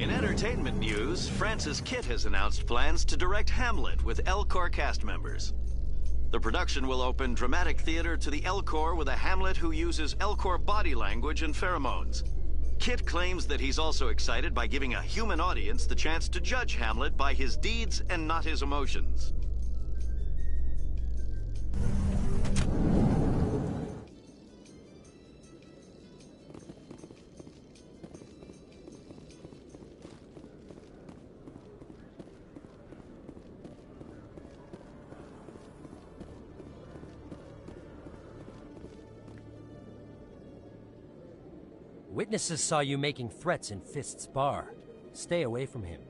In entertainment news, Francis Kitt has announced plans to direct Hamlet with Elcor cast members. The production will open dramatic theater to the Elcor with a Hamlet who uses Elcor body language and pheromones. Kitt claims that he's also excited by giving a human audience the chance to judge Hamlet by his deeds and not his emotions. Witnesses saw you making threats in Fist's bar. Stay away from him.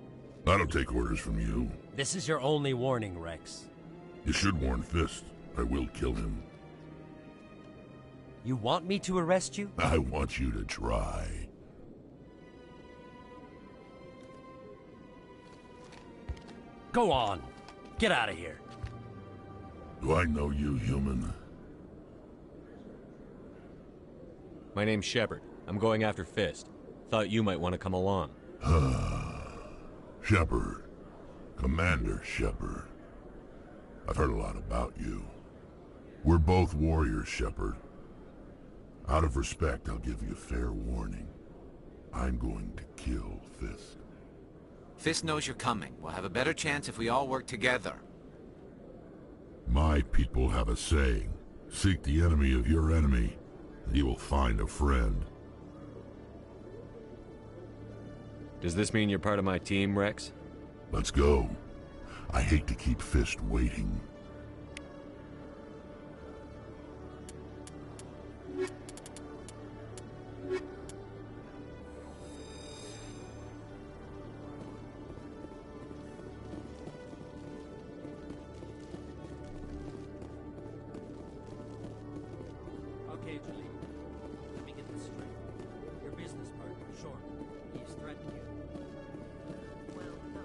I don't take orders from you. This is your only warning, Rex. You should warn Fist. I will kill him. You want me to arrest you? I want you to try. Go on. Get out of here. Do I know you, human? My name's Shepard. I'm going after Fist. Thought you might want to come along. Shepard. Commander Shepard. I've heard a lot about you. We're both warriors, Shepard. Out of respect, I'll give you a fair warning. I'm going to kill Fist. Fist knows you're coming. We'll have a better chance if we all work together. My people have a saying. Seek the enemy of your enemy, and you will find a friend. Does this mean you're part of my team, Rex? Let's go. I hate to keep Fist waiting. Okay, Julie. Let me get this straight. Your business partner, Short, he's threatened you. Well, no.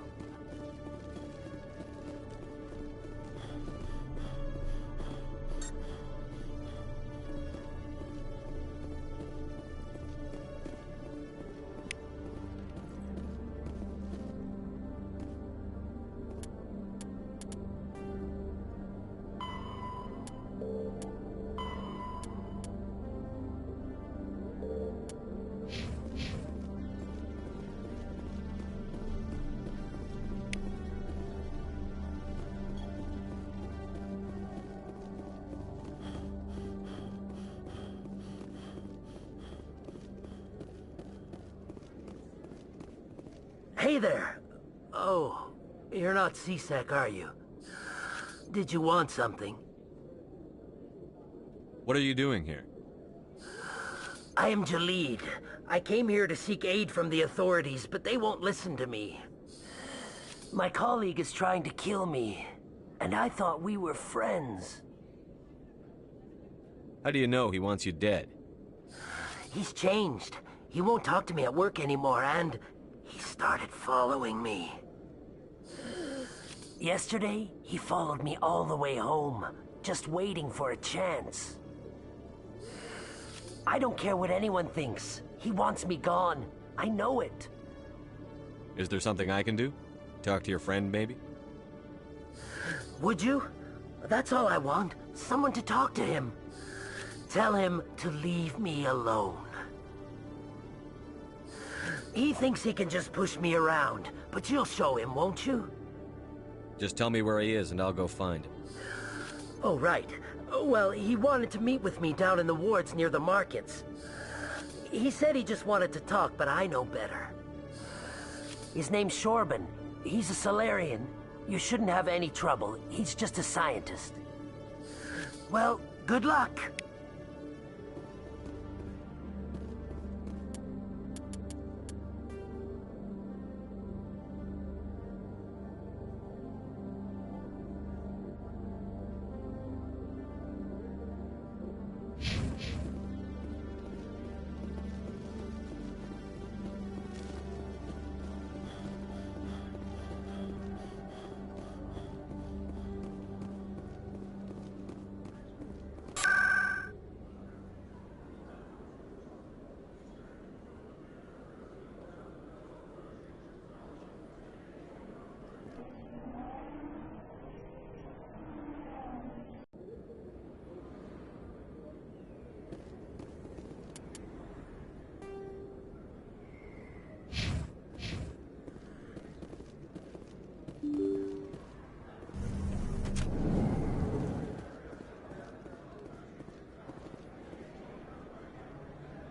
Hey there! Oh, you're not C-Sec, are you? Did you want something? What are you doing here? I am Jalid. I came here to seek aid from the authorities, but they won't listen to me. My colleague is trying to kill me, and I thought we were friends. How do you know he wants you dead? He's changed. He won't talk to me at work anymore, and he started following me. Yesterday, he followed me all the way home, just waiting for a chance. I don't care what anyone thinks. He wants me gone. I know it. Is there something I can do? Talk to your friend, maybe? Would you? That's all I want. Someone to talk to him. Tell him to leave me alone. He thinks he can just push me around, but you'll show him, won't you? Just tell me where he is and I'll go find him. Oh, right. Well, he wanted to meet with me down in the wards near the markets. He said he just wanted to talk, but I know better. His name's Shorban. He's a Solarian. You shouldn't have any trouble. He's just a scientist. Well, good luck.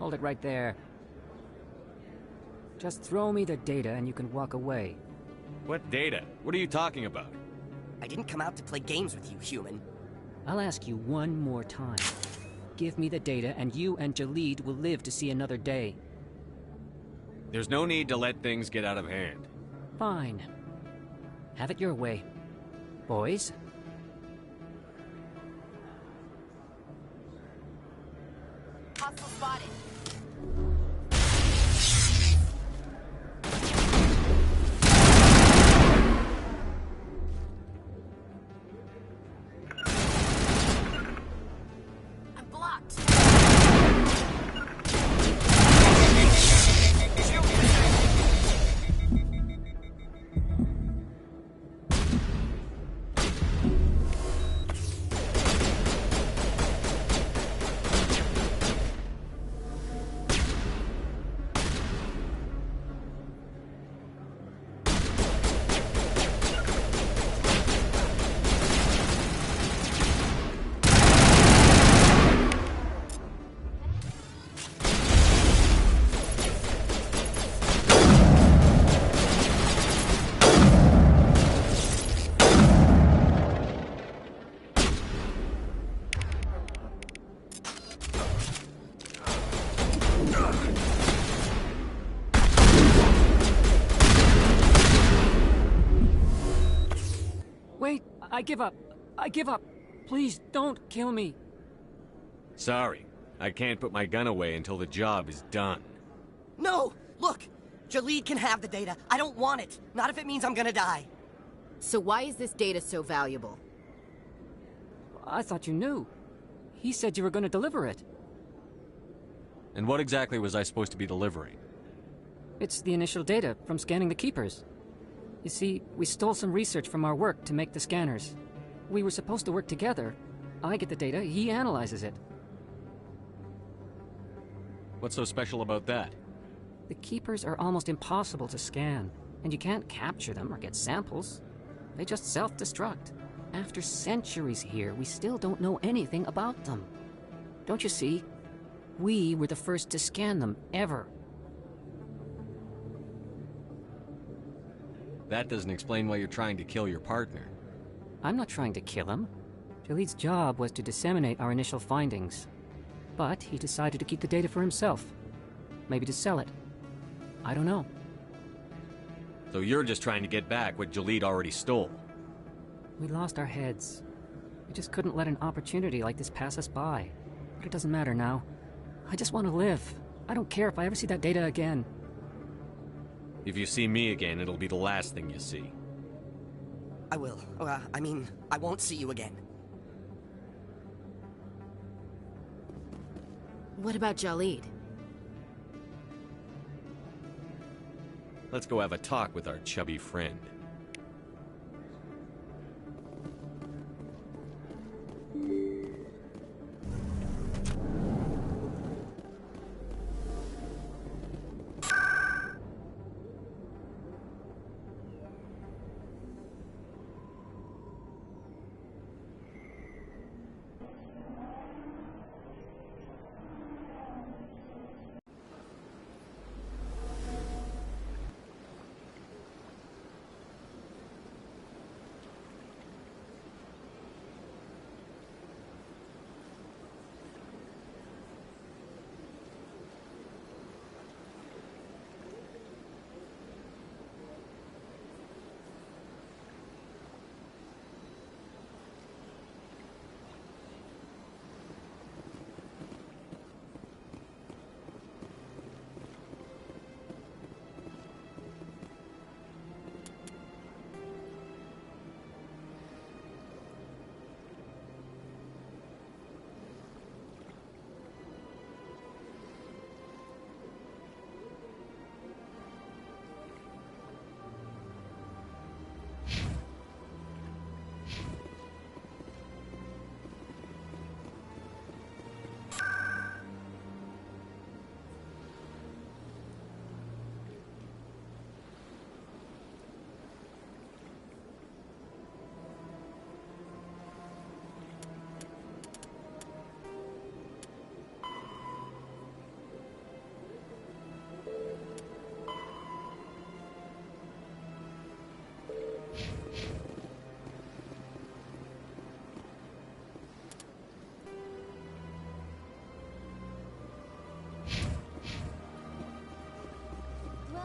Hold it right there. Just throw me the data and you can walk away. What data? What are you talking about? I didn't come out to play games with you, human. I'll ask you one more time. Give me the data and you and Jalid will live to see another day. There's no need to let things get out of hand. Fine. Have it your way. Boys? Hostile spotted. I'm blocked. Wait! I give up! I give up! Please, don't kill me! Sorry. I can't put my gun away until the job is done. No! Look! Jalid can have the data. I don't want it. Not if it means I'm gonna die. So why is this data so valuable? I thought you knew. He said you were going to deliver it. And what exactly was I supposed to be delivering? It's the initial data from scanning the Keepers. You see, we stole some research from our work to make the scanners. We were supposed to work together. I get the data, he analyzes it. What's so special about that? The Keepers are almost impossible to scan, and you can't capture them or get samples. They just self-destruct. After centuries here, we still don't know anything about them. Don't you see? We were the first to scan them, ever. That doesn't explain why you're trying to kill your partner. I'm not trying to kill him. Jalid's job was to disseminate our initial findings. But he decided to keep the data for himself. Maybe to sell it. I don't know. So you're just trying to get back what Jalid already stole. We lost our heads. We just couldn't let an opportunity like this pass us by. But it doesn't matter now. I just want to live. I don't care if I ever see that data again. If you see me again, it'll be the last thing you see. I will. I won't see you again. What about Jalid? Let's go have a talk with our chubby friend.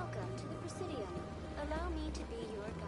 Welcome to the Presidium. Allow me to be your guide.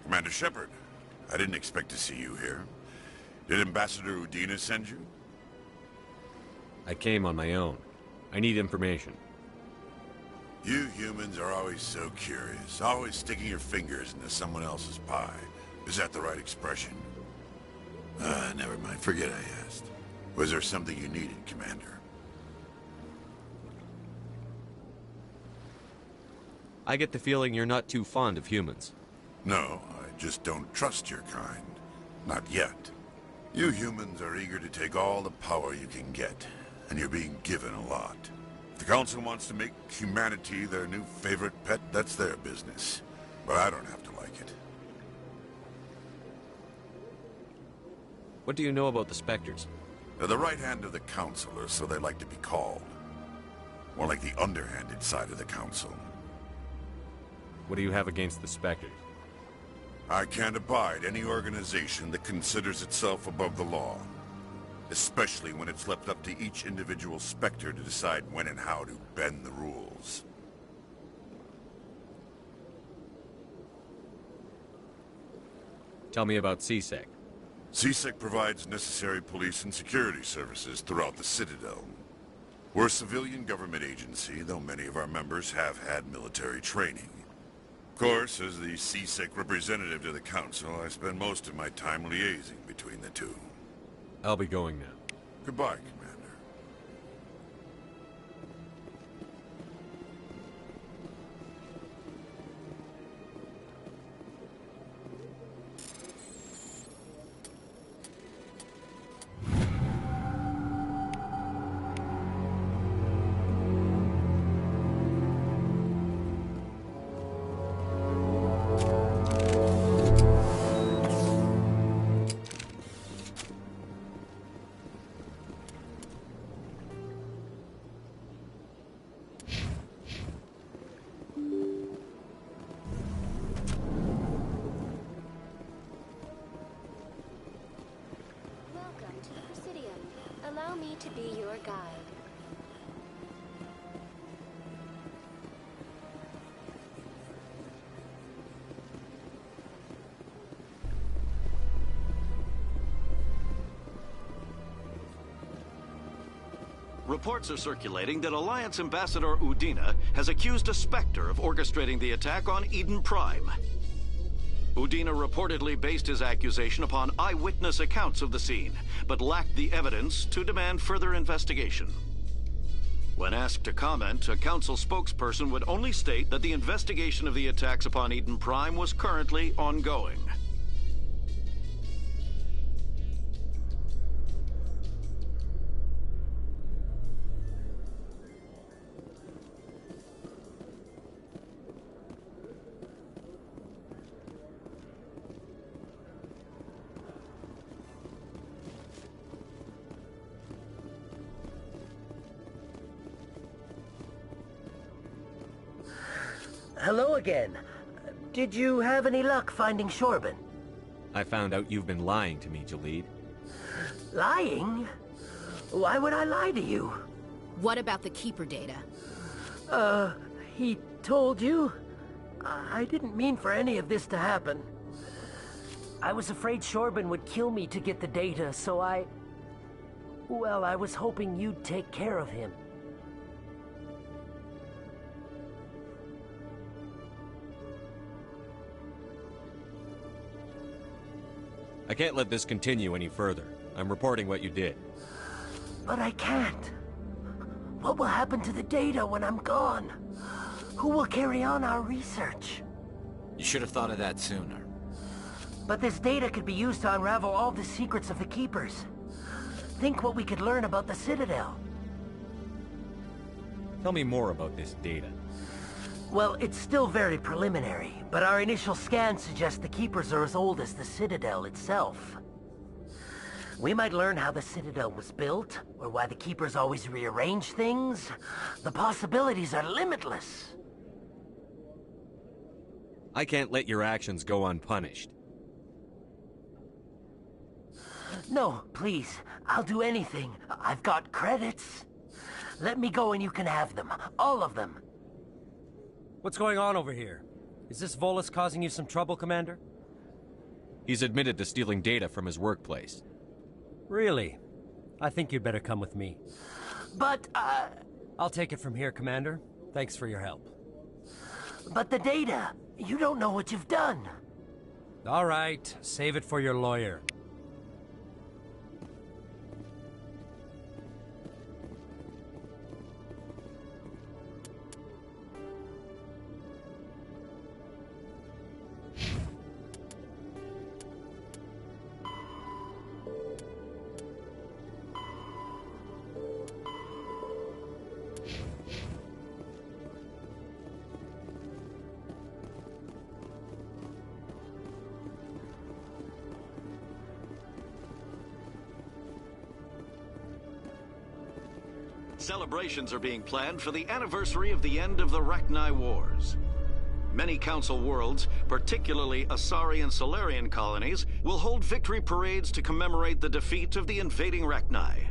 Commander Shepard, I didn't expect to see you here. Did Ambassador Udina send you? I came on my own. I need information. You humans are always so curious, always sticking your fingers into someone else's pie. Is that the right expression? Never mind. Forget I asked. Was there something you needed, Commander? I get the feeling you're not too fond of humans. No, I just don't trust your kind. Not yet. You humans are eager to take all the power you can get, and you're being given a lot. If the Council wants to make humanity their new favorite pet, that's their business. But I don't have to like it. What do you know about the Spectres? They're the right hand of the Council, or so they like to be called. More like the underhanded side of the Council. What do you have against the Spectres? I can't abide any organization that considers itself above the law. Especially when it's left up to each individual Spectre to decide when and how to bend the rules. Tell me about CSEC. CSEC provides necessary police and security services throughout the Citadel. We're a civilian government agency, though many of our members have had military training. Of course, as the CSEC representative to the Council, I spend most of my time liaising between the two. I'll be going now. Goodbye, Commander. Welcome to the Presidium. Allow me to be your guide. Reports are circulating that Alliance Ambassador Udina has accused a Spectre of orchestrating the attack on Eden Prime. Udina reportedly based his accusation upon eyewitness accounts of the scene, but lacked the evidence to demand further investigation. When asked to comment, a Council spokesperson would only state that the investigation of the attacks upon Eden Prime was currently ongoing. Hello again. Did you have any luck finding Shorban? I found out you've been lying to me, Jalid. Lying? Why would I lie to you? What about the Keeper data? He told you? I didn't mean for any of this to happen. I was afraid Shorban would kill me to get the data, so well, I was hoping you'd take care of him. I can't let this continue any further. I'm reporting what you did. But I can't. What will happen to the data when I'm gone? Who will carry on our research? You should have thought of that sooner. But this data could be used to unravel all the secrets of the Keepers. Think what we could learn about the Citadel. Tell me more about this data. Well, it's still very preliminary, but our initial scans suggest the Keepers are as old as the Citadel itself. We might learn how the Citadel was built, or why the Keepers always rearrange things. The possibilities are limitless. I can't let your actions go unpunished. No, please. I'll do anything. I've got credits. Let me go and you can have them. All of them. What's going on over here? Is this Volus causing you some trouble, Commander? He's admitted to stealing data from his workplace. Really? I think you'd better come with me. But, I'll take it from here, Commander. Thanks for your help. But the data. You don't know what you've done. All right. Save it for your lawyer. Celebrations are being planned for the anniversary of the end of the Rachni Wars. Many Council worlds, particularly Asari and Solarian colonies, will hold victory parades to commemorate the defeat of the invading Rachni.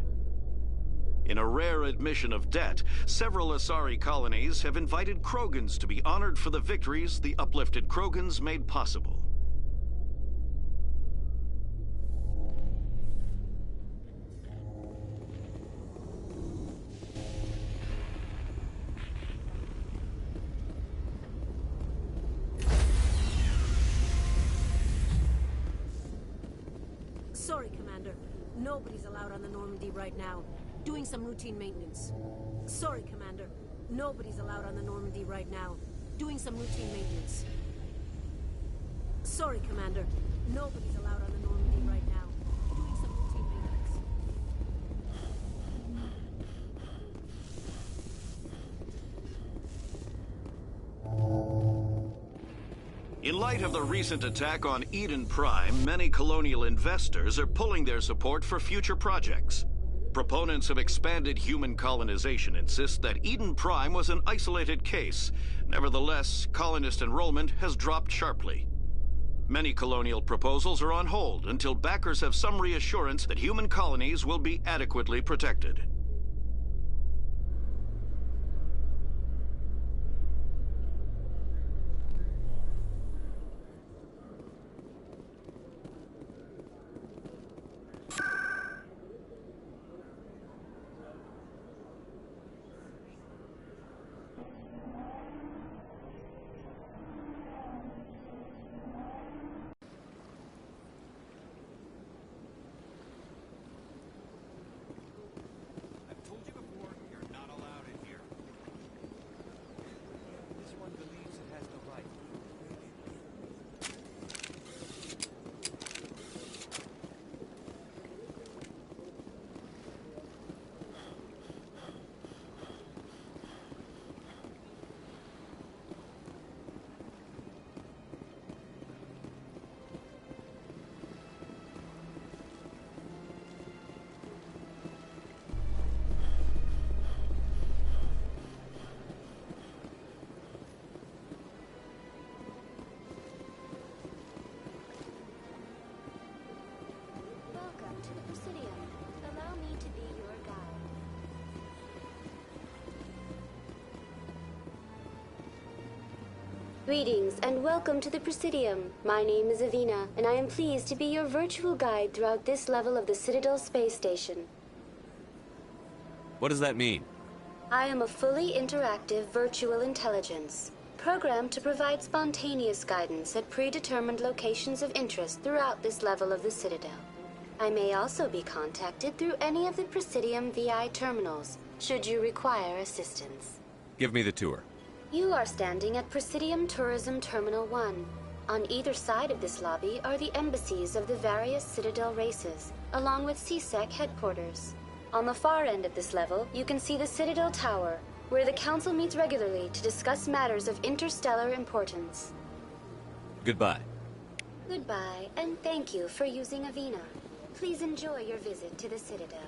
In a rare admission of debt, several Asari colonies have invited Krogans to be honored for the victories the uplifted Krogans made possible. Sorry, Commander. Nobody's allowed on the Normandy right now. Doing some routine maintenance. Sorry, Commander. Nobody's allowed on the Normandy right now. Doing some routine maintenance. Sorry, Commander. Nobody's allowed on the Normandy right now. Doing some routine maintenance. In light of the recent attack on Eden Prime, many colonial investors are pulling their support for future projects. Proponents of expanded human colonization insist that Eden Prime was an isolated case. Nevertheless, colonist enrollment has dropped sharply. Many colonial proposals are on hold until backers have some reassurance that human colonies will be adequately protected. Welcome to the Presidium. Allow me to be your guide. Greetings and welcome to the Presidium. My name is Avina, and I am pleased to be your virtual guide throughout this level of the Citadel space station. What does that mean? I am a fully interactive virtual intelligence, programmed to provide spontaneous guidance at predetermined locations of interest throughout this level of the Citadel. I may also be contacted through any of the Presidium VI terminals, should you require assistance. Give me the tour. You are standing at Presidium Tourism Terminal 1. On either side of this lobby are the embassies of the various Citadel races, along with CSEC headquarters. On the far end of this level, you can see the Citadel Tower, where the Council meets regularly to discuss matters of interstellar importance. Goodbye. Goodbye, and thank you for using Avina. Please enjoy your visit to the Citadel.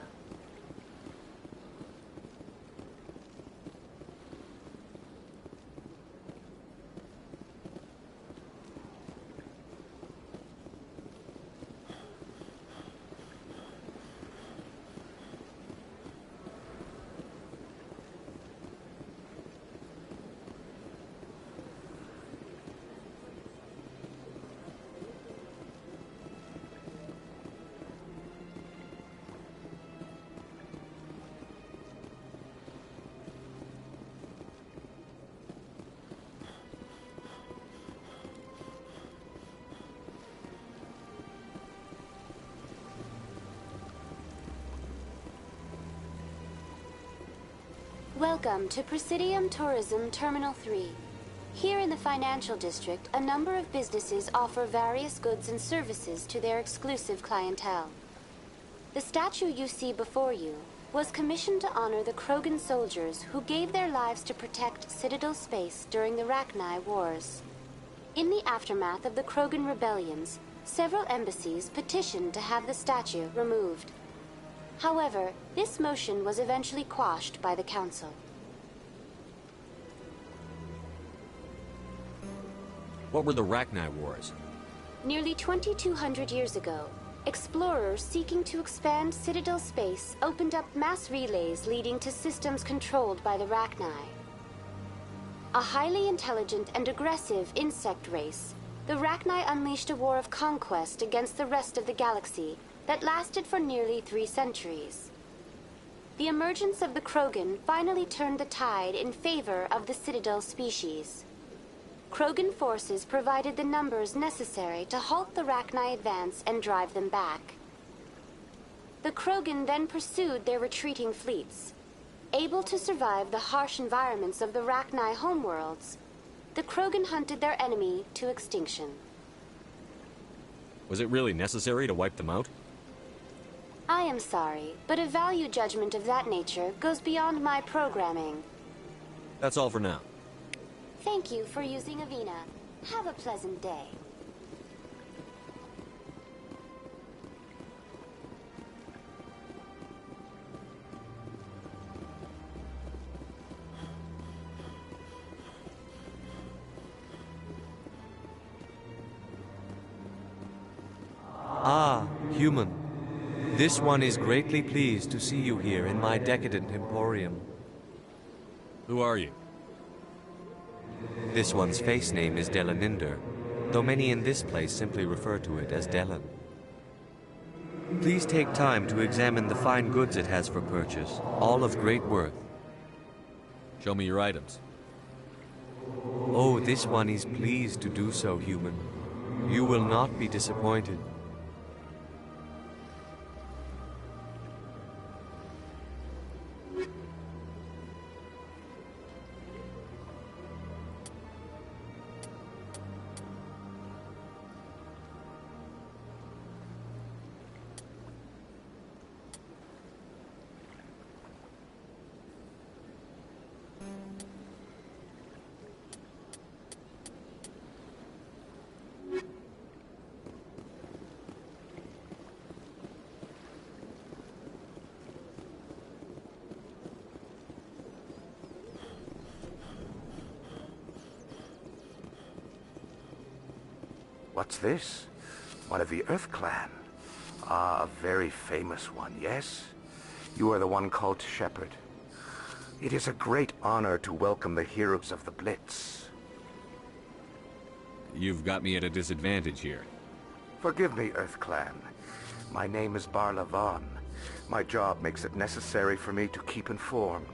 Welcome to Presidium Tourism Terminal 3. Here in the Financial District, a number of businesses offer various goods and services to their exclusive clientele. The statue you see before you was commissioned to honor the Krogan soldiers who gave their lives to protect Citadel space during the Rachni Wars. In the aftermath of the Krogan rebellions, several embassies petitioned to have the statue removed. However, this motion was eventually quashed by the Council. What were the Rachni Wars? Nearly 2,200 years ago, explorers seeking to expand Citadel space opened up mass relays leading to systems controlled by the Rachni. A highly intelligent and aggressive insect race, the Rachni unleashed a war of conquest against the rest of the galaxy that lasted for nearly 3 centuries. The emergence of the Krogan finally turned the tide in favor of the Citadel species. Krogan forces provided the numbers necessary to halt the Rachni advance and drive them back. The Krogan then pursued their retreating fleets. Able to survive the harsh environments of the Rachni homeworlds, the Krogan hunted their enemy to extinction. Was it really necessary to wipe them out? I am sorry, but a value judgment of that nature goes beyond my programming. That's all for now. Thank you for using Avina. Have a pleasant day. Ah, human. This one is greatly pleased to see you here in my decadent emporium. Who are you? This one's face name is Delaninder, though many in this place simply refer to it as Delan. Please take time to examine the fine goods it has for purchase, all of great worth. Show me your items. Oh, this one is pleased to do so, human. You will not be disappointed. What's this? One of the Earth Clan. Ah, a very famous one, yes? You are the one called Shepard. It is a great honor to welcome the heroes of the Blitz. You've got me at a disadvantage here. Forgive me, Earth Clan. My name is Barla Vaughn. My job makes it necessary for me to keep informed.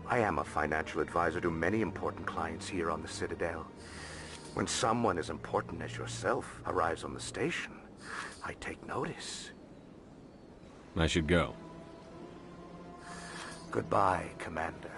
I am a financial advisor to many important clients here on the Citadel. When someone as important as yourself arrives on the station, I take notice. I should go. Goodbye, Commander.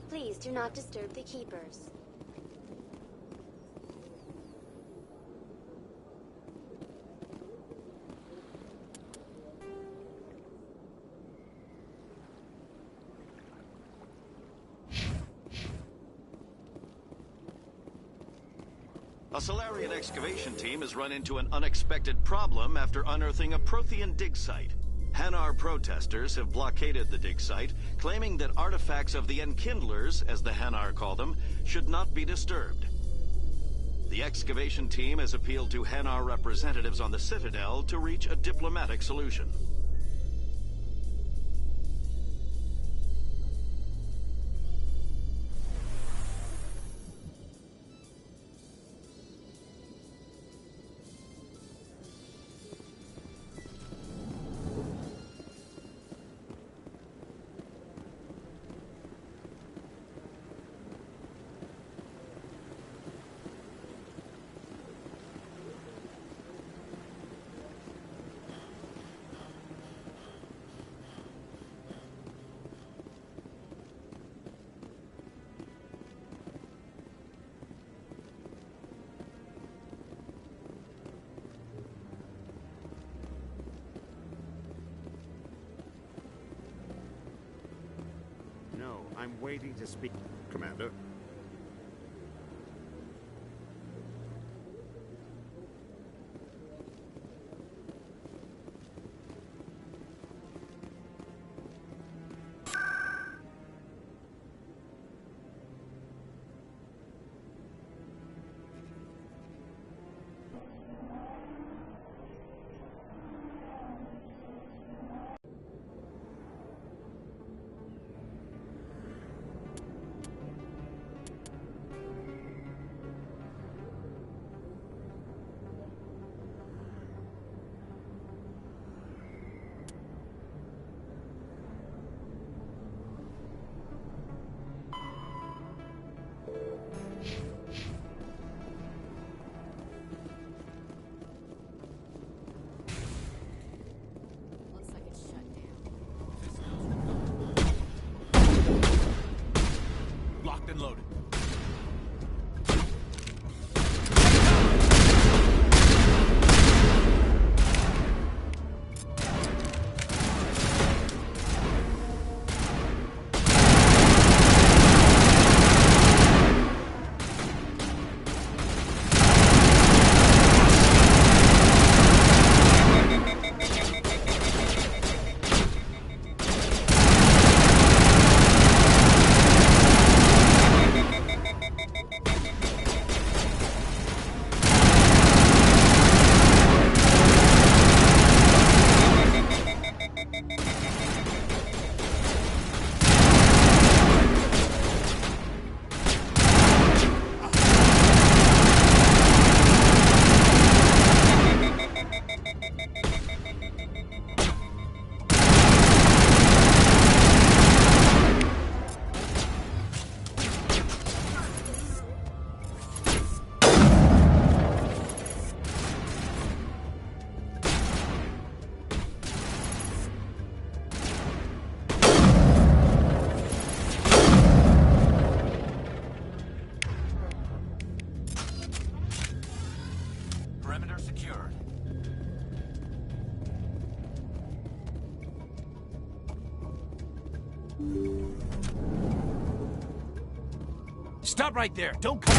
Please do not disturb the keepers. A Solarian excavation team has run into an unexpected problem after unearthing a Prothean dig site. Hanar protesters have blockaded the dig site, claiming that artifacts of the Enkindlers, as the Hanar call them, should not be disturbed. The excavation team has appealed to Hanar representatives on the Citadel to reach a diplomatic solution. I'm waiting to speak, Commander. Locked and loaded. Perimeter secured. Stop right there. Don't come.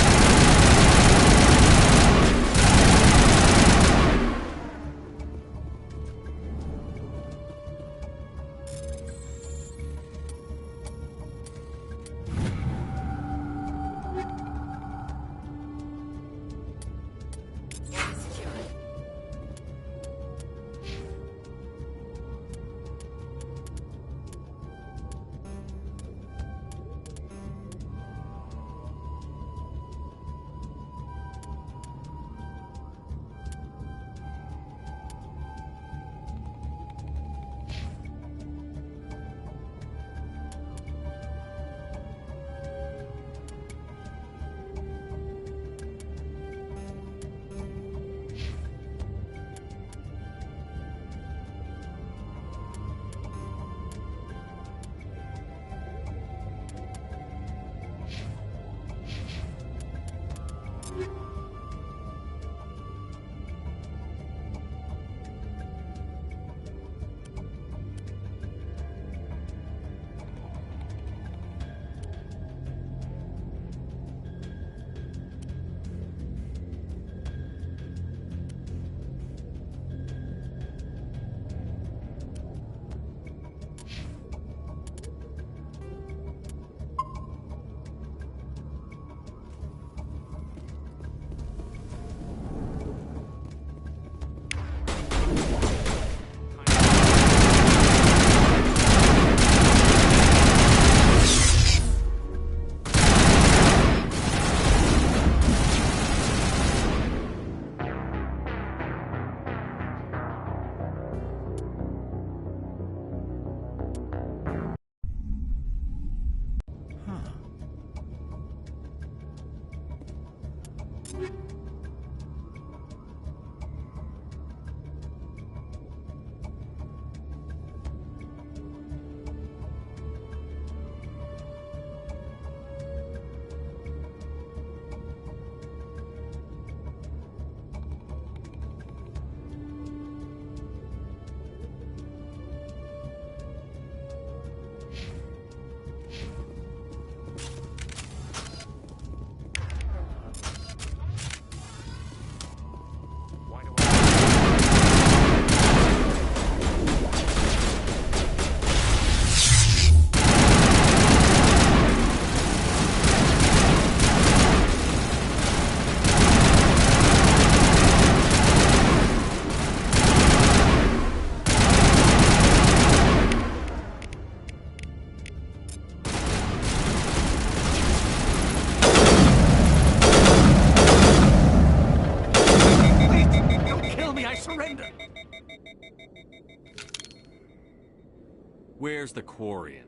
Where's the Quarian?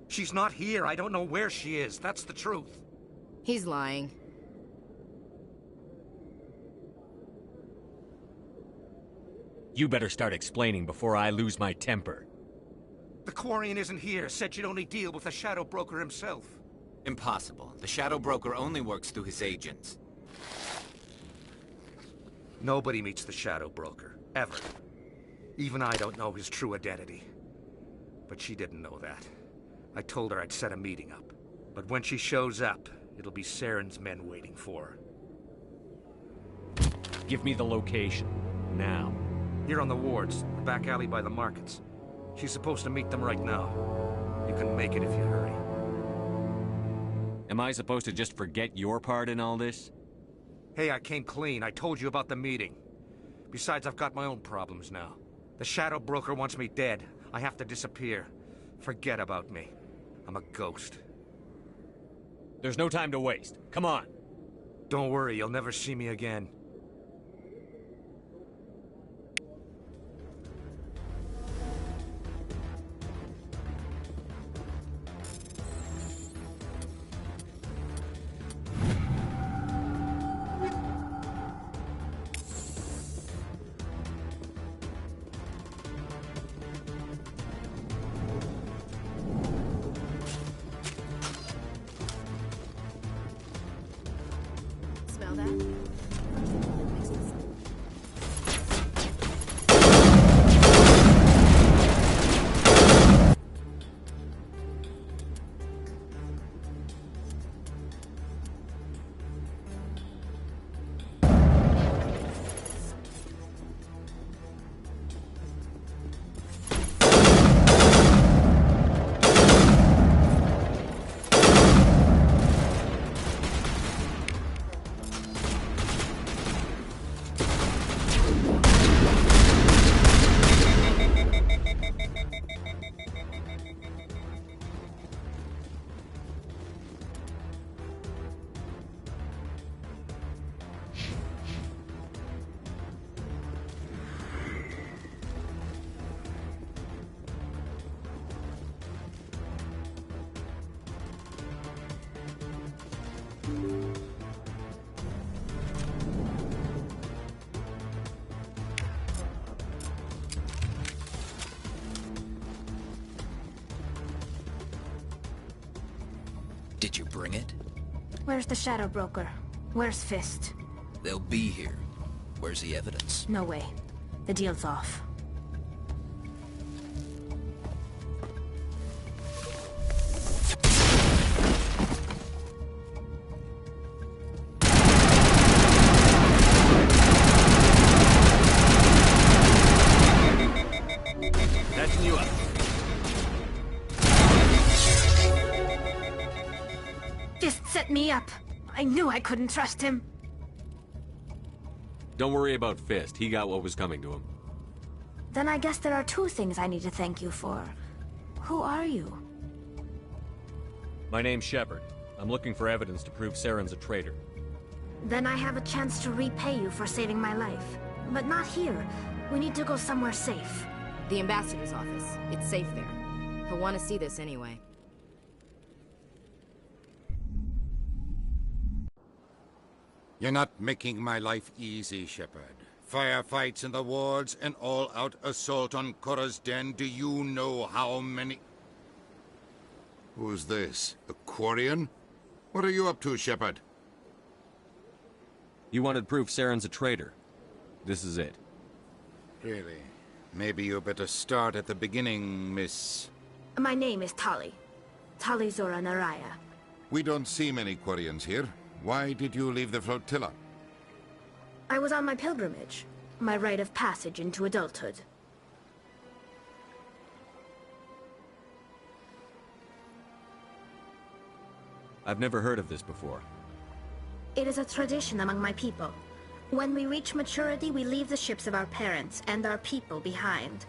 She's not here. I don't know where she is. That's the truth. He's lying. You better start explaining before I lose my temper. The Quarian isn't here. Said she'd only deal with the Shadow Broker himself. Impossible. The Shadow Broker only works through his agents. Nobody meets the Shadow Broker. Ever. Even I don't know his true identity. But she didn't know that. I told her I'd set a meeting up. But when she shows up, it'll be Saren's men waiting for her. Give me the location. Now. Here on the wards, the back alley by the markets. She's supposed to meet them right now. You can make it if you hurry. Am I supposed to just forget your part in all this? Hey, I came clean. I told you about the meeting. Besides, I've got my own problems now. The Shadow Broker wants me dead. I have to disappear. Forget about me. I'm a ghost. There's no time to waste. Come on. Don't worry, you'll never see me again. Smell that? Did you bring it? Where's the Shadow Broker? Where's Fist? They'll be here. Where's the evidence? No way. The deal's off. Catching you up. Fist set me up. I knew I couldn't trust him. Don't worry about Fist. He got what was coming to him. Then I guess there are two things I need to thank you for. Who are you? My name's Shepard. I'm looking for evidence to prove Saren's a traitor. Then I have a chance to repay you for saving my life. But not here. We need to go somewhere safe. The ambassador's office. It's safe there. He'll want to see this anyway. You're not making my life easy, Shepard. Firefights in the wards, an all-out assault on Korra's den. Do you know how many... Who's this? The Quarian? What are you up to, Shepard? You wanted proof Saren's a traitor. This is it. Really? Maybe you better start at the beginning, Miss... My name is Tali. Tali Zora Naraya. We don't see many Quarians here. Why did you leave the flotilla? I was on my pilgrimage. My rite of passage into adulthood. I've never heard of this before. It is a tradition among my people. When we reach maturity, we leave the ships of our parents and our people behind.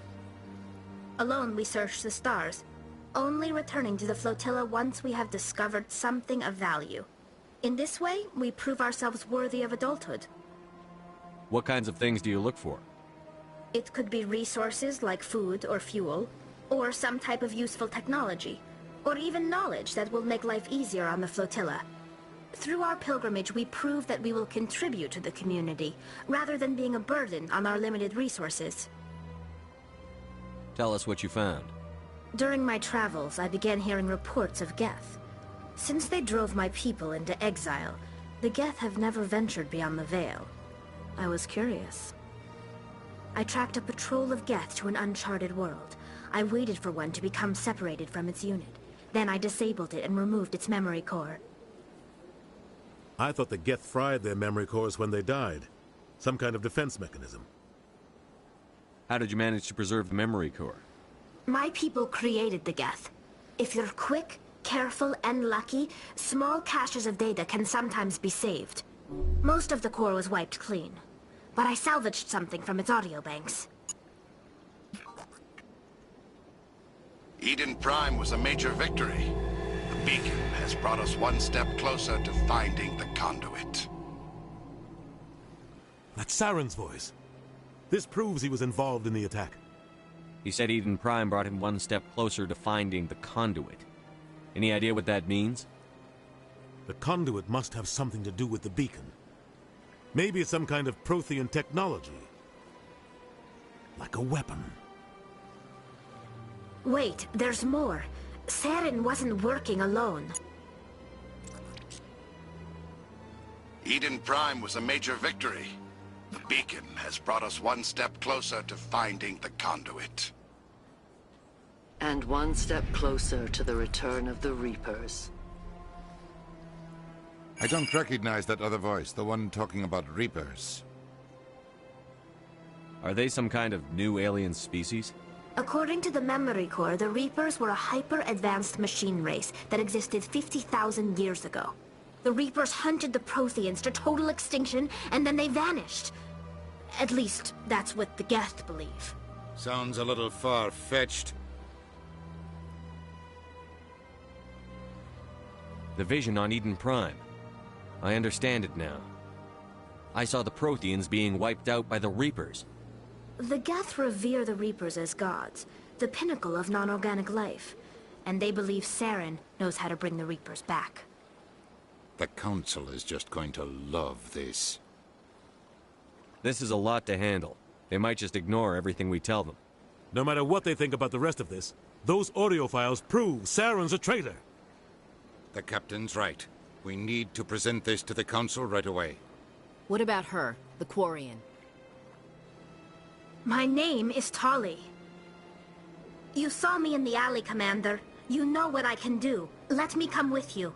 Alone, we search the stars, only returning to the flotilla once we have discovered something of value. In this way, we prove ourselves worthy of adulthood. What kinds of things do you look for? It could be resources like food or fuel, Or some type of useful technology. Or even knowledge that will make life easier on the flotilla. Through our pilgrimage, we prove that we will contribute to the community, rather than being a burden on our limited resources. Tell us what you found. During my travels, I began hearing reports of Geth. Since they drove my people into exile, the Geth have never ventured beyond the Veil. I was curious. I tracked a patrol of Geth to an uncharted world. I waited for one to become separated from its unit. Then I disabled it and removed its memory core. I thought the Geth fried their memory cores when they died. Some kind of defense mechanism. How did you manage to preserve the memory core? My people created the Geth. If you're quick, careful, and lucky, small caches of data can sometimes be saved. Most of the core was wiped clean, but I salvaged something from its audio banks. Eden Prime was a major victory. The beacon has brought us one step closer to finding the conduit. That's Saren's voice. This proves he was involved in the attack. He said Eden Prime brought him one step closer to finding the conduit. Any idea what that means? The conduit must have something to do with the beacon. Maybe it's some kind of Prothean technology. Like a weapon. Wait, there's more. Saren wasn't working alone. Eden Prime was a major victory. The beacon has brought us one step closer to finding the conduit. And one step closer to the return of the Reapers. I don't recognize that other voice, the one talking about Reapers. Are they some kind of new alien species? According to the memory core, the Reapers were a hyper-advanced machine race that existed 50,000 years ago. The Reapers hunted the Protheans to total extinction, and then they vanished. At least, that's what the Geth believe. Sounds a little far-fetched. The vision on Eden Prime. I understand it now. I saw the Protheans being wiped out by the Reapers. The Geth revere the Reapers as gods, the pinnacle of non-organic life. And they believe Saren knows how to bring the Reapers back. The Council is just going to love this. This is a lot to handle. They might just ignore everything we tell them. No matter what they think about the rest of this, those audio files prove Saren's a traitor. The Captain's right. We need to present this to the Council right away. What about her, the Quarian? My name is Tali. You saw me in the alley, Commander. You know what I can do. Let me come with you.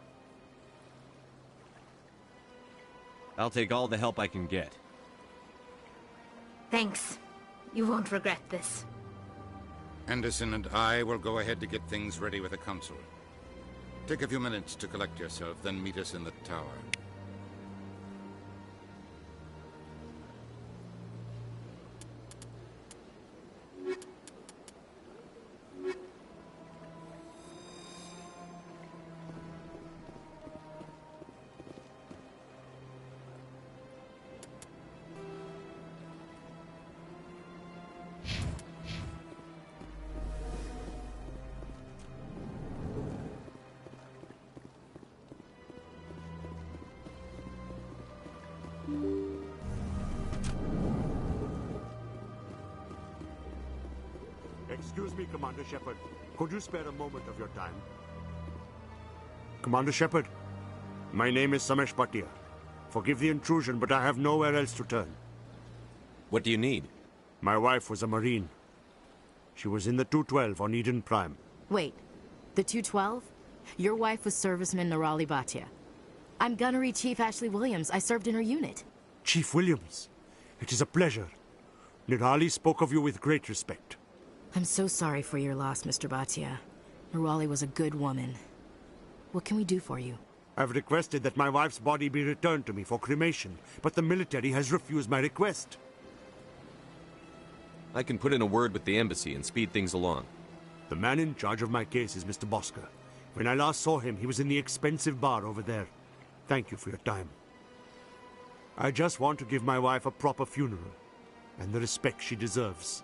I'll take all the help I can get. Thanks. You won't regret this. Anderson and I will go ahead to get things ready with the Council. Take a few minutes to collect yourself, then meet us in the tower. Excuse me, Commander Shepard. Could you spare a moment of your time? Commander Shepard, my name is Samesh Bhatia. Forgive the intrusion, but I have nowhere else to turn. What do you need? My wife was a Marine. She was in the 212 on Eden Prime. Wait, the 212? Your wife was serviceman Nirali Bhatia. I'm Gunnery Chief Ashley Williams. I served in her unit. Chief Williams, it is a pleasure. Nirali spoke of you with great respect. I'm so sorry for your loss, Mr. Bhatia. Nirali was a good woman. What can we do for you? I've requested that my wife's body be returned to me for cremation, but the military has refused my request. I can put in a word with the embassy and speed things along. The man in charge of my case is Mr. Bosker. When I last saw him, he was in the expensive bar over there. Thank you for your time. I just want to give my wife a proper funeral, and the respect she deserves.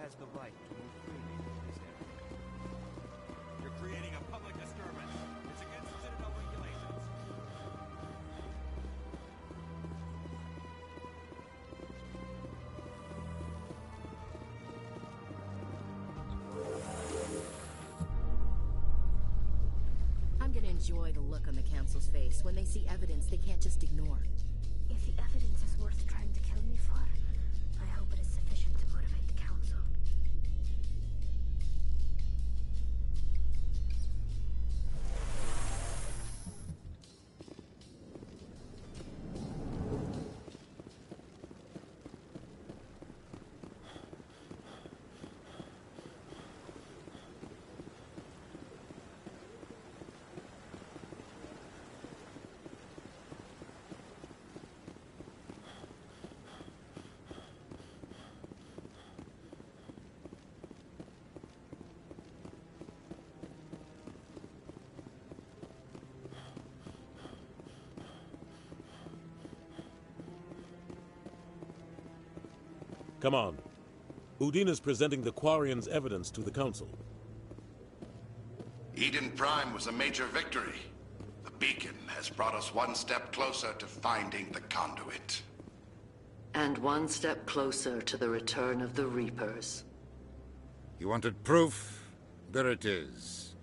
has the right to move freely in this area. You're creating a public disturbance. It's against Citadel regulations. I'm gonna enjoy the look on the Council's face when they see evidence they can't just ignore. If the evidence is worth trying to kill me for, I hope it is sufficient to motivate the Council. Come on. Udina's presenting the Quarians' evidence to the Council. Eden Prime was a major victory. The beacon has brought us one step closer to finding the conduit. And one step closer to the return of the Reapers. You wanted proof? There it is.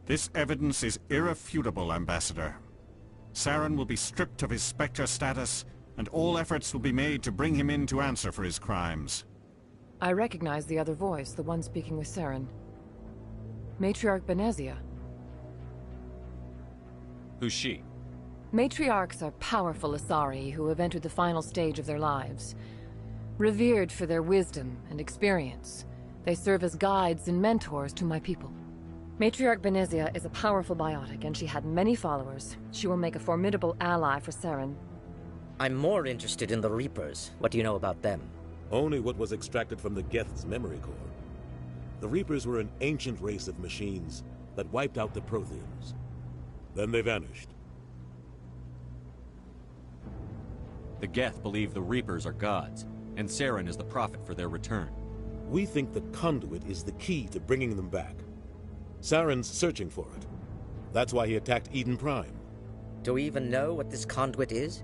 This evidence is irrefutable, Ambassador. Saren will be stripped of his Spectre status, and all efforts will be made to bring him in to answer for his crimes. I recognize the other voice, the one speaking with Saren. Matriarch Benezia. Who's she? Matriarchs are powerful Asari who have entered the final stage of their lives. Revered for their wisdom and experience, they serve as guides and mentors to my people. Matriarch Benezia is a powerful biotic, and she had many followers. She will make a formidable ally for Saren. I'm more interested in the Reapers. What do you know about them? Only what was extracted from the Geth's memory core. The Reapers were an ancient race of machines that wiped out the Protheans. Then they vanished. The Geth believe the Reapers are gods, and Saren is the prophet for their return. We think the conduit is the key to bringing them back. Saren's searching for it. That's why he attacked Eden Prime. Do we even know what this conduit is?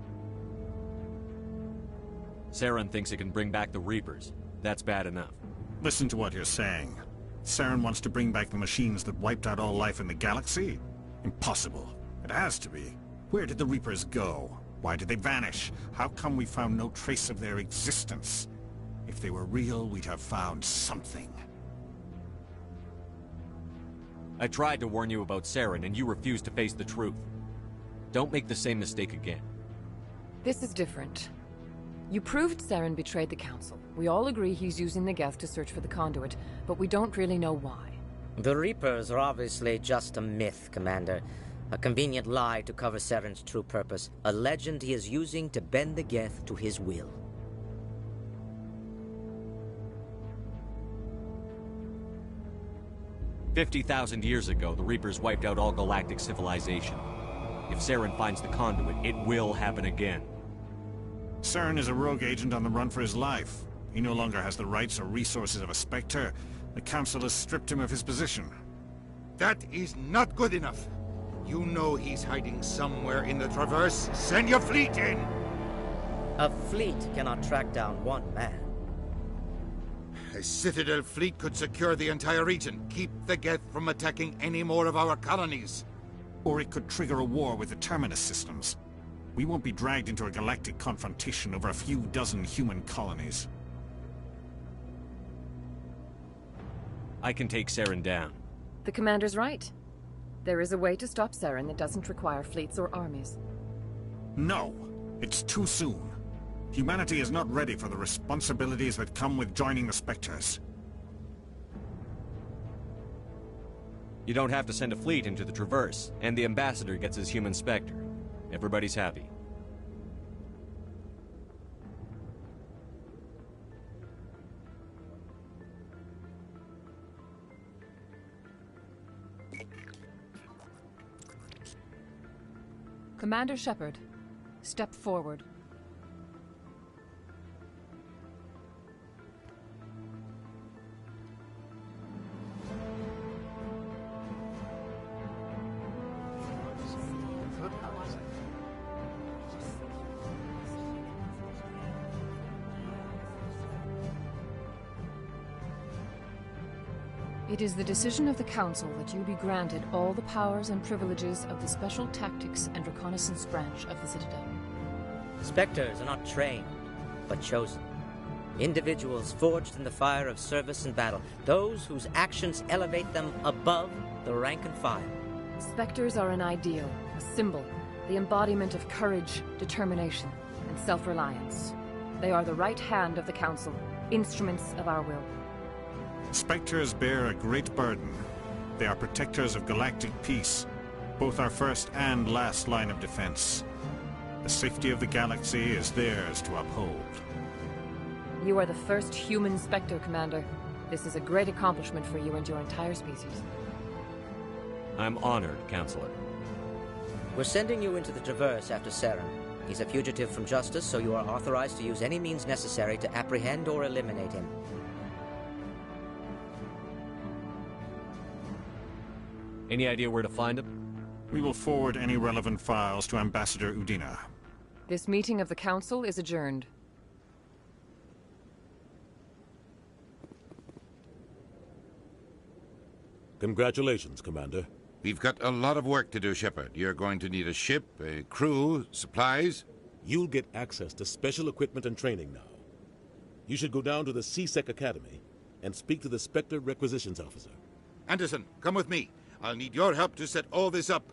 Saren thinks it can bring back the Reapers. That's bad enough. Listen to what you're saying. Saren wants to bring back the machines that wiped out all life in the galaxy? Impossible. It has to be. Where did the Reapers go? Why did they vanish? How come we found no trace of their existence? If they were real, we'd have found something. I tried to warn you about Saren, and you refused to face the truth. Don't make the same mistake again. This is different. You proved Saren betrayed the Council. We all agree he's using the Geth to search for the conduit, but we don't really know why. The Reapers are obviously just a myth, Commander. A convenient lie to cover Saren's true purpose. A legend he is using to bend the Geth to his will. "50,000 years ago, the Reapers wiped out all galactic civilization. If Saren finds the conduit, it will happen again. Saren is a rogue agent on the run for his life. He no longer has the rights or resources of a Spectre. The Council has stripped him of his position. That is not good enough. You know he's hiding somewhere in the Traverse. Send your fleet in! A fleet cannot track down one man. A Citadel fleet could secure the entire region, keep the Geth from attacking any more of our colonies. Or it could trigger a war with the Terminus systems. We won't be dragged into a galactic confrontation over a few dozen human colonies. I can take Saren down. The Commander's right. There is a way to stop Saren that doesn't require fleets or armies. No! It's too soon. Humanity is not ready for the responsibilities that come with joining the Spectres. You don't have to send a fleet into the Traverse, and the Ambassador gets his human Spectre. Everybody's happy. Commander Shepard, step forward. It is the decision of the Council that you be granted all the powers and privileges of the Special Tactics and Reconnaissance Branch of the Citadel. Spectres are not trained, but chosen. Individuals forged in the fire of service and battle. Those whose actions elevate them above the rank and file. Spectres are an ideal, a symbol, the embodiment of courage, determination, and self-reliance. They are the right hand of the Council, instruments of our will. Spectres bear a great burden. They are protectors of galactic peace, both our first and last line of defense. The safety of the galaxy is theirs to uphold. You are the first human Spectre, Commander. This is a great accomplishment for you and your entire species. I'm honored, Counselor. We're sending you into the Traverse after Saren. He's a fugitive from justice, so you are authorized to use any means necessary to apprehend or eliminate him. Any idea where to find him? We will forward any relevant files to Ambassador Udina. This meeting of the Council is adjourned. Congratulations, Commander. We've got a lot of work to do, Shepard. You're going to need a ship, a crew, supplies. You'll get access to special equipment and training now. You should go down to the CSEC Academy and speak to the Spectre Requisitions Officer. Anderson, come with me. I'll need your help to set all this up.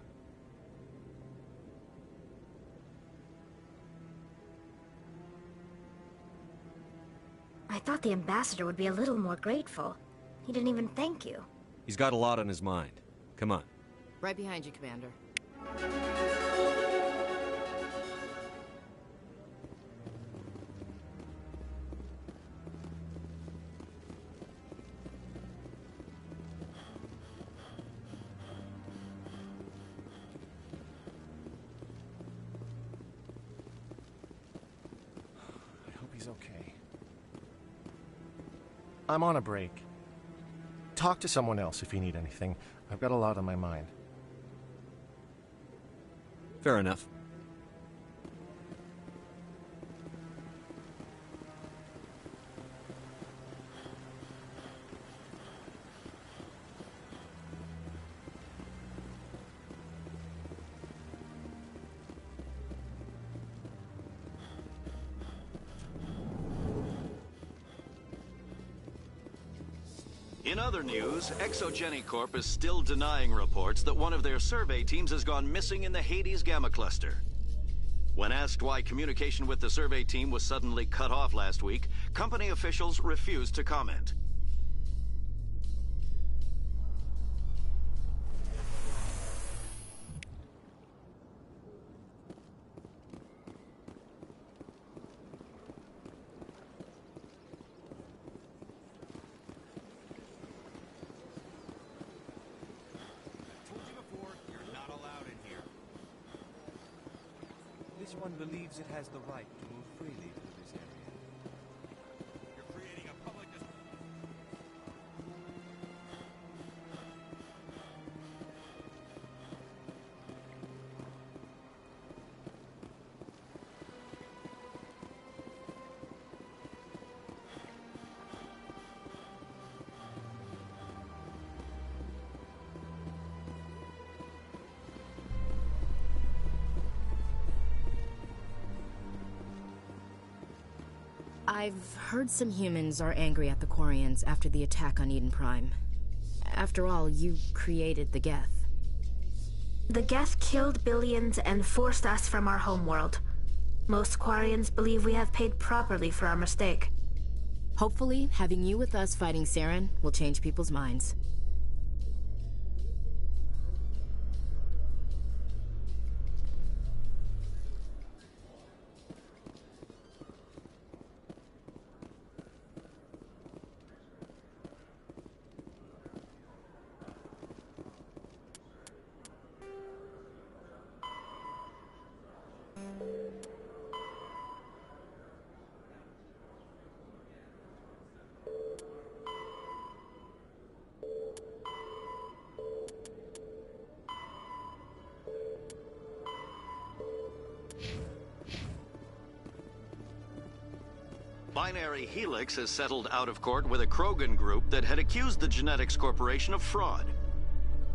I thought the ambassador would be a little more grateful. He didn't even thank you. He's got a lot on his mind. Come on. Right behind you, Commander. I hope he's okay. I'm on a break. Talk to someone else if you need anything. I've got a lot on my mind. Fair enough. In other news, Exogeny Corp is still denying reports that one of their survey teams has gone missing in the Hades Gamma Cluster. When asked why communication with the survey team was suddenly cut off last week, company officials refused to comment. This one believes it has the right to move freely through this area. You're creating a public I've heard some humans are angry at the Quarians after the attack on Eden Prime. After all, you created the Geth. The Geth killed billions and forced us from our homeworld. Most Quarians believe we have paid properly for our mistake. Hopefully, having you with us fighting Saren will change people's minds. Binary Helix has settled out of court with a Krogan group that had accused the Genetics Corporation of fraud.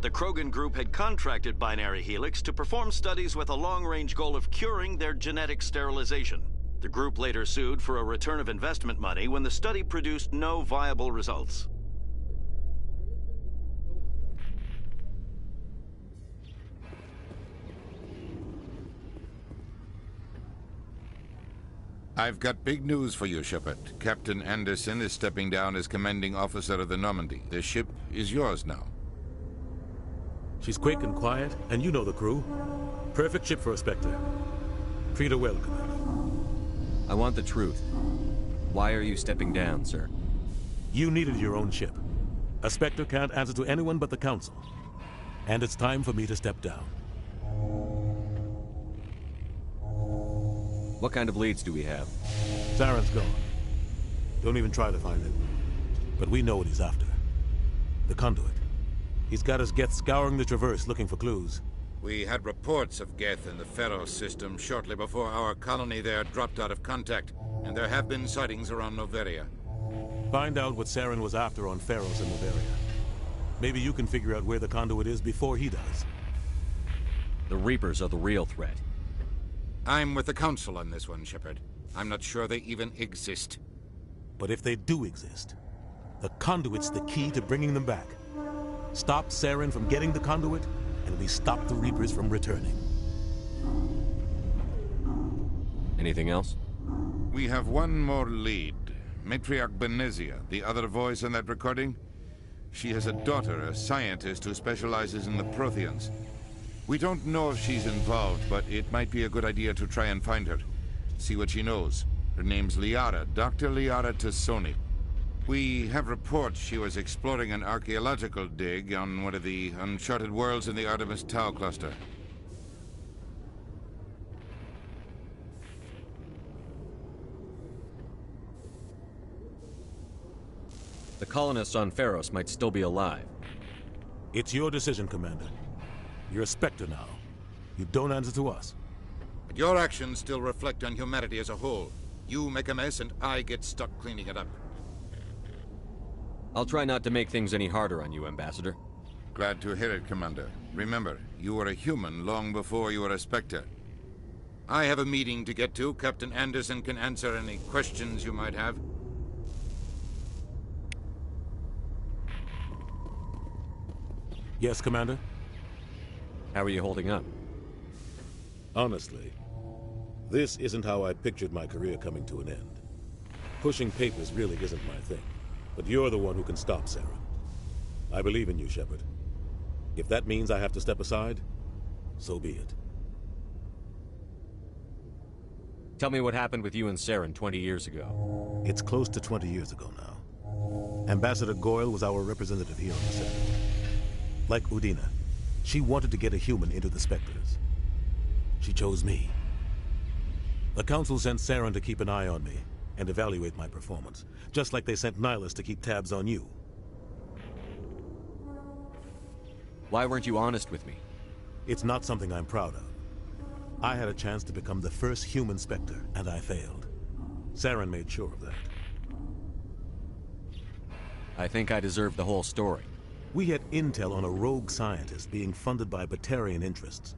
The Krogan group had contracted Binary Helix to perform studies with a long-range goal of curing their genetic sterilization. The group later sued for a return of investment money when the study produced no viable results. I've got big news for you, Shepard. Captain Anderson is stepping down as commanding officer of the Normandy. The ship is yours now. She's quick and quiet, and you know the crew. Perfect ship for a Spectre. Treat her well, Commander. I want the truth. Why are you stepping down, sir? You needed your own ship. A Spectre can't answer to anyone but the Council. And it's time for me to step down. What kind of leads do we have? Saren's gone. Don't even try to find him. But we know what he's after. The Conduit. He's got his Geth scouring the Traverse looking for clues. We had reports of Geth in the Pharos system shortly before our colony there dropped out of contact, and there have been sightings around Noveria. Find out what Saren was after on Pharos and Noveria. Maybe you can figure out where the Conduit is before he does. The Reapers are the real threat. I'm with the Council on this one, Shepard. I'm not sure they even exist. But if they do exist, the Conduit's the key to bringing them back. Stop Saren from getting the Conduit, and we stop the Reapers from returning. Anything else? We have one more lead. Matriarch Benezia, the other voice in that recording. She has a daughter, a scientist who specializes in the Protheans. We don't know if she's involved, but it might be a good idea to try and find her. See what she knows. Her name's Liara, Dr. Liara Tassoni. We have reports she was exploring an archaeological dig on one of the uncharted worlds in the Artemis Tau cluster. The colonists on Pharos might still be alive. It's your decision, Commander. You're a Spectre now. You don't answer to us. But your actions still reflect on humanity as a whole. You make a mess and I get stuck cleaning it up. I'll try not to make things any harder on you, Ambassador. Glad to hear it, Commander. Remember, you were a human long before you were a Spectre. I have a meeting to get to. Captain Anderson can answer any questions you might have. Yes, Commander? How are you holding up? Honestly, this isn't how I pictured my career coming to an end. Pushing papers really isn't my thing, but you're the one who can stop Saren. I believe in you, Shepard. If that means I have to step aside, so be it. Tell me what happened with you and Saren 20 years ago. It's close to 20 years ago now. Ambassador Goyle was our representative here on the set. Like Udina, she wanted to get a human into the Spectres. She chose me. The Council sent Saren to keep an eye on me and evaluate my performance, just like they sent Nihilus to keep tabs on you. Why weren't you honest with me? It's not something I'm proud of. I had a chance to become the first human Spectre, and I failed. Saren made sure of that. I think I deserve the whole story. We had intel on a rogue scientist being funded by Batarian interests.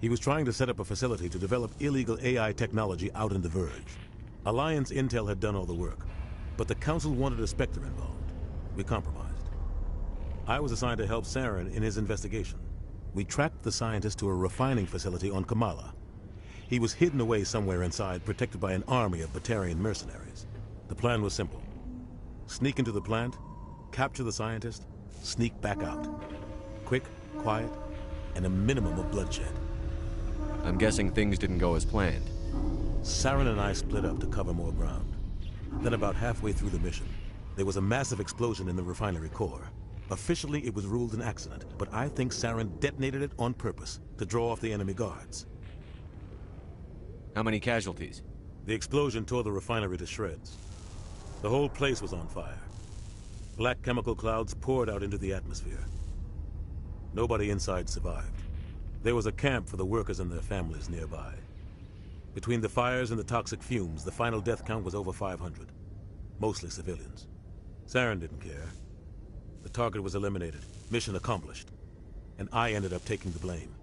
He was trying to set up a facility to develop illegal AI technology out in the Verge. Alliance intel had done all the work, but the Council wanted a Spectre involved. We compromised. I was assigned to help Saren in his investigation. We tracked the scientist to a refining facility on Kamala. He was hidden away somewhere inside, protected by an army of Batarian mercenaries. The plan was simple. Sneak into the plant, capture the scientist, sneak back out. Quick, quiet, and a minimum of bloodshed. I'm guessing things didn't go as planned. Saren and I split up to cover more ground. Then about halfway through the mission, there was a massive explosion in the refinery core. Officially, it was ruled an accident, but I think Saren detonated it on purpose to draw off the enemy guards. How many casualties? The explosion tore the refinery to shreds. The whole place was on fire. Black chemical clouds poured out into the atmosphere. Nobody inside survived. There was a camp for the workers and their families nearby. Between the fires and the toxic fumes, the final death count was over 500. mostly civilians. Saren didn't care. The target was eliminated, mission accomplished, and I ended up taking the blame.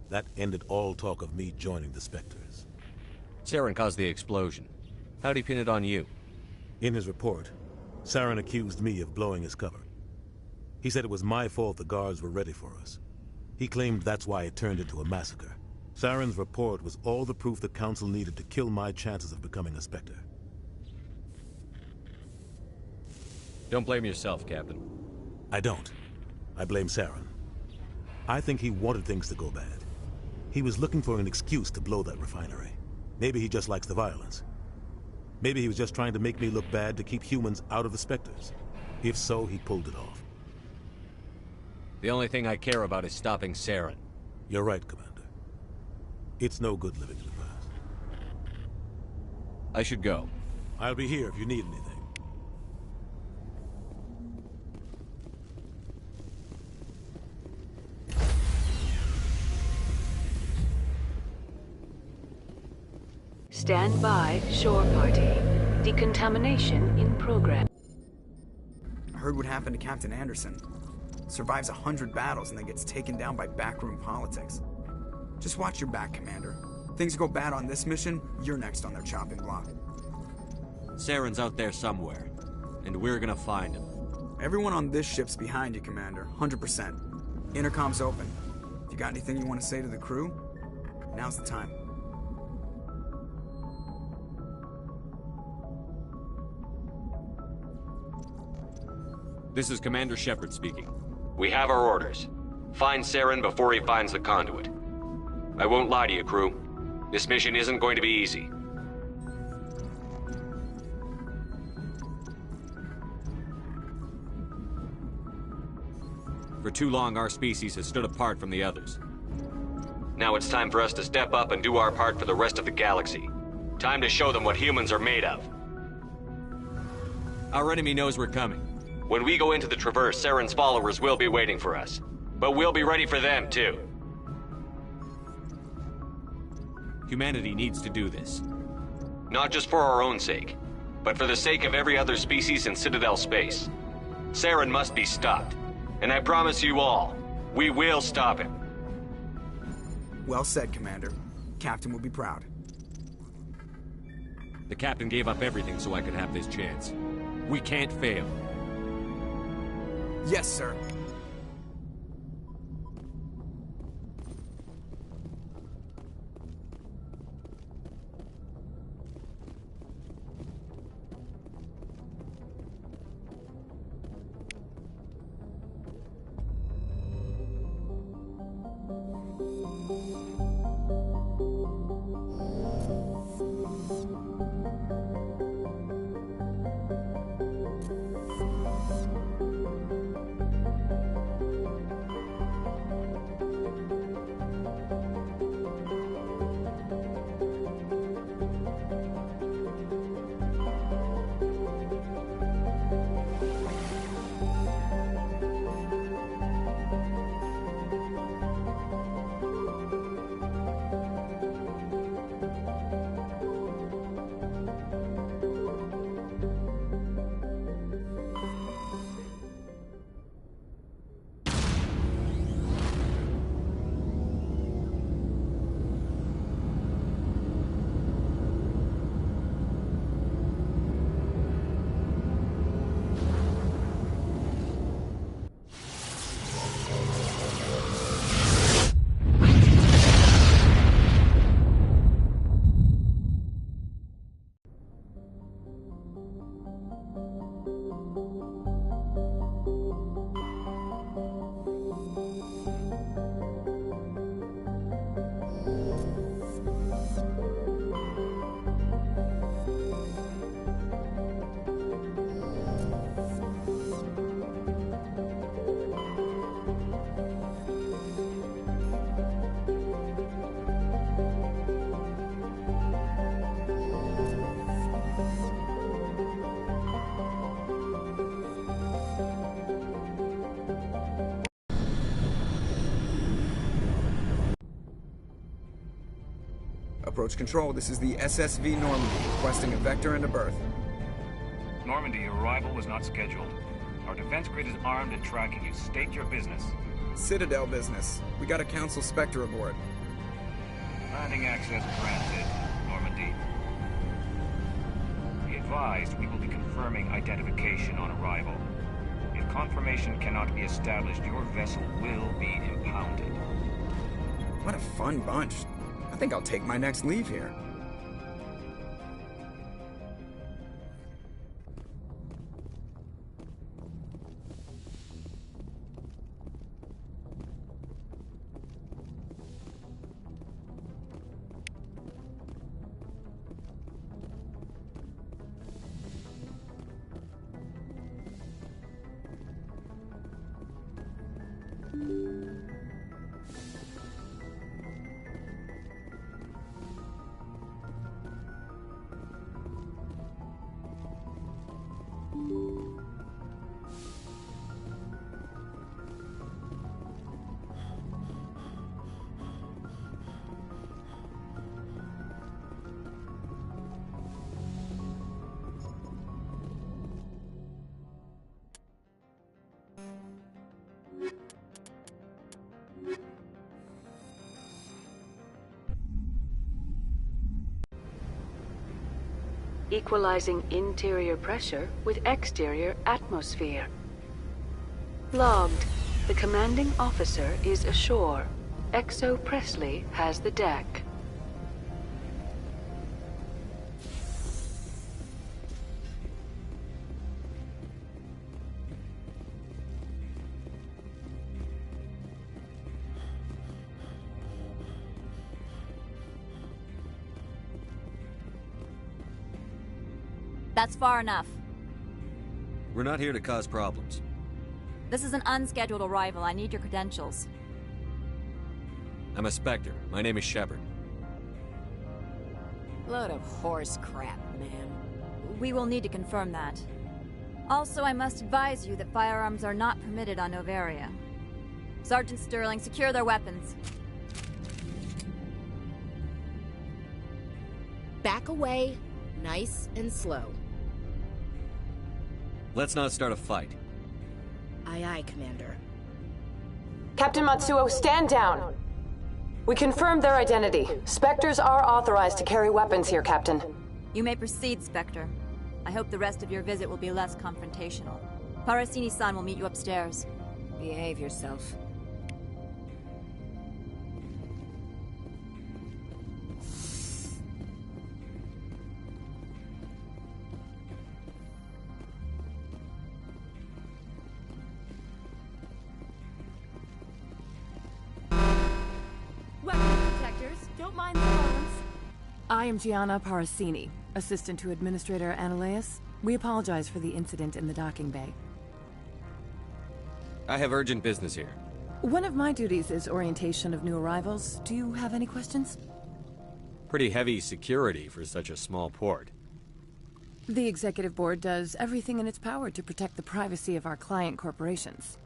That ended all talk of me joining the Spectres. Saren caused the explosion. How'd he pin it on you? In his report, Saren accused me of blowing his cover. He said it was my fault the guards were ready for us. He claimed that's why it turned into a massacre. Saren's report was all the proof the Council needed to kill my chances of becoming a Spectre. Don't blame yourself, Captain. I don't. I blame Saren. I think he wanted things to go bad. He was looking for an excuse to blow that refinery. Maybe he just likes the violence. Maybe he was just trying to make me look bad to keep humans out of the Spectres. If so, he pulled it off. The only thing I care about is stopping Saren. You're right, Commander. It's no good living in the past. I should go. I'll be here if you need anything. Stand by, shore party. Decontamination in progress. I heard what happened to Captain Anderson. Survives 100 battles and then gets taken down by backroom politics. Just watch your back, Commander. Things go bad on this mission, you're next on their chopping block. Saren's out there somewhere, and we're gonna find him. Everyone on this ship's behind you, Commander. 100%. Intercom's open. If you got anything you want to say to the crew, now's the time. This is Commander Shepard speaking. We have our orders. Find Saren before he finds the conduit. I won't lie to you, crew. This mission isn't going to be easy. For too long, our species has stood apart from the others. Now it's time for us to step up and do our part for the rest of the galaxy. Time to show them what humans are made of. Our enemy knows we're coming. When we go into the Traverse, Saren's followers will be waiting for us. But we'll be ready for them, too. Humanity needs to do this. Not just for our own sake, but for the sake of every other species in Citadel space. Saren must be stopped. And I promise you all, we will stop him. Well said, Commander. Captain will be proud. The Captain gave up everything so I could have this chance. We can't fail. Yes, sir. Approach control, this is the SSV Normandy, requesting a vector and a berth. Normandy, your arrival was not scheduled. Our defense grid is armed and tracking you. State your business. Citadel business. We got a Council Spectre aboard. Landing access granted, Normandy. Be advised, we will be confirming identification on arrival. If confirmation cannot be established, your vessel will be impounded. What a fun bunch. I think I'll take my next leave here. Equalizing interior pressure with exterior atmosphere. Logged. The commanding officer is ashore. Exo Presley has the deck. That's far enough. We're not here to cause problems. This is an unscheduled arrival. I need your credentials. I'm a Spectre. My name is Shepard. Load of horse crap, man. We will need to confirm that. Also, I must advise you that firearms are not permitted on Noveria. Sergeant Sterling, secure their weapons. Back away, nice and slow. Let's not start a fight. Aye, aye, Commander. Captain Matsuo, stand down! We confirmed their identity. Spectres are authorized to carry weapons here, Captain. You may proceed, Spectre. I hope the rest of your visit will be less confrontational. Parasini-san will meet you upstairs. Behave yourself. Don't mind the phones. I am Gianna Parasini, assistant to Administrator Analeas. We apologize for the incident in the docking bay. I have urgent business here. One of my duties is orientation of new arrivals. Do you have any questions? Pretty heavy security for such a small port. The Executive Board does everything in its power to protect the privacy of our client corporations.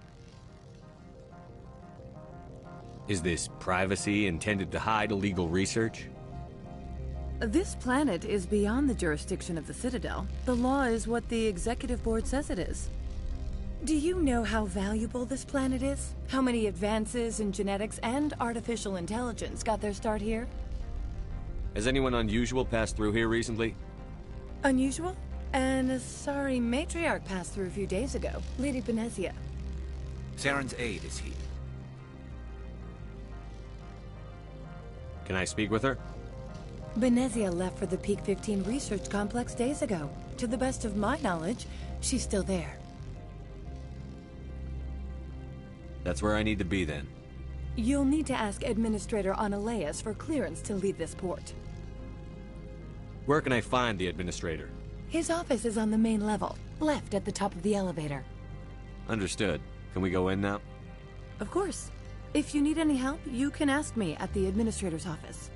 Is this privacy intended to hide illegal research? This planet is beyond the jurisdiction of the Citadel. The law is what the Executive Board says it is. Do you know how valuable this planet is? How many advances in genetics and artificial intelligence got their start here? Has anyone unusual passed through here recently? Unusual? An Asari matriarch passed through a few days ago. Lady Benezia. Saren's aide is here. Can I speak with her? Benezia left for the Peak 15 research complex days ago. To the best of my knowledge, she's still there. That's where I need to be then. You'll need to ask Administrator Analeas for clearance to leave this port. Where can I find the Administrator? His office is on the main level, left at the top of the elevator. Understood. Can we go in now? Of course. If you need any help, you can ask me at the Administrator's office.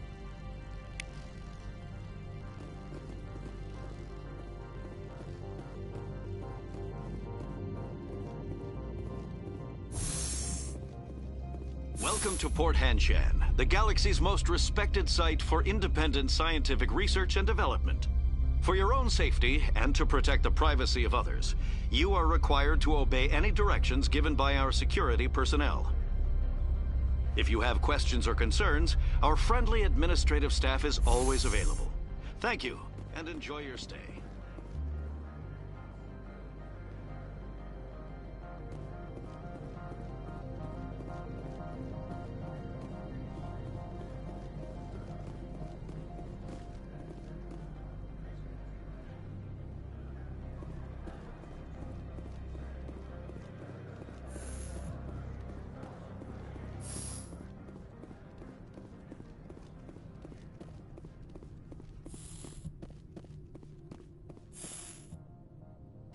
Welcome to Port Hanshan, the galaxy's most respected site for independent scientific research and development. For your own safety and to protect the privacy of others, you are required to obey any directions given by our security personnel. If you have questions or concerns, our friendly administrative staff is always available. Thank you, and enjoy your stay.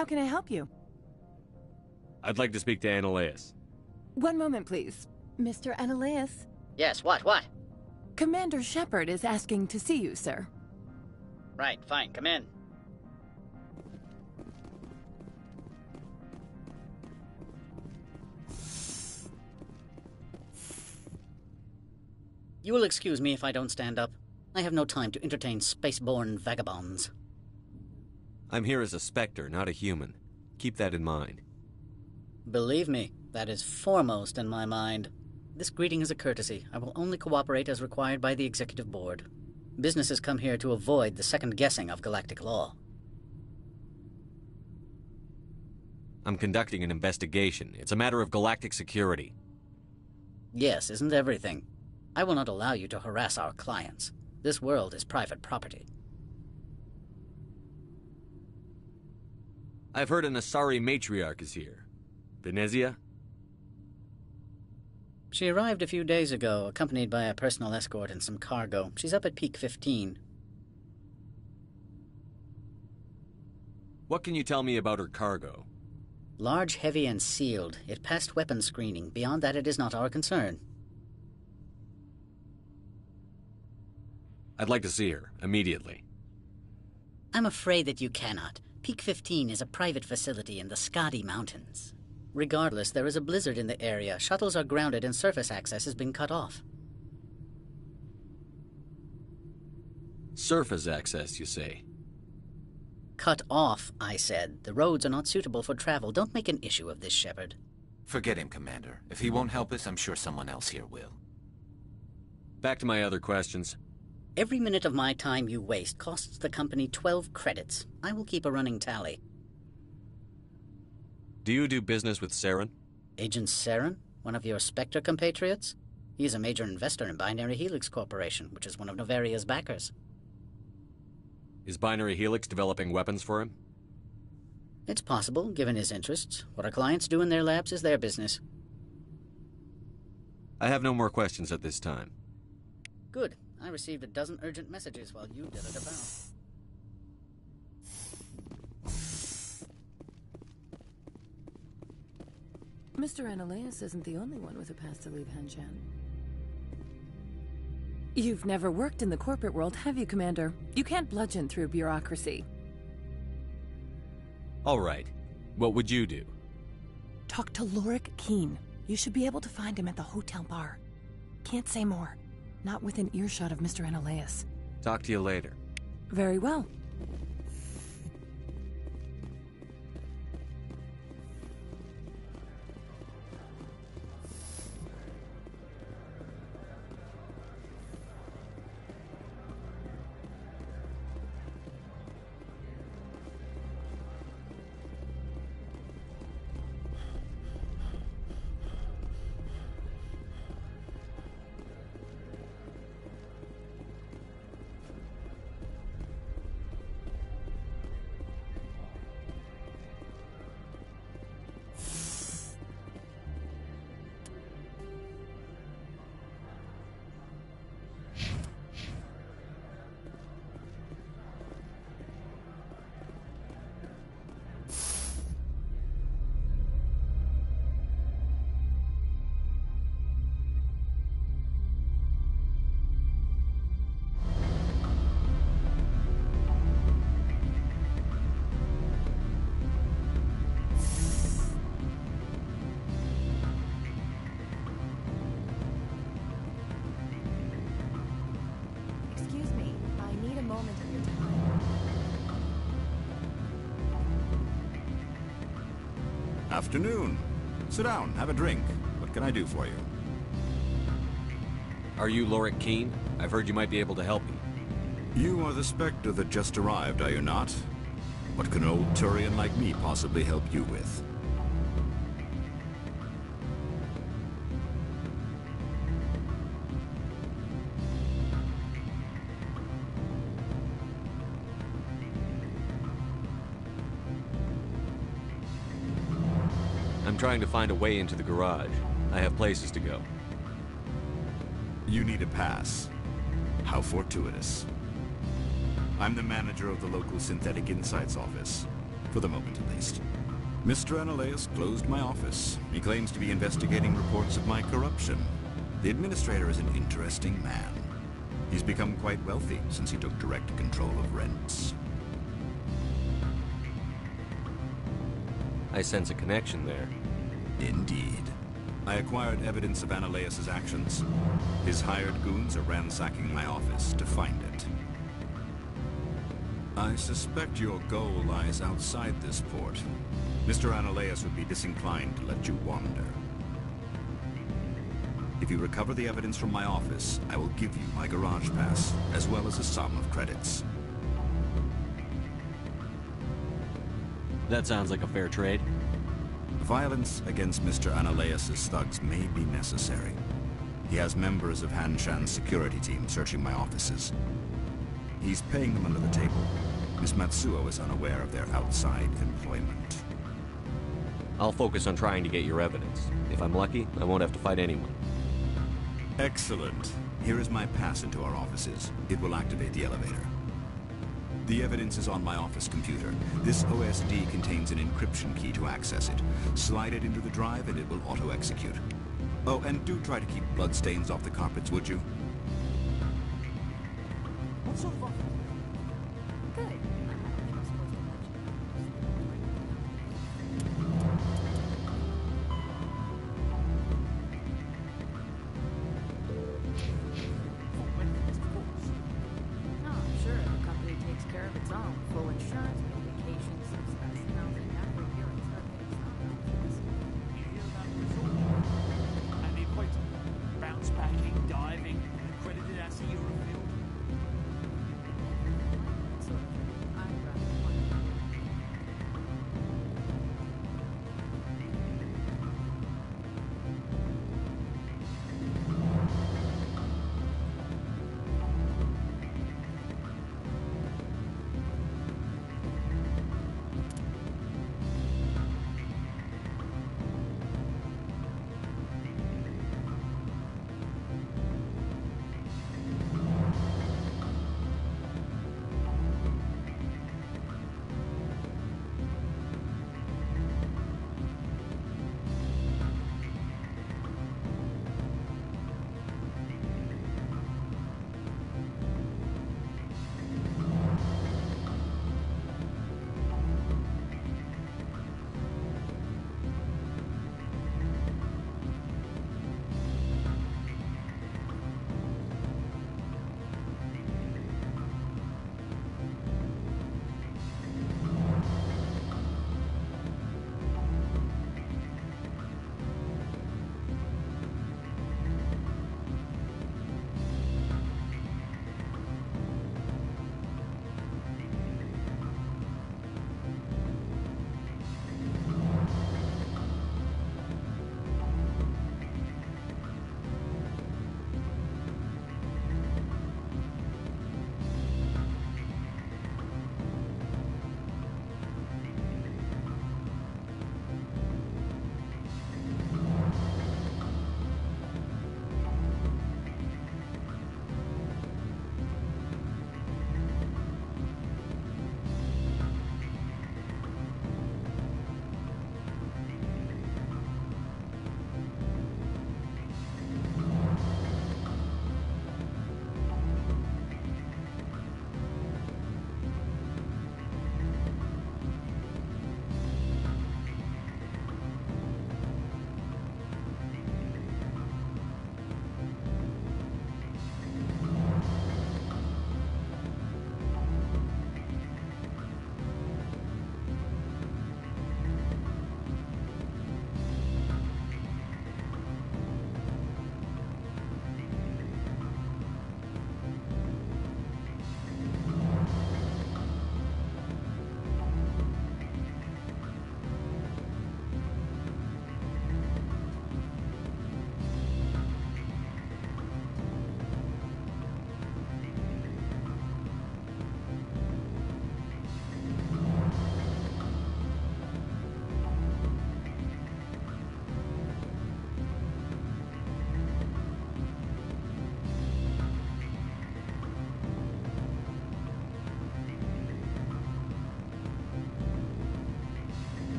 How can I help you? I'd like to speak to Annaleus. One moment, please. Mr. Annaleus? Yes, what? Commander Shepard is asking to see you, sir. Right, fine, come in. You will excuse me if I don't stand up. I have no time to entertain spaceborne vagabonds. I'm here as a Spectre, not a human. Keep that in mind. Believe me, that is foremost in my mind. This greeting is a courtesy. I will only cooperate as required by the Executive Board. Businesses come here to avoid the second guessing of galactic law. I'm conducting an investigation. It's a matter of galactic security. Yes, isn't everything? I will not allow you to harass our clients. This world is private property. I've heard an Asari matriarch is here. Venezia? She arrived a few days ago, accompanied by a personal escort and some cargo. She's up at Peak 15. What can you tell me about her cargo? Large, heavy, and sealed. It passed weapons screening. Beyond that, it is not our concern. I'd like to see her, immediately. I'm afraid that you cannot. Peak 15 is a private facility in the Skadi Mountains. Regardless, there is a blizzard in the area. Shuttles are grounded and surface access has been cut off. Surface access, you say? Cut off, I said. The roads are not suitable for travel. Don't make an issue of this, Shepard. Forget him, Commander. If he won't help us, I'm sure someone else here will. Back to my other questions. Every minute of my time you waste costs the company 12 credits. I will keep a running tally. Do you do business with Saren? Agent Saren? One of your Spectre compatriots? He is a major investor in Binary Helix Corporation, which is one of Novaria's backers. Is Binary Helix developing weapons for him? It's possible, given his interests. What our clients do in their labs is their business. I have no more questions at this time. Good. I received a dozen urgent messages while you did it about. Mr. Annaleus isn't the only one with a pass to leave Hanshan. You've never worked in the corporate world, have you, Commander? You can't bludgeon through bureaucracy. All right. What would you do? Talk to Lorik Keen. You should be able to find him at the hotel bar. Can't say more. Not within earshot of Mr. Annaleus. Talk to you later. Very well. Afternoon. Sit down, have a drink. What can I do for you? Are you Lorik Keene? I've heard you might be able to help me. You are the Spectre that just arrived, are you not? What can an old Turian like me possibly help you with? I'm trying to find a way into the garage. I have places to go. You need a pass. How fortuitous. I'm the manager of the local Synthetic Insights office. For the moment, at least. Mr. Analaeus closed my office. He claims to be investigating reports of my corruption. The administrator is an interesting man. He's become quite wealthy since he took direct control of rents. I sense a connection there. Indeed. I acquired evidence of Analaeus' actions. His hired goons are ransacking my office to find it. I suspect your goal lies outside this port. Mr. Analaeus would be disinclined to let you wander. If you recover the evidence from my office, I will give you my garage pass, as well as a sum of credits. That sounds like a fair trade. Violence against Mr. Analaeus' thugs may be necessary. He has members of Han Shan's security team searching my offices. He's paying them under the table. Miss Matsuo is unaware of their outside employment. I'll focus on trying to get your evidence. If I'm lucky, I won't have to fight anyone. Excellent. Here is my pass into our offices. It will activate the elevator. The evidence is on my office computer. This OSD contains an encryption key to access it. Slide it into the drive and it will auto-execute. Oh, and do try to keep bloodstains off the carpets, would you? What sort of offer? Good.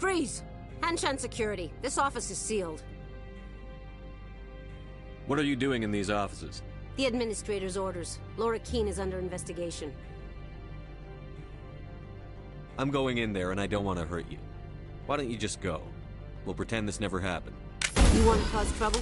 Freeze! Hanshan security. This office is sealed. What are you doing in these offices? The administrator's orders. Laura Keene is under investigation. I'm going in there and I don't want to hurt you. Why don't you just go? We'll pretend this never happened. You want to cause trouble?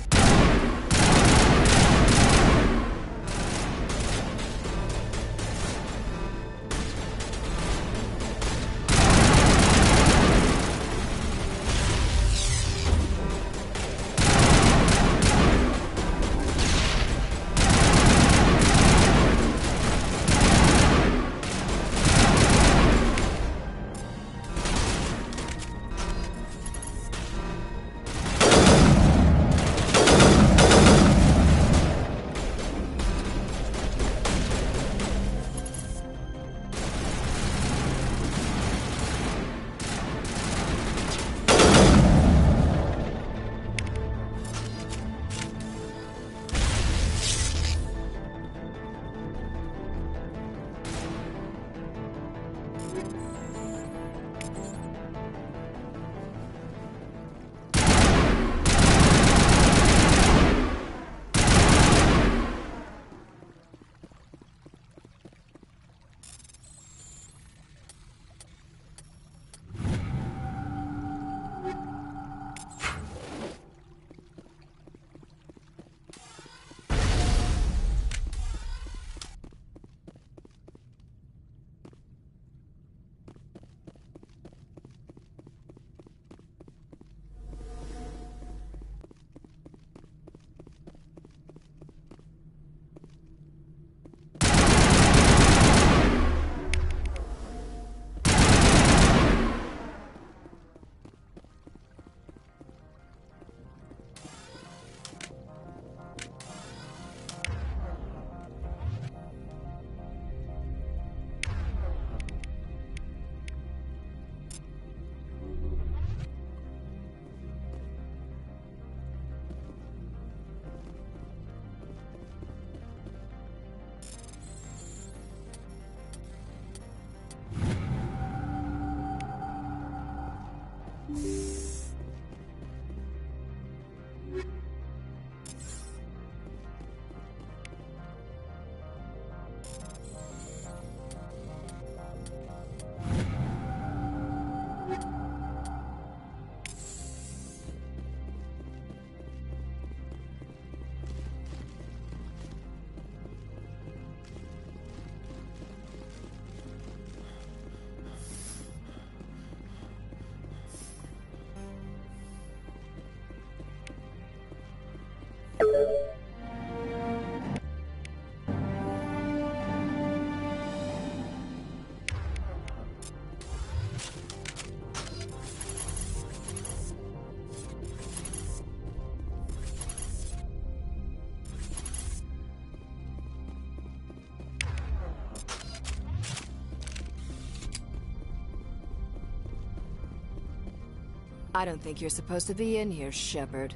I don't think you're supposed to be in here, Shepard.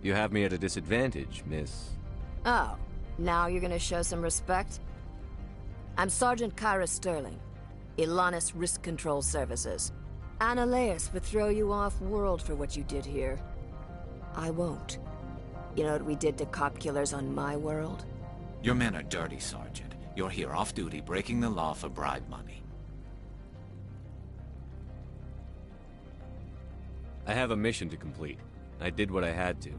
You have me at a disadvantage, miss. Oh, now you're gonna show some respect? I'm Sergeant Kyra Sterling, Ilanis Risk Control Services. Analeas would throw you off-world for what you did here. I won't. You know what we did to cop killers on my world? Your men are dirty, Sergeant. You're here off-duty, breaking the law for bribe money. I have a mission to complete. I did what I had to.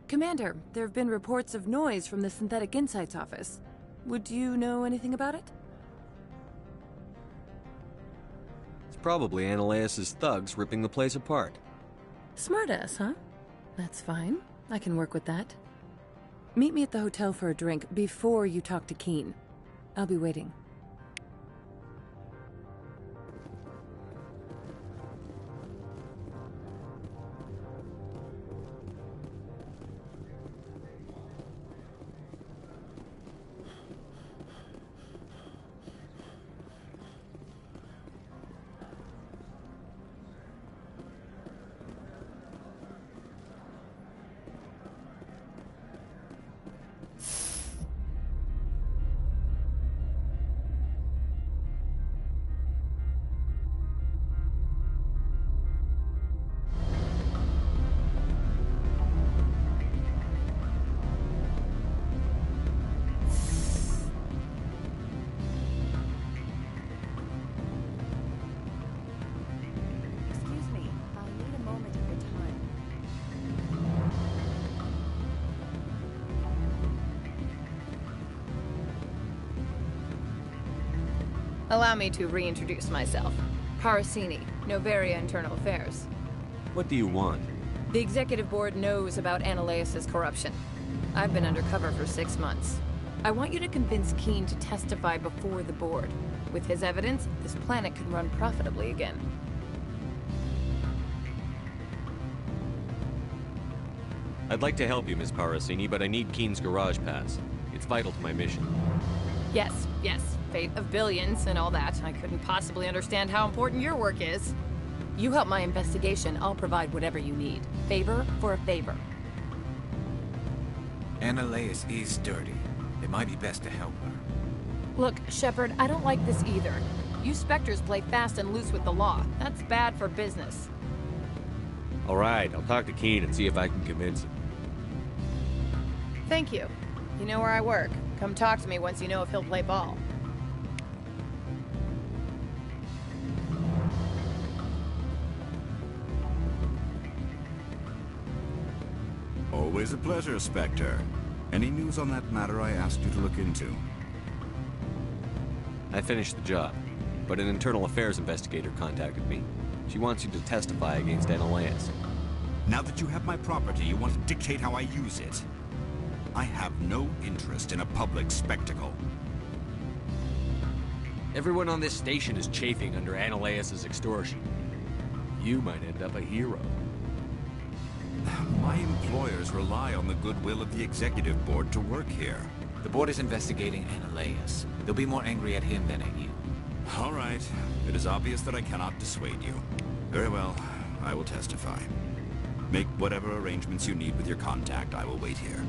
Commander, there have been reports of noise from the Synthetic Insights office. Would you know anything about it? It's probably Ananias' thugs ripping the place apart. Smartass, huh? That's fine. I can work with that. Meet me at the hotel for a drink before you talk to Keen. I'll be waiting. Allow me to reintroduce myself. Parasini, Noveria Internal Affairs. What do you want? The Executive Board knows about Ananias' corruption. I've been undercover for 6 months. I want you to convince Keen to testify before the Board. With his evidence, this planet can run profitably again. I'd like to help you, Ms. Parasini, but I need Keen's garage pass. It's vital to my mission. Yes, yes. Fate of billions and all that. I couldn't possibly understand how important your work is. You help my investigation, I'll provide whatever you need. Favor for a favor. Ananias is dirty. It might be best to help her. Look, Shepard, I don't like this either. You Spectres play fast and loose with the law. That's bad for business. All right, I'll talk to Keen and see if I can convince him. Thank you. You know where I work. Come talk to me once you know if he'll play ball. Always a pleasure, Spectre. Any news on that matter I asked you to look into? I finished the job, but an internal affairs investigator contacted me. She wants you to testify against Ananias. Now that you have my property, you want to dictate how I use it. I have no interest in a public spectacle. Everyone on this station is chafing under Ananias' extortion. You might end up a hero. My employers rely on the goodwill of the Executive Board to work here. The board is investigating Ananias. They'll be more angry at him than at you. All right. It is obvious that I cannot dissuade you. Very well. I will testify. Make whatever arrangements you need with your contact. I will wait here.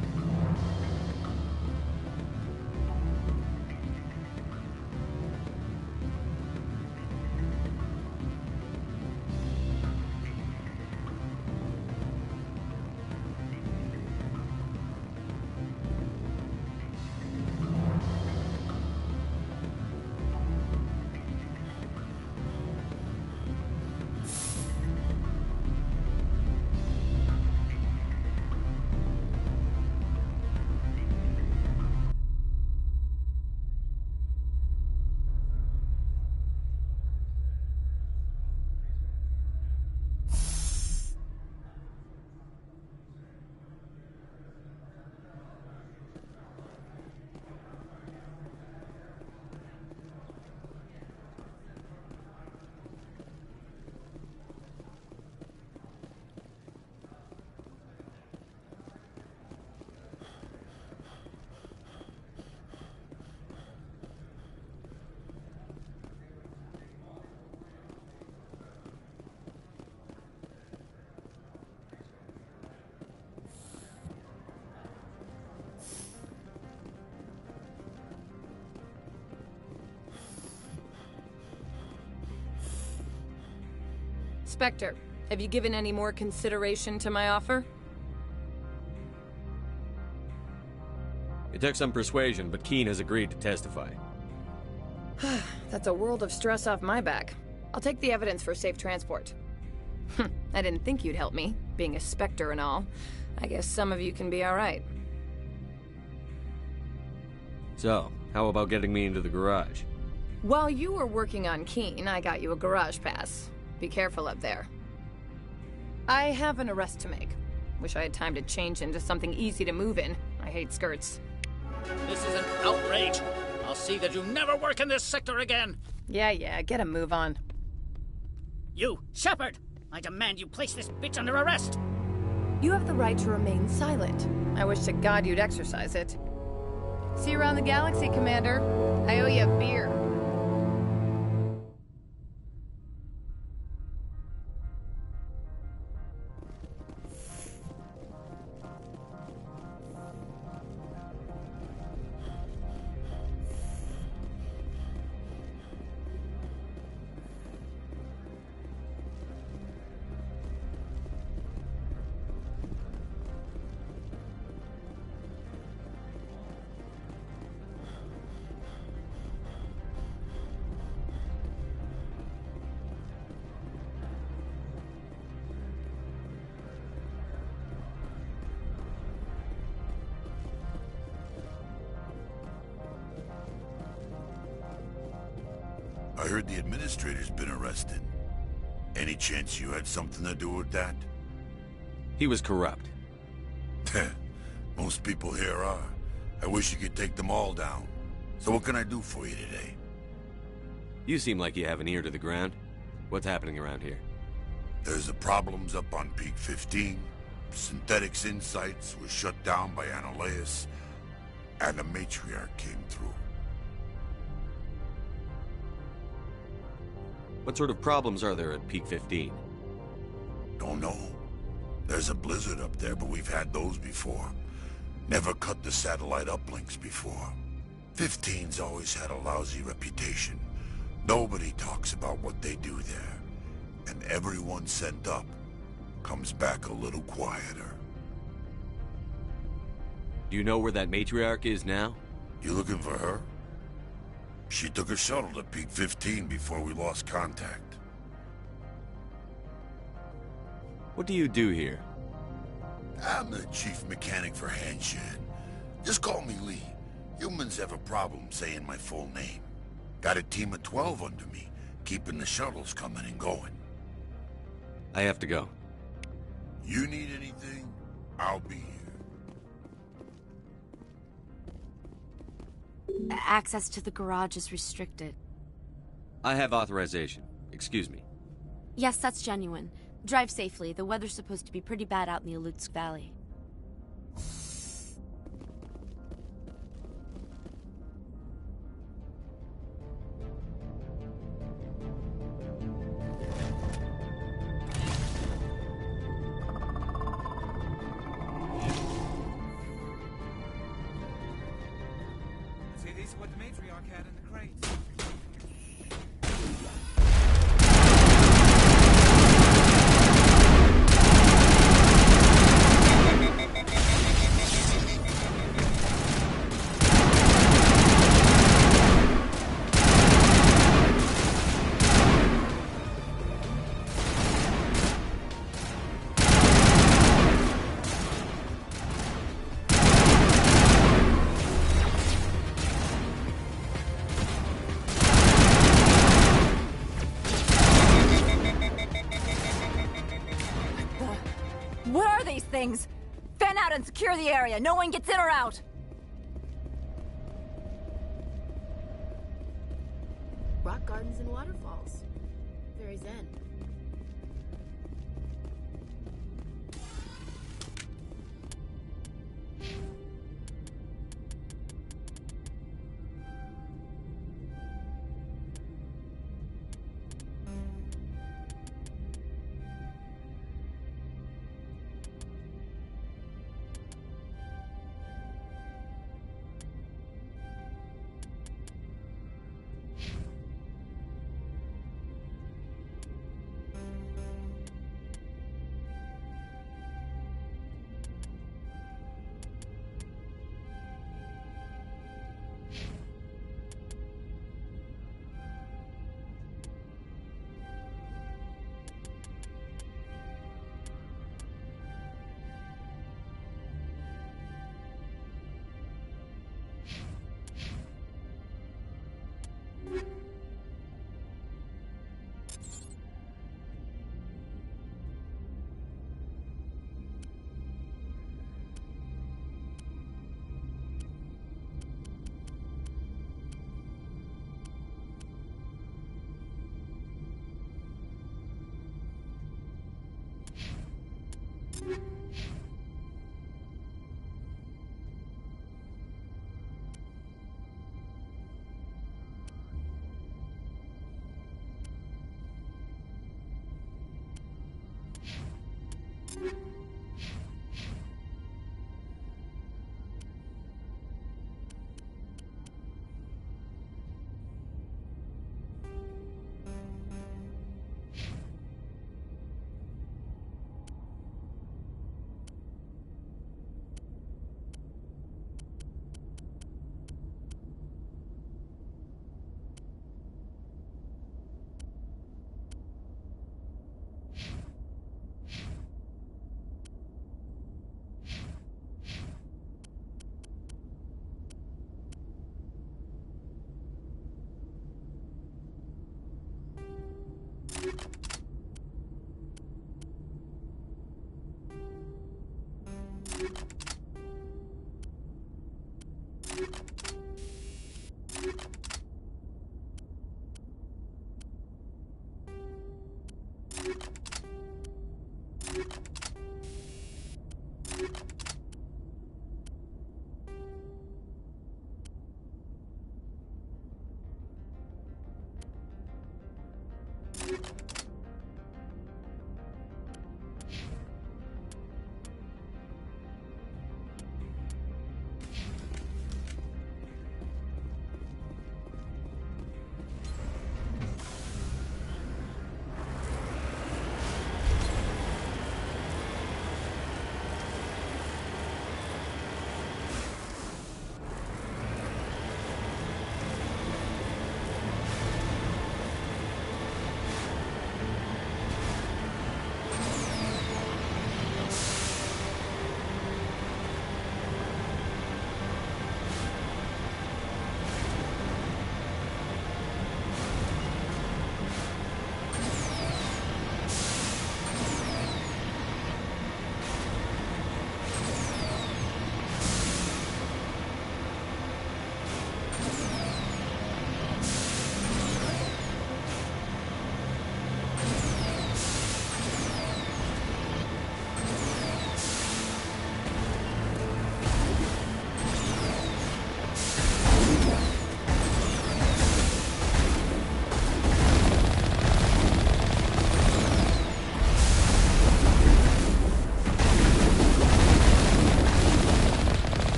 Spectre, have you given any more consideration to my offer? It took some persuasion, but Keen has agreed to testify. That's a world of stress off my back. I'll take the evidence for safe transport. I didn't think you'd help me. being a Spectre and all. I guess some of you can be alright. So, how about getting me into the garage? While you were working on Keen, I got you a garage pass. Be careful up there. I have an arrest to make. Wish I had time to change into something easy to move in. I hate skirts. This is an outrage. I'll see that you never work in this sector again. Yeah, get a move on. You, Shepard! I demand you place this bitch under arrest! You have the right to remain silent. I wish to God you'd exercise it. See you around the galaxy, Commander. I owe you a beer. I heard the administrator's been arrested. Any chance you had something to do with that? He was corrupt. Most people here are. I wish you could take them all down. So what can I do for you today? You seem like you have an ear to the ground. What's happening around here? There's the problems up on Peak 15. Synthetics Insights was shut down by Analeus. And the Matriarch came through. What sort of problems are there at Peak 15? Don't know. There's a blizzard up there, but we've had those before. Never cut the satellite uplinks before. 15's always had a lousy reputation. Nobody talks about what they do there. And everyone sent up comes back a little quieter. Do you know where that Matriarch is now? You looking for her? She took a shuttle to Peak 15 before we lost contact. What do you do here? I'm the chief mechanic for Hanshan. Just call me Lee. Humans have a problem saying my full name. Got a team of 12 under me, keeping the shuttles coming and going. I have to go. You need anything, I'll be here. Access to the garage is restricted. I have authorization. Excuse me. Yes, that's genuine. Drive safely. The weather's supposed to be pretty bad out in the Alutsk Valley. See, these are what the Matriarch had in the crates. What are these things? Fan out and secure the area. No one gets in or out. Rock gardens and waterfalls. Very zen.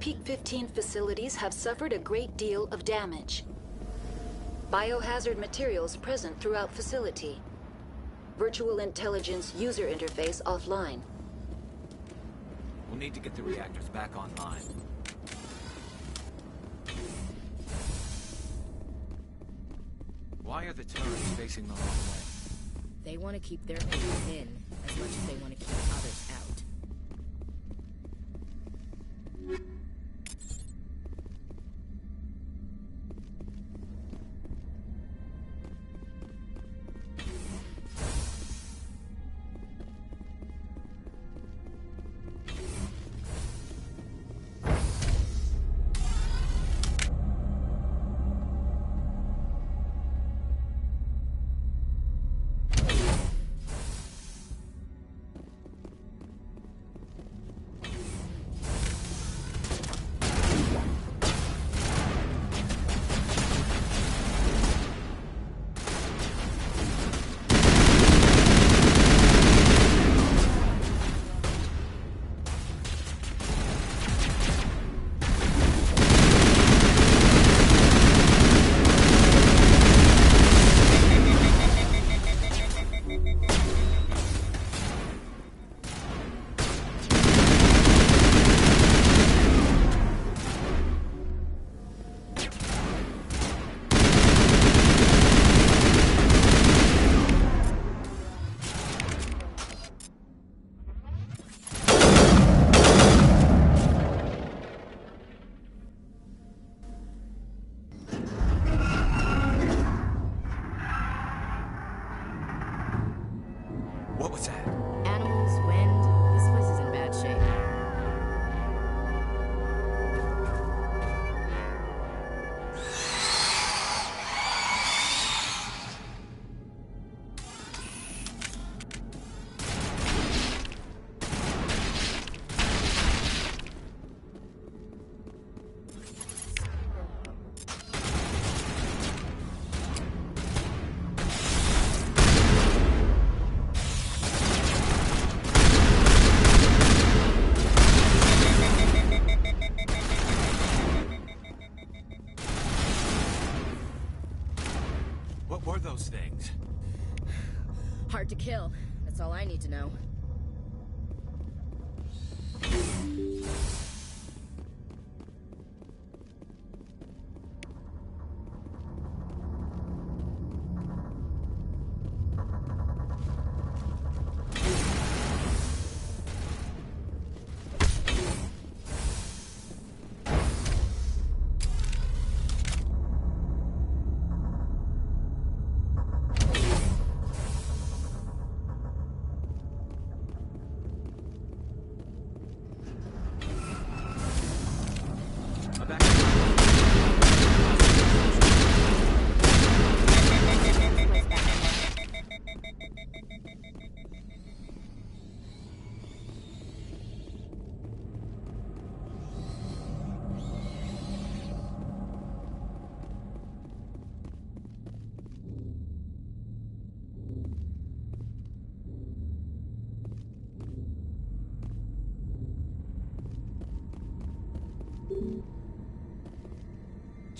Peak 15 facilities have suffered a great deal of damage. Biohazard materials present throughout facility. Virtual intelligence user interface offline. We'll need to get the reactors back online. Why are the turrets facing the wrong way? They want to keep their enemies in as much as they want to keep others out. What was that? Animals, wind. This place is in bad shape. What were those things? Hard to kill. That's all I need to know.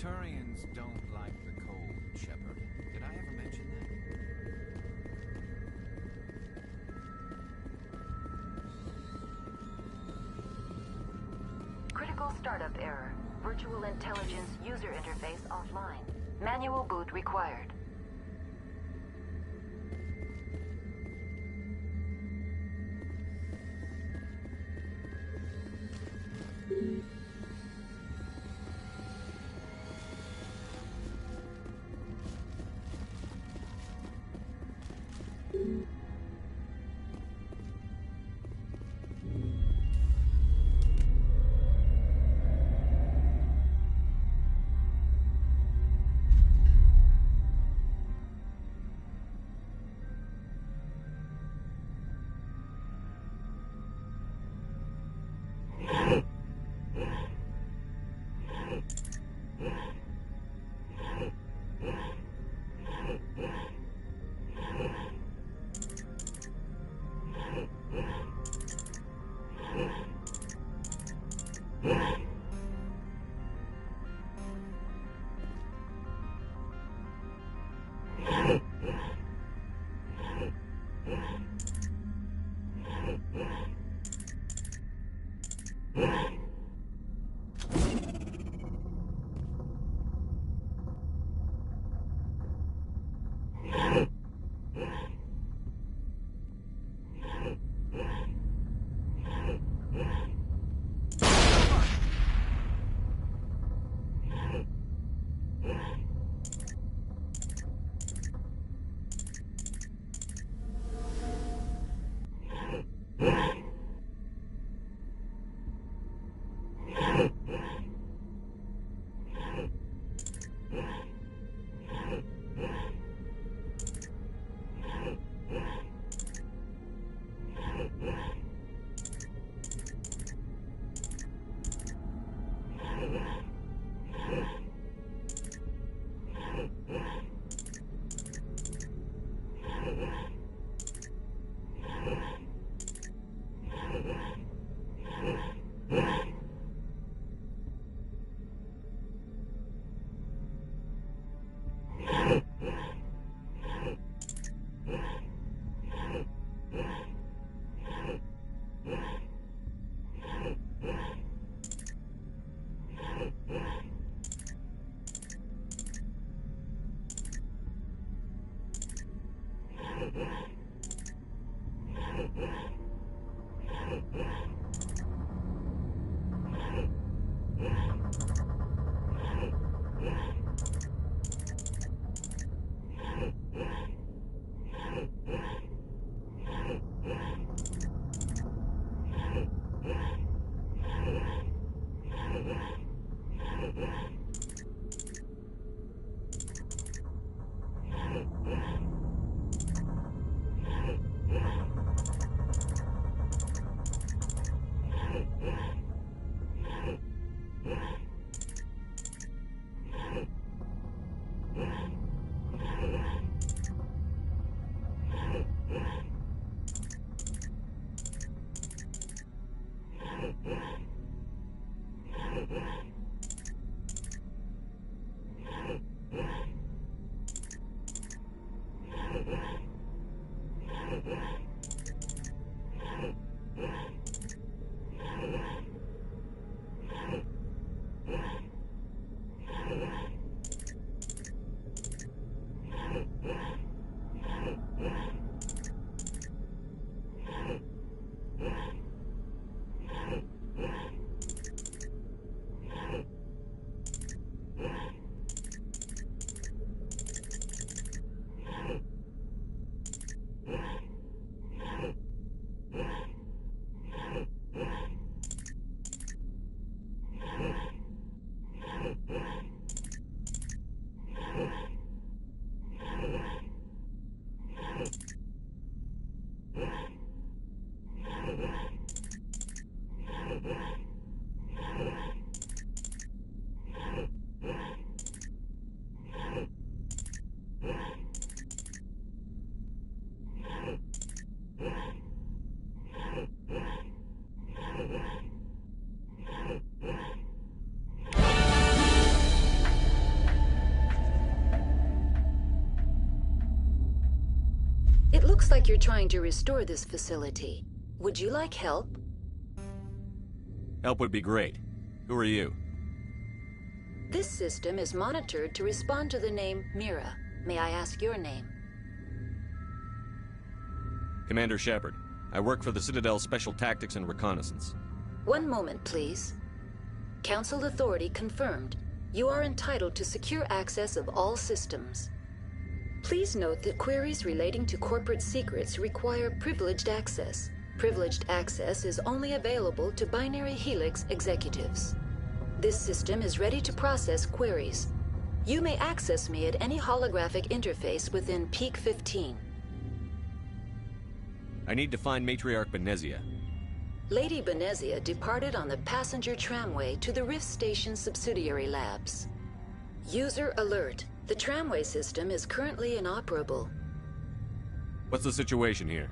Turians don't like the cold, Shepard. Did I ever mention that? Critical startup error. Virtual intelligence user interface offline. Manual boot required. It looks like you're trying to restore this facility. Would you like help? Help would be great. Who are you? This system is monitored to respond to the name Mira. May I ask your name? Commander Shepard. I work for the Citadel Special Tactics and Reconnaissance. One moment, please. Council authority confirmed. You are entitled to secure access of all systems. Please note that queries relating to corporate secrets require privileged access. Privileged access is only available to Binary Helix executives. This system is ready to process queries. You may access me at any holographic interface within Peak 15. I need to find Matriarch Benezia. Lady Benezia departed on the passenger tramway to the Rift Station subsidiary labs. User alert. The tramway system is currently inoperable. What's the situation here?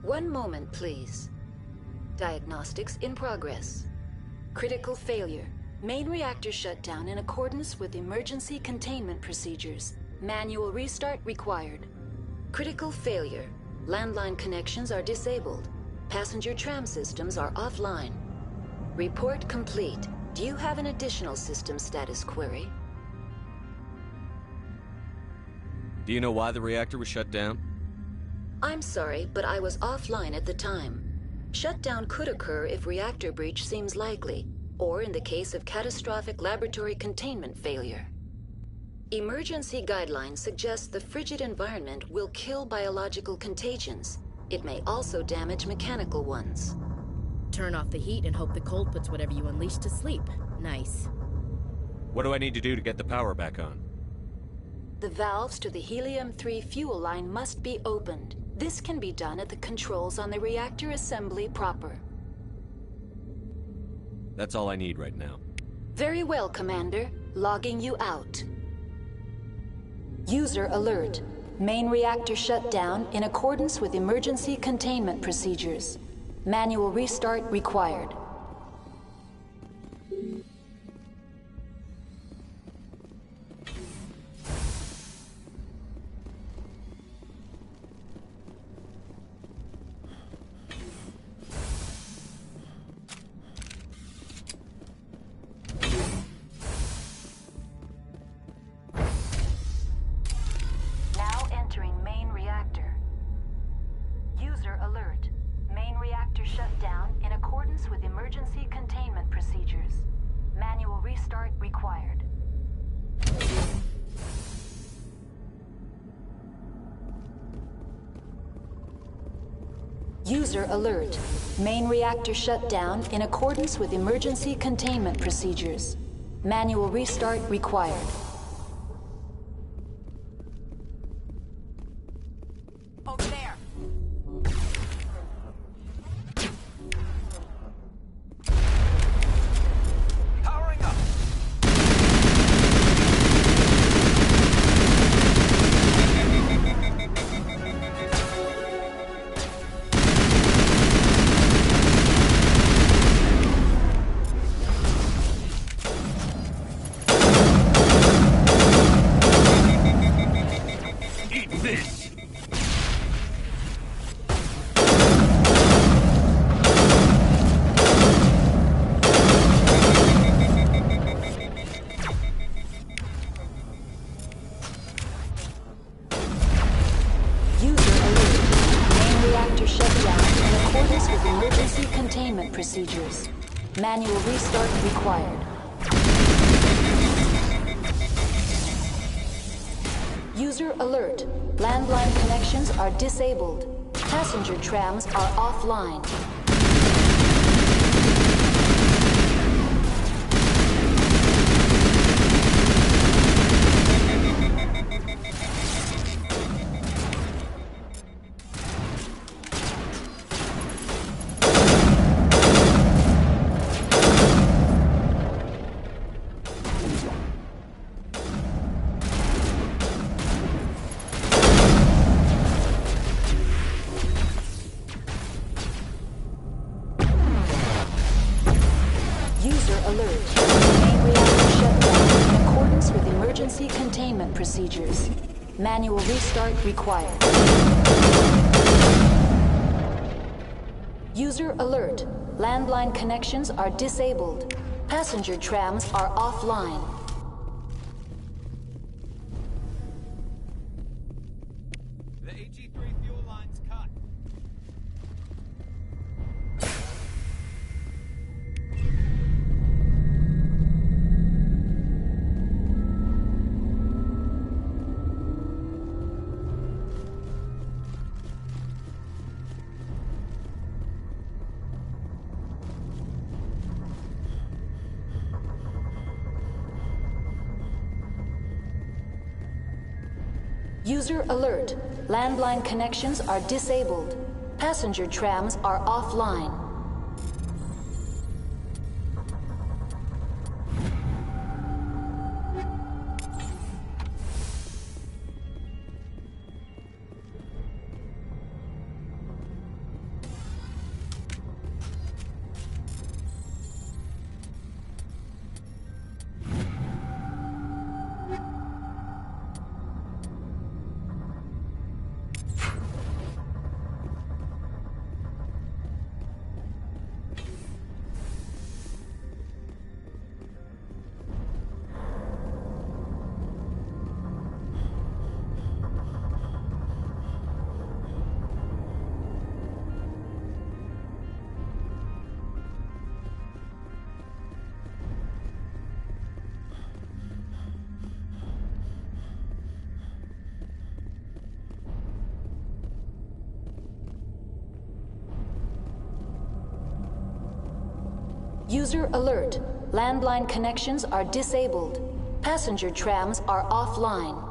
One moment, please. Diagnostics in progress. Critical failure. Main reactor shut down in accordance with emergency containment procedures. Manual restart required. Critical failure. Landline connections are disabled. Passenger tram systems are offline. Report complete. Do you have an additional system status query? Do you know why the reactor was shut down? I'm sorry, but I was offline at the time. Shutdown could occur if reactor breach seems likely, or in the case of catastrophic laboratory containment failure. Emergency guidelines suggest the frigid environment will kill biological contagions. It may also damage mechanical ones. Turn off the heat and hope the cold puts whatever you unleash to sleep. Nice. What do I need to do to get the power back on? The valves to the helium-3 fuel line must be opened. This can be done at the controls on the reactor assembly proper. That's all I need right now. Very well, Commander. Logging you out. User alert. Main reactor shut down in accordance with emergency containment procedures. Manual restart required. Now entering main reactor. User alert. Main reactor shut down in accordance with emergency containment procedures. Manual restart required. User alert. Main reactor shut down in accordance with emergency containment procedures. Manual restart required. Over there. Powering up. Eat this! User alert. Main reactor shut down in accordance with emergency containment procedures. Manual restart required. User alert. Landline connections are disabled. Passenger trams are offline. User alert. Main reactor shut down in accordance with emergency containment procedures. Manual restart required. User alert. Landline connections are disabled. Passenger trams are offline. The AG3 fuel line's cut. User alert. Landline connections are disabled. Passenger trams are offline. User alert. Landline connections are disabled. Passenger trams are offline.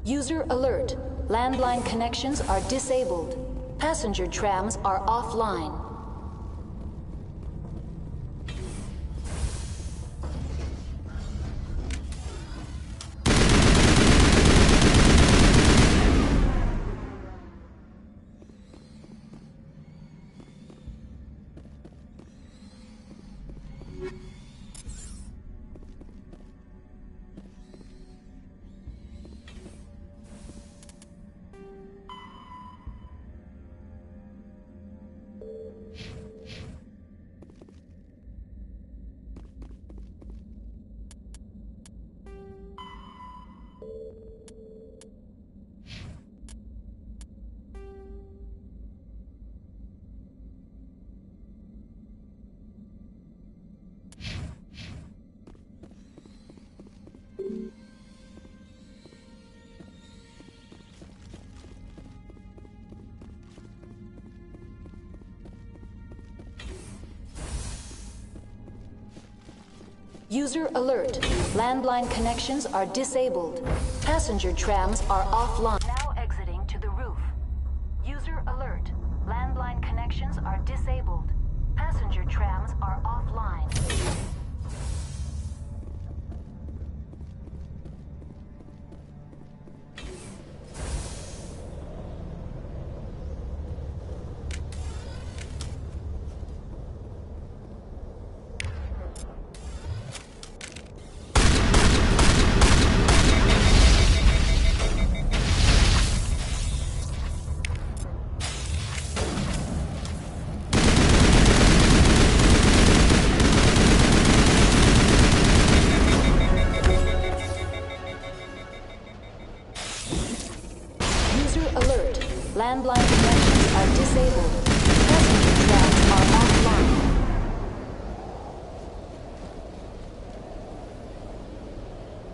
User alert. Landline connections are disabled. Passenger trams are offline. User alert. Landline connections are disabled. Passenger trams are offline. Now exiting to the roof. User alert. Landline connections are disabled. Passenger trams are offline. Landline connections are disabled. Passenger trams are offline.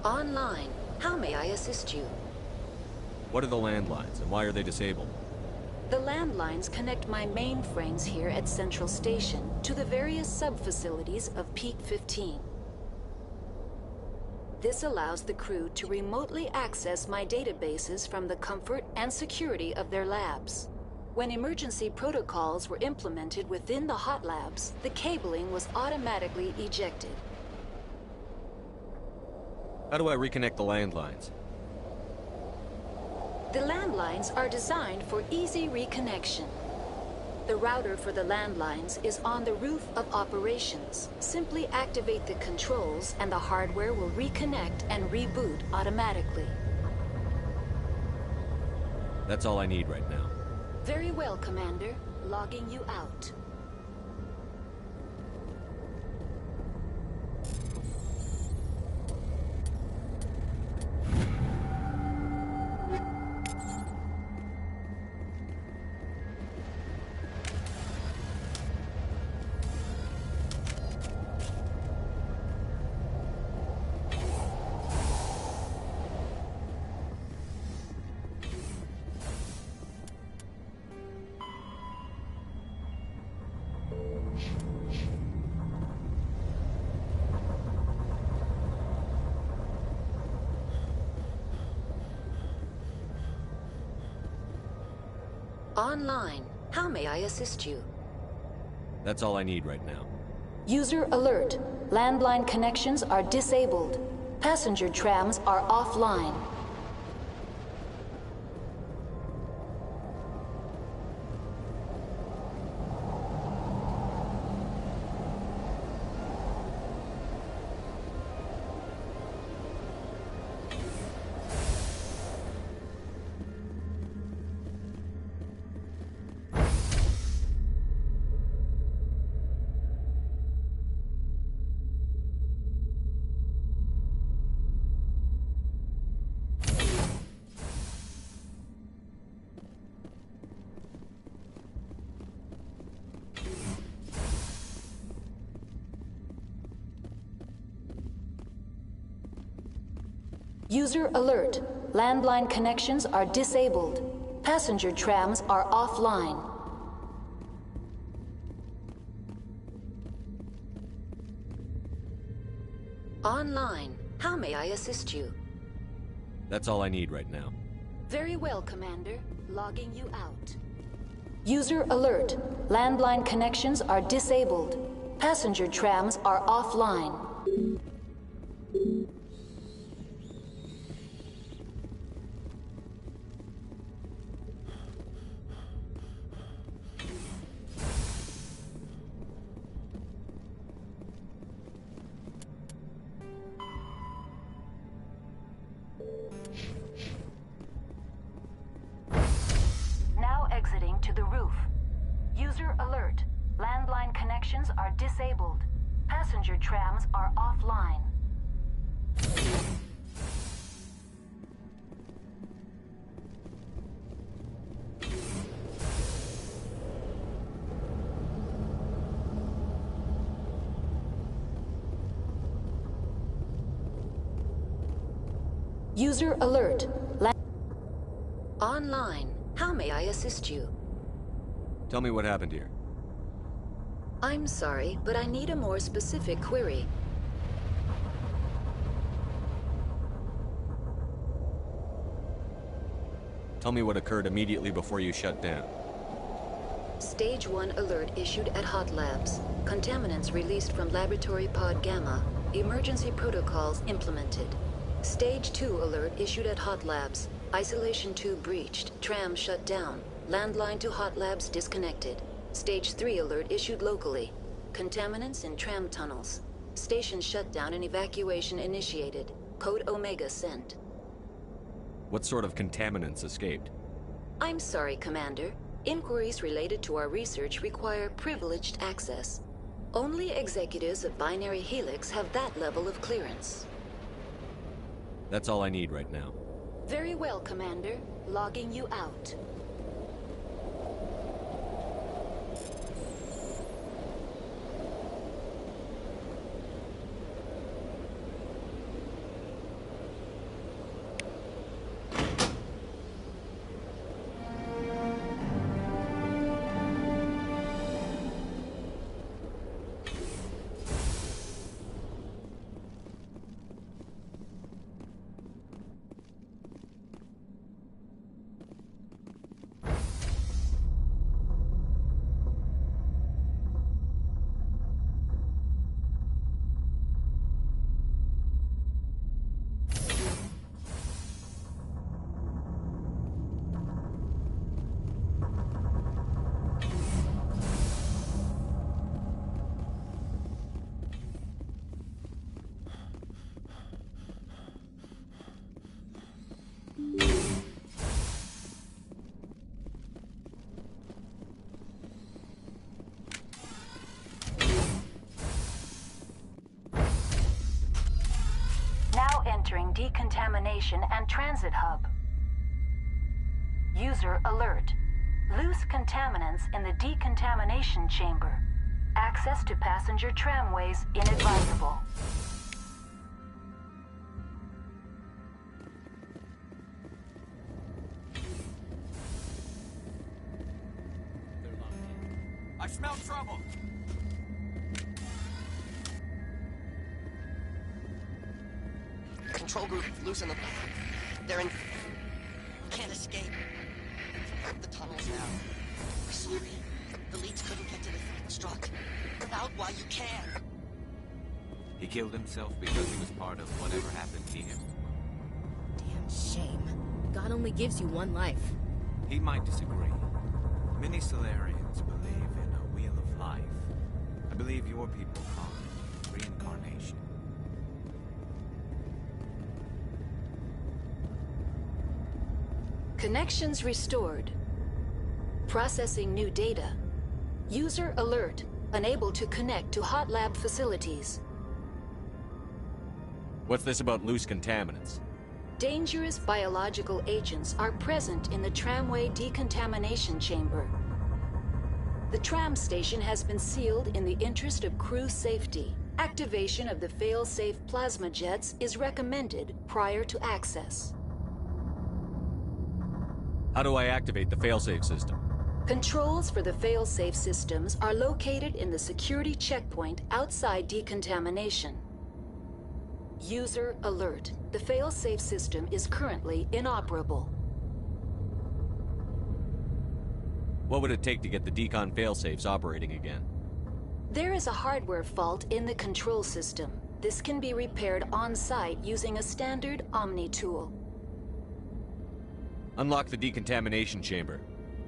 Online. How may I assist you? What are the landlines, and why are they disabled? The landlines connect my mainframes here at Central Station to the various sub-facilities of Peak 15. This allows the crew to remotely access my databases from the comfort and security of their labs. When emergency protocols were implemented within the hot labs, the cabling was automatically ejected. How do I reconnect the landlines? The landlines are designed for easy reconnection. The router for the landlines is on the roof of operations. Simply activate the controls and the hardware will reconnect and reboot automatically. That's all I need right now. Very well, Commander. Logging you out. Online. How may I assist you? That's all I need right now. User alert. Landline connections are disabled. Passenger trams are offline. User alert. Landline connections are disabled. Passenger trams are offline. Online. How may I assist you? That's all I need right now. Very well, Commander. Logging you out. User alert. Landline connections are disabled. Passenger trams are offline. Now exiting to the roof. User alert. Landline connections are disabled. Passenger trams are offline. User alert. Online. How may I assist you? Tell me what happened here. I'm sorry, but I need a more specific query. Tell me what occurred immediately before you shut down. Stage 1 alert issued at Hot Labs. Contaminants released from Laboratory Pod Gamma. Emergency protocols implemented. Stage 2 alert issued at Hot Labs. Isolation 2 breached. Tram shut down. Landline to Hot Labs disconnected. Stage 3 alert issued locally. Contaminants in tram tunnels. Station shutdown and evacuation initiated. Code Omega sent. What sort of contaminants escaped? I'm sorry, Commander. Inquiries related to our research require privileged access. Only executives of Binary Helix have that level of clearance. That's all I need right now. Very well, Commander. Logging you out. Now entering decontamination and transit hub. User alert. Loose contaminants in the decontamination chamber. Access to passenger tramways inadvisable. I smell trouble! Control group, loosen them. They're in... Can't escape. The tunnel's now. We're sorry. The leads couldn't get to the struck. Get out while you can. He killed himself because he was part of whatever happened to him. Damn shame. God only gives you one life. He might disagree. Many Solarians believe in a wheel of life. I believe your people call it reincarnation. Connections restored. Processing new data. User alert. Unable to connect to Hot Lab facilities. What's this about loose contaminants? Dangerous biological agents are present in the tramway decontamination chamber. The tram station has been sealed in the interest of crew safety. Activation of the fail-safe plasma jets is recommended prior to access. How do I activate the failsafe system? Controls for the fail-safe systems are located in the security checkpoint outside decontamination. User alert. The fail-safe system is currently inoperable. What would it take to get the decon failsafes operating again? There is a hardware fault in the control system. This can be repaired on-site using a standard Omni tool. Unlock the decontamination chamber.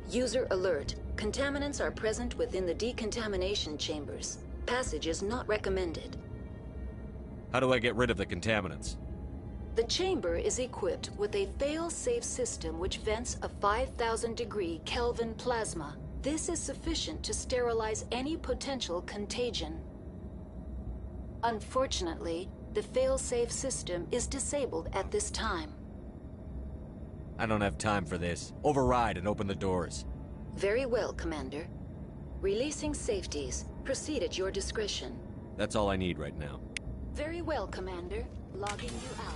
User alert. Contaminants are present within the decontamination chambers. Passage is not recommended. How do I get rid of the contaminants? The chamber is equipped with a fail-safe system which vents a 5,000-degree Kelvin plasma. This is sufficient to sterilize any potential contagion. Unfortunately, the fail-safe system is disabled at this time. I don't have time for this. Override and open the doors. Very well, Commander. Releasing safeties. Proceed at your discretion. That's all I need right now. Very well, Commander. Logging you out.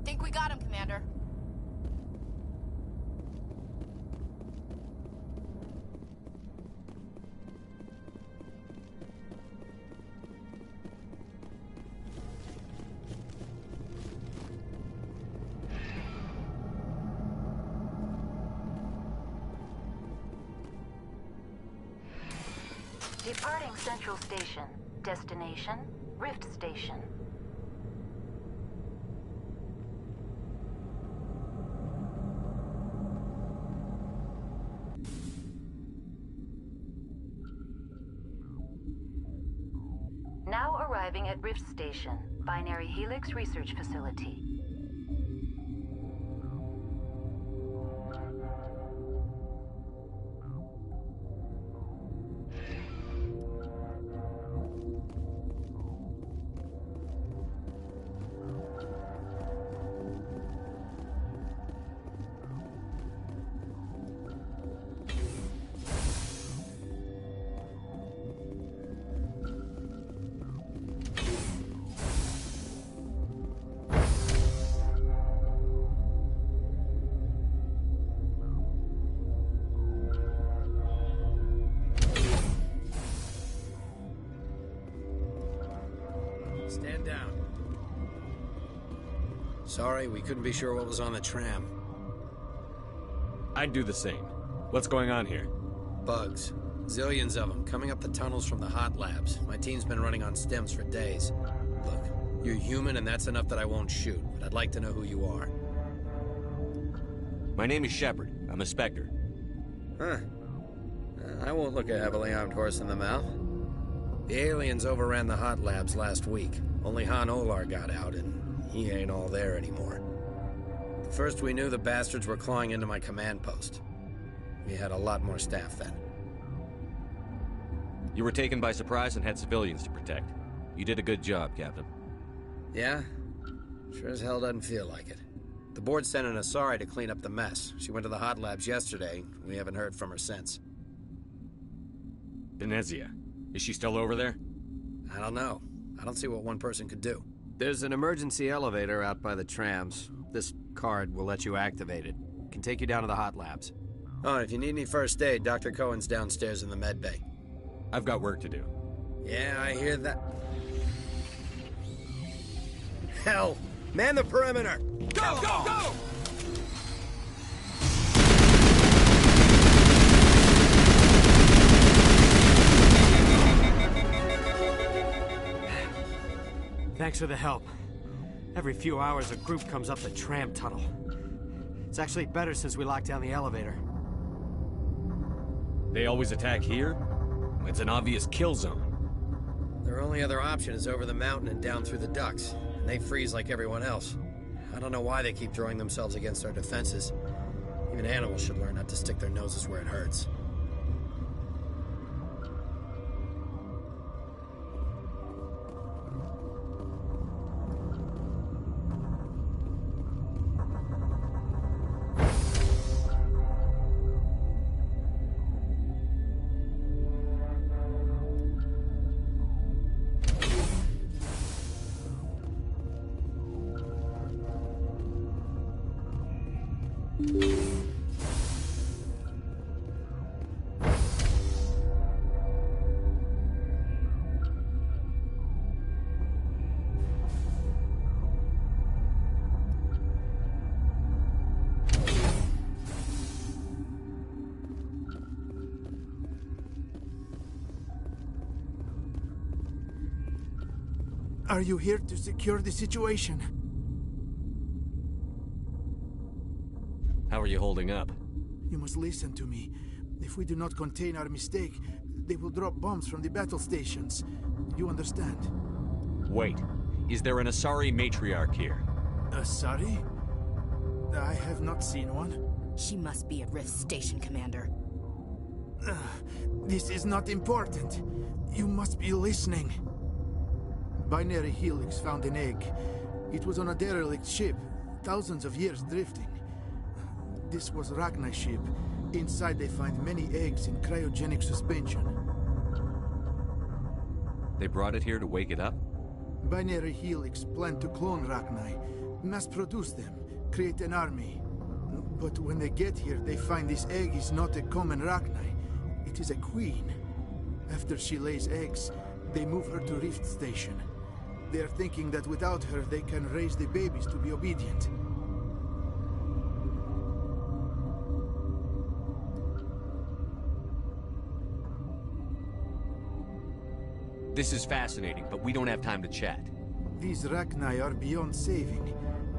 Think we got him, Commander. Departing Central Station. Destination, Rift Station. Now arriving at Rift Station, Binary Helix Research Facility. Stand down. Sorry, we couldn't be sure what was on the tram. I'd do the same. What's going on here? Bugs. Zillions of them, coming up the tunnels from the hot labs. My team's been running on stems for days. Look, you're human and that's enough that I won't shoot, but I'd like to know who you are. My name is Shepard. I'm a Spectre. Huh. I won't look a heavily armed horse in the mouth. The aliens overran the hot labs last week. Only Han Olar got out, and he ain't all there anymore. First we knew the bastards were clawing into my command post. We had a lot more staff then. You were taken by surprise and had civilians to protect. You did a good job, Captain. Yeah? Sure as hell doesn't feel like it. The board sent an Asari to clean up the mess. She went to the hot labs yesterday. We haven't heard from her since. Benezia. Is she still over there? I don't know. I don't see what one person could do. There's an emergency elevator out by the trams. This card will let you activate it. Can take you down to the hot labs. Oh, and if you need any first aid, Dr. Cohen's downstairs in the med bay. I've got work to do. Yeah, I hear that. Hell! Man the perimeter! Go, go, go! Thanks for the help. Every few hours, a group comes up the tram tunnel. It's actually better since we locked down the elevator. They always attack here? It's an obvious kill zone. Their only other option is over the mountain and down through the ducts, and they freeze like everyone else. I don't know why they keep throwing themselves against our defenses. Even animals should learn not to stick their noses where it hurts. Are you here to secure the situation? How are you holding up? You must listen to me. If we do not contain our mistake, they will drop bombs from the battle stations. You understand? Wait. Is there an Asari matriarch here? Asari? I have not seen one. She must be at Rift Station, Commander. This is not important. You must be listening. Binary Helix found an egg. It was on a derelict ship, thousands of years drifting. This was Rachni's ship. Inside they find many eggs in cryogenic suspension. They brought it here to wake it up? Binary Helix planned to clone Rachni, mass-produce them, create an army. But when they get here, they find this egg is not a common Rachni. It is a queen. After she lays eggs, they move her to Rift Station. They are thinking that without her, they can raise the babies to be obedient. This is fascinating, but we don't have time to chat. These Rachni are beyond saving.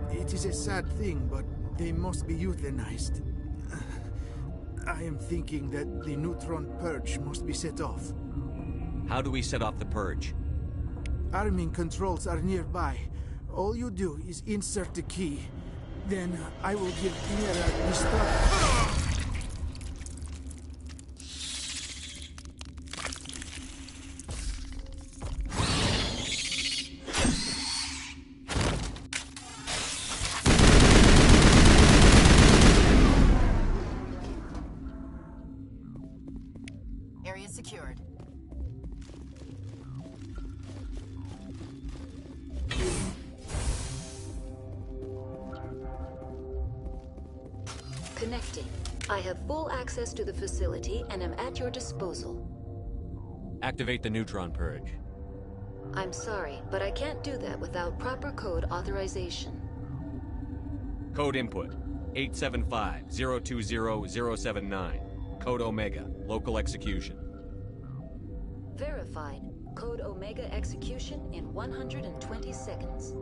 It is a sad thing, but they must be euthanized. I am thinking that the neutron purge must be set off. How do we set off the purge? Arming controls are nearby. All you do is insert the key. Then I will give Mira the start. Area secured. Connecting. I have full access to the facility and am at your disposal. Activate the neutron purge. I'm sorry, but I can't do that without proper code authorization. Code input 875-020-079. Code Omega. Local execution. Verified. Code Omega execution in 120 seconds.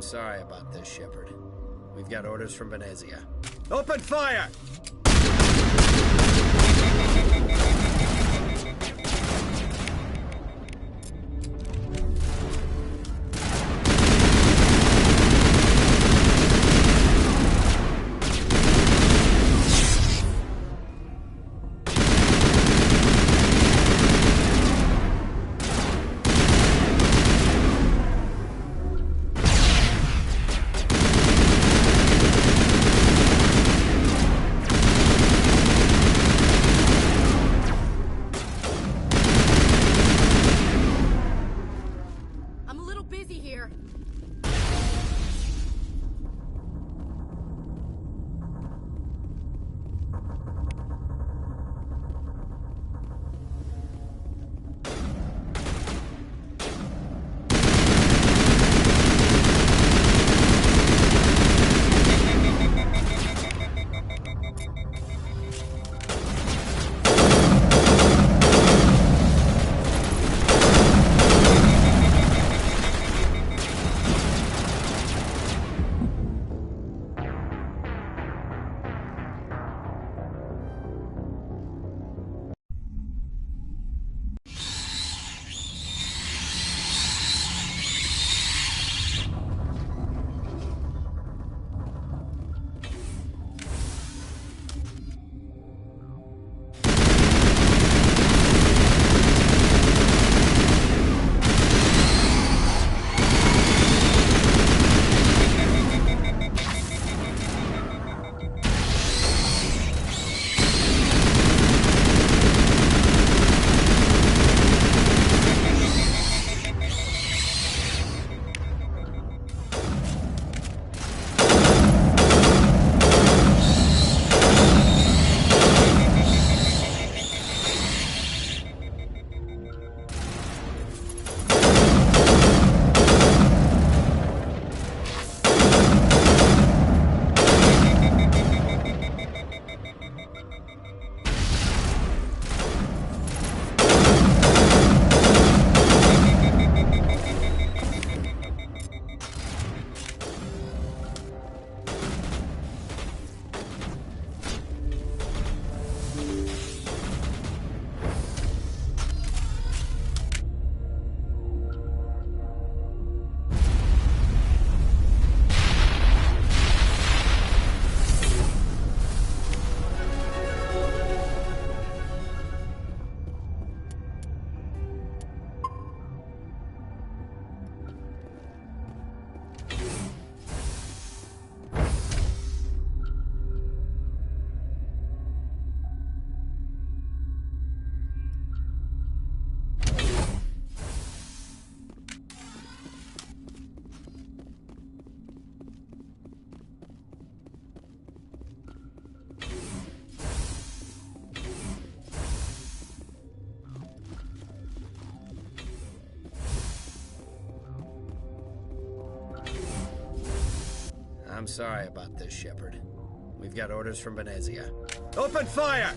sorry about this, Shepard. We've got orders from Venezia. Open fire! I'm a little busy here. I'm sorry about this, Shepard. We've got orders from Venezia. Open fire!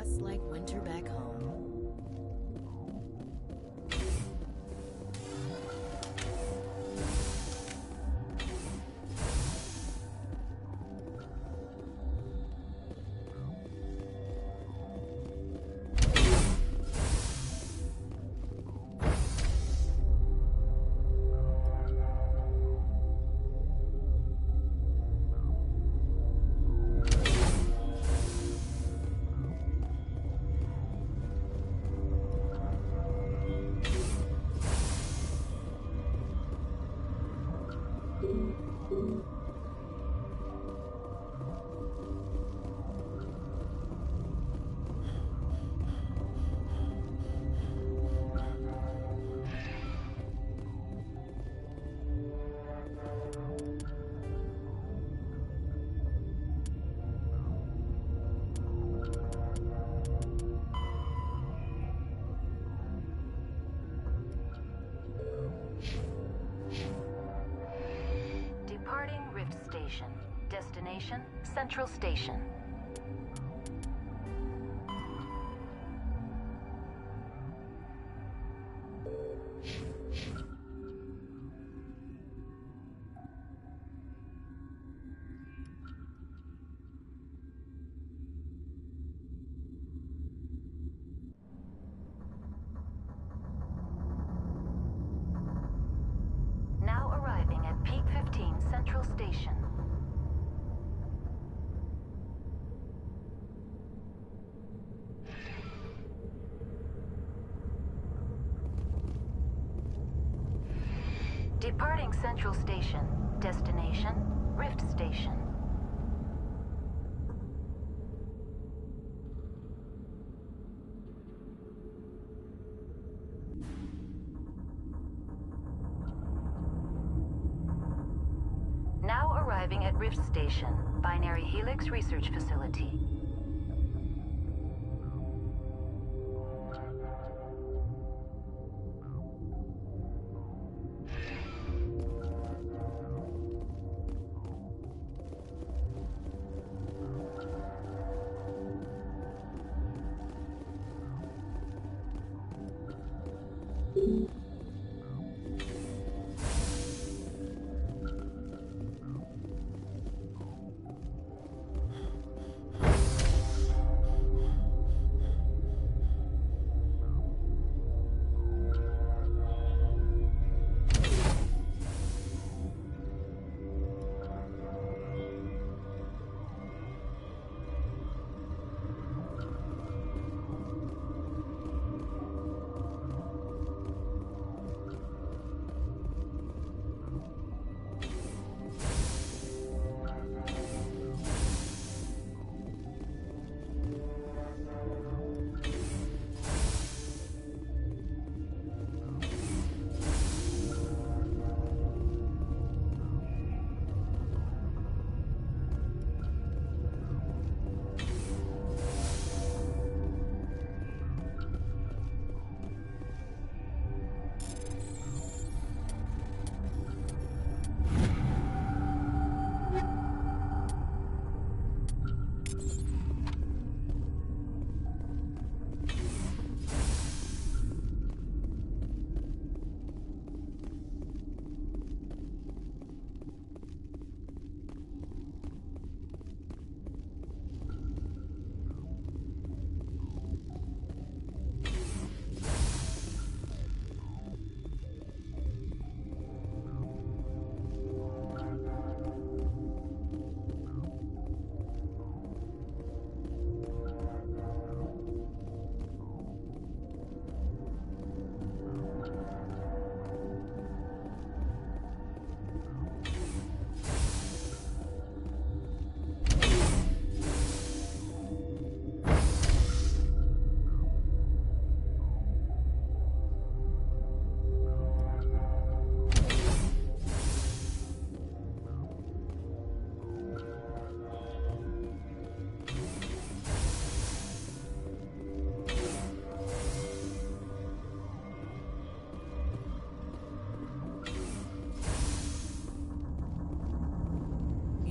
just like winter back home. Departing Rift Station. Destination, Central Station. Now arriving at Peak 15 Central Station. Departing Central Station. Destination, Rift Station. Now arriving at Rift Station, Binary Helix Research Facility.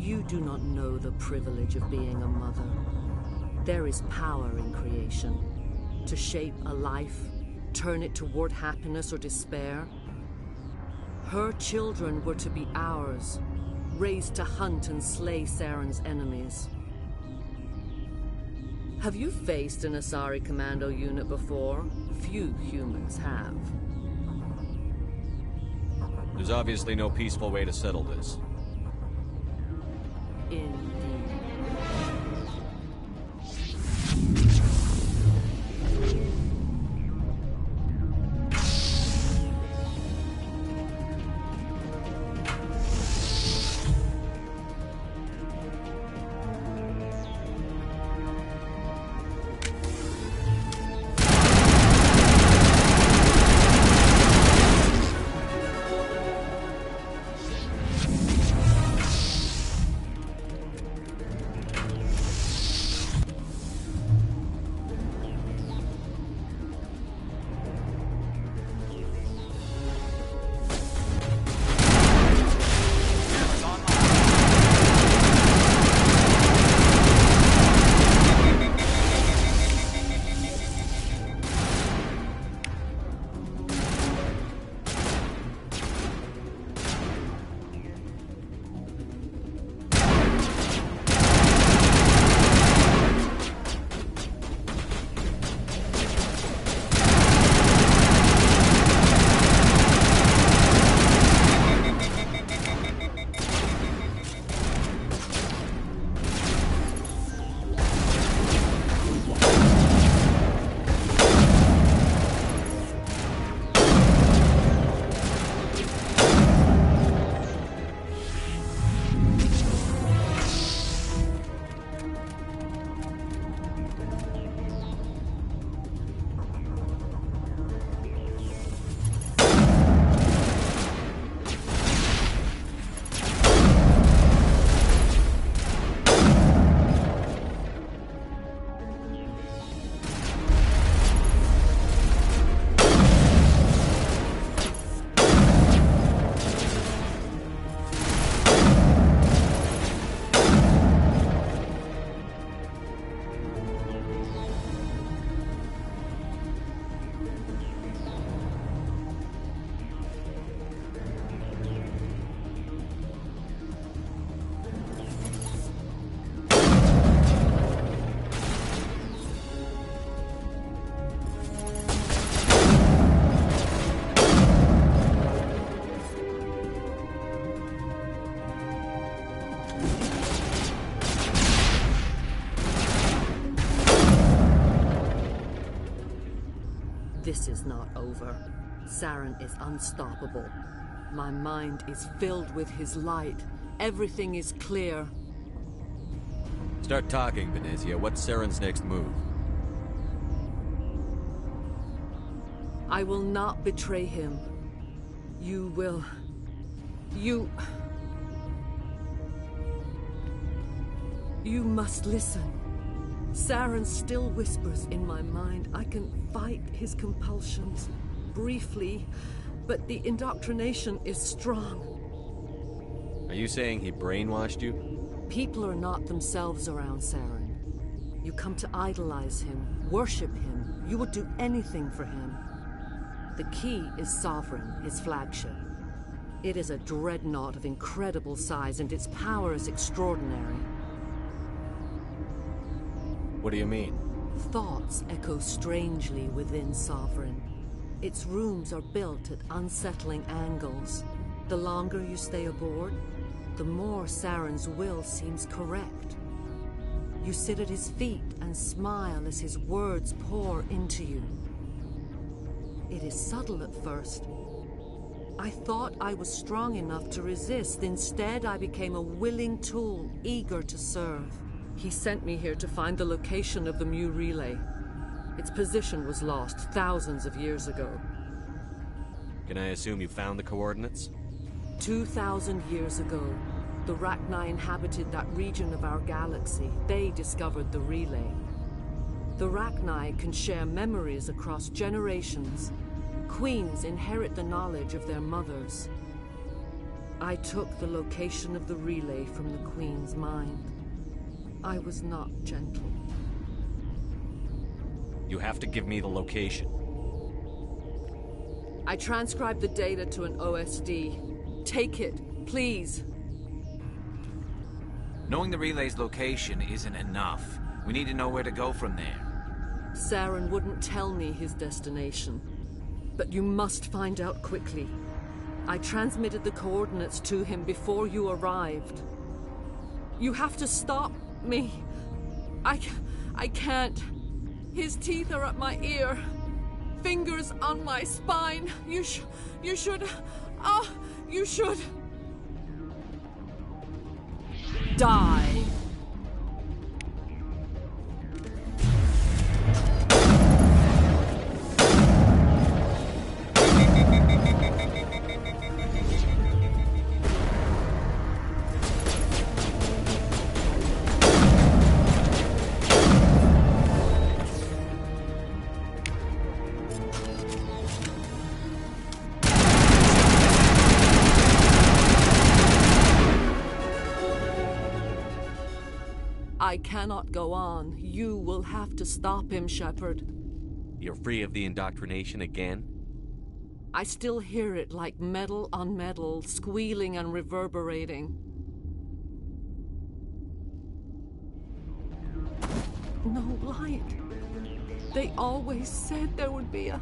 You do not know the privilege of being a mother. There is power in creation. To shape a life, turn it toward happiness or despair. Her children were to be ours, raised to hunt and slay Saren's enemies. Have you faced an Asari commando unit before? Few humans have. There's obviously no peaceful way to settle this. Indeed. This is not over. Saren is unstoppable. My mind is filled with his light. Everything is clear. Start talking, Benezia. What's Saren's next move? I will not betray him. You will... You must listen. Saren still whispers in my mind. I can fight his compulsions, briefly, but the indoctrination is strong. Are you saying he brainwashed you? People are not themselves around Saren. You come to idolize him, worship him. You would do anything for him. The key is Sovereign, his flagship. It is a dreadnought of incredible size, and its power is extraordinary. What do you mean? Thoughts echo strangely within Sovereign. Its rooms are built at unsettling angles. The longer you stay aboard, the more Saren's will seems correct. You sit at his feet and smile as his words pour into you. It is subtle at first. I thought I was strong enough to resist. Instead, I became a willing tool, eager to serve. He sent me here to find the location of the Mu relay. Its position was lost thousands of years ago. Can I assume you found the coordinates? 2,000 years ago, the Rachni inhabited that region of our galaxy. They discovered the relay. The Rachni can share memories across generations. Queens inherit the knowledge of their mothers. I took the location of the relay from the Queen's mind. I was not gentle. You have to give me the location. I transcribed the data to an OSD. Take it, please. Knowing the relay's location isn't enough. We need to know where to go from there. Saren wouldn't tell me his destination. But you must find out quickly. I transmitted the coordinates to him before you arrived. You have to stop me. I can't. His teeth are at my ear. Fingers on my spine. You should... you should... die. I cannot go on. You will have to stop him, Shepard. You're free of the indoctrination again? I still hear it like metal on metal, squealing and reverberating. No light. They always said there would be a...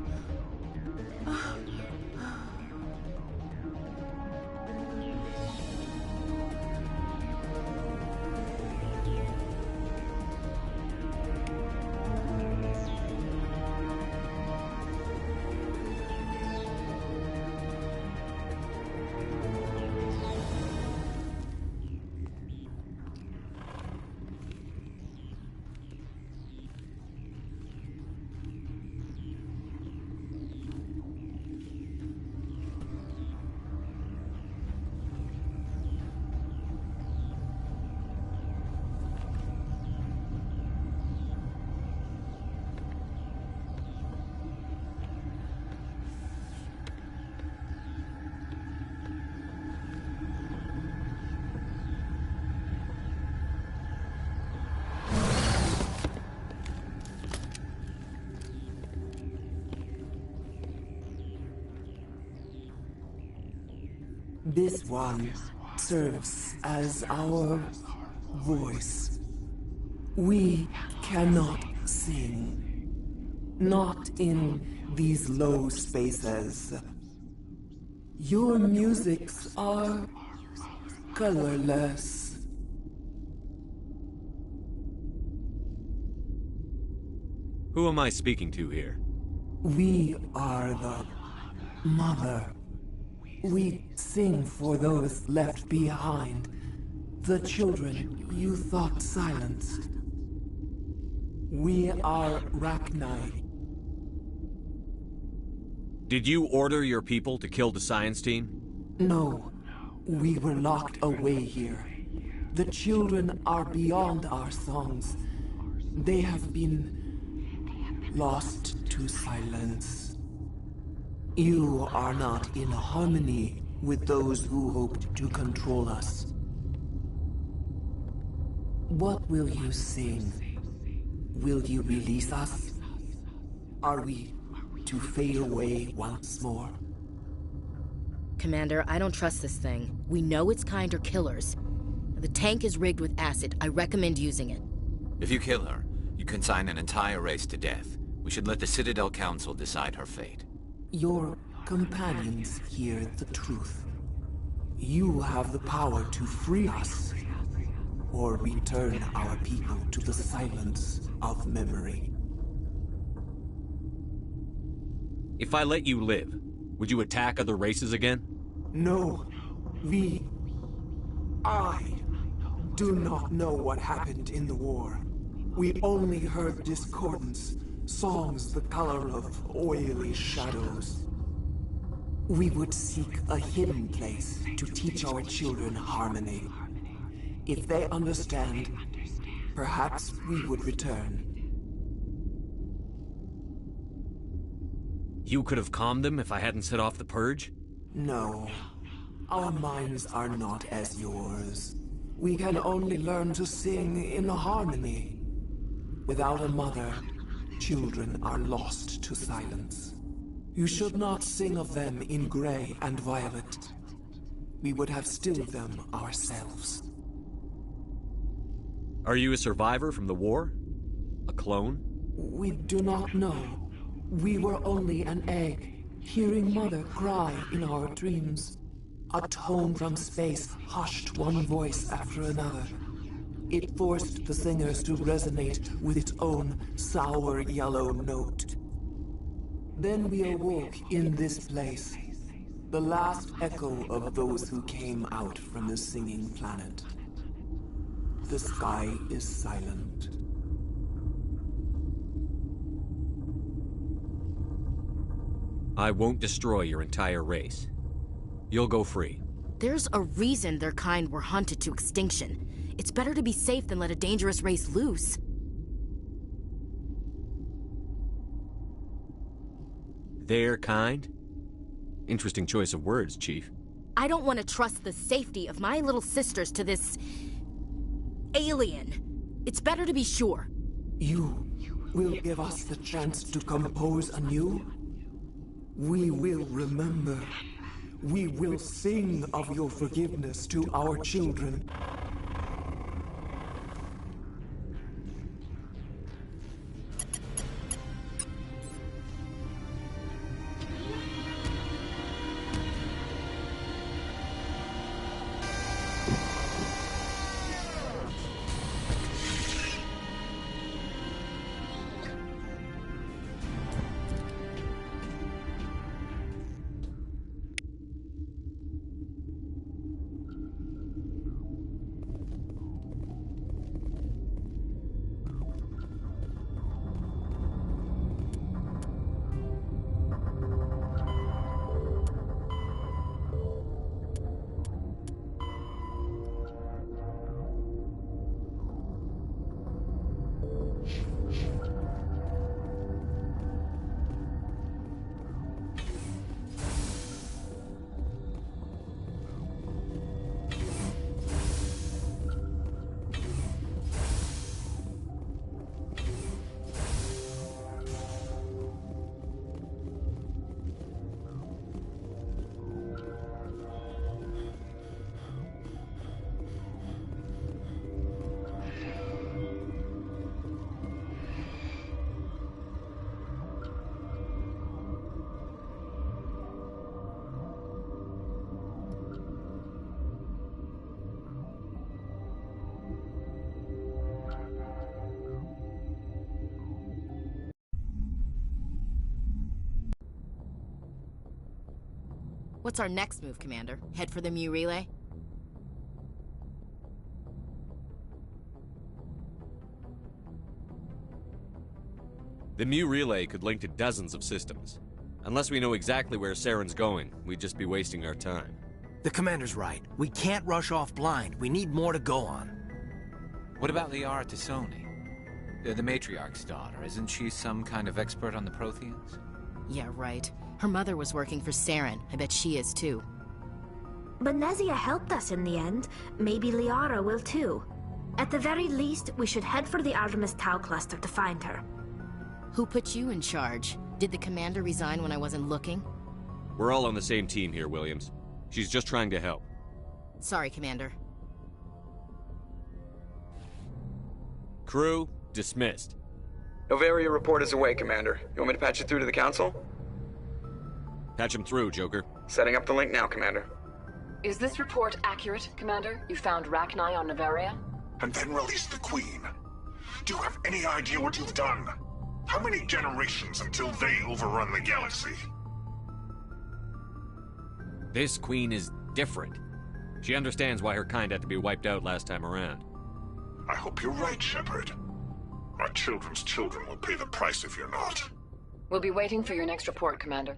This one serves as our voice. We cannot sing. Not in these low spaces. Your musics are colorless. Who am I speaking to here? We are the Mother. We sing for those left behind, the children you thought silenced. We are Rachni. Did you order your people to kill the science team? No, we were locked away here. The children are beyond our songs. They have been lost to silence. You are not in harmony with those who hoped to control us. What will you sing? Will you release us? Are we to fade away once more? Commander, I don't trust this thing. We know its kind are killers. The tank is rigged with acid. I recommend using it. If you kill her, you consign an entire race to death. We should let the Citadel Council decide her fate. Your companions hear the truth. You have the power to free us, or return our people to the silence of memory. If I let you live, would you attack other races again? No, I do not know what happened in the war. We only heard discordance, songs the color of oily shadows. We would seek a hidden place to teach our children harmony. If they understand, perhaps we would return. You could have calmed them if I hadn't set off the purge? No. Our minds are not as yours. We can only learn to sing in harmony. Without a mother, children are lost to silence. You should not sing of them in gray and violet. We would have stilled them ourselves. Are you a survivor from the war? A clone? We do not know. We were only an egg, hearing Mother cry in our dreams. A tone from space hushed one voice after another. It forced the singers to resonate with its own sour yellow note. Then we awoke in this place, the last echo of those who came out from the singing planet. The sky is silent. I won't destroy your entire race. You'll go free. There's a reason their kind were hunted to extinction. It's better to be safe than let a dangerous race loose. Their kind? Interesting choice of words, Chief. I don't want to trust the safety of my little sisters to this... alien. It's better to be sure. You will give us the chance to compose anew? We will remember. We will sing of your forgiveness to our children. What's our next move, Commander? Head for the Mu Relay? The Mu Relay could link to dozens of systems. Unless we know exactly where Saren's going, we'd just be wasting our time. The Commander's right. We can't rush off blind. We need more to go on. What about Liara T'Soni? The Matriarch's daughter. Isn't she some kind of expert on the Protheans? Yeah, right. Her mother was working for Saren. I bet she is too. But Nezia helped us in the end. Maybe Liara will too. At the very least, we should head for the Artemis Tau cluster to find her. Who put you in charge? Did the commander resign when I wasn't looking? We're all on the same team here, Williams. She's just trying to help. Sorry, Commander. Crew, dismissed. Noveria report is away, Commander. You want me to patch it through to the Council? Patch him through, Joker. Setting up the link now, Commander. Is this report accurate, Commander? You found Rachni on Noveria? And then release the Queen. Do you have any idea what you've done? How many generations until they overrun the galaxy? This Queen is different. She understands why her kind had to be wiped out last time around. I hope you're right, Shepard. Our children's children will pay the price if you're not. We'll be waiting for your next report, Commander.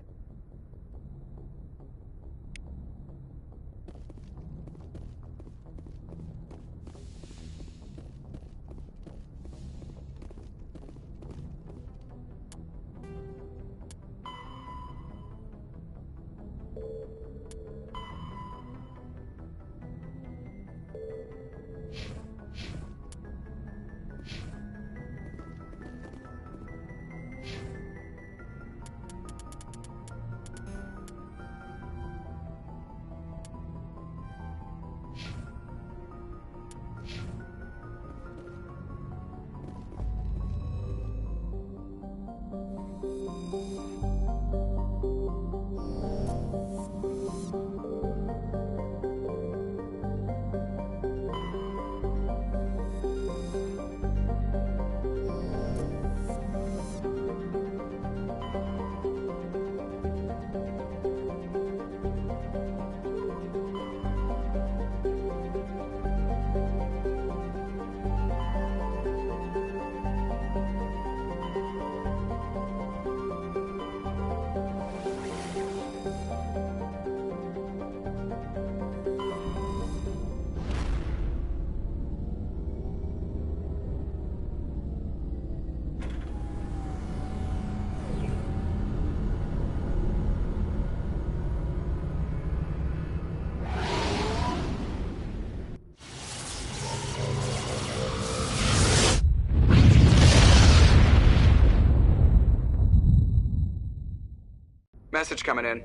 Message coming in.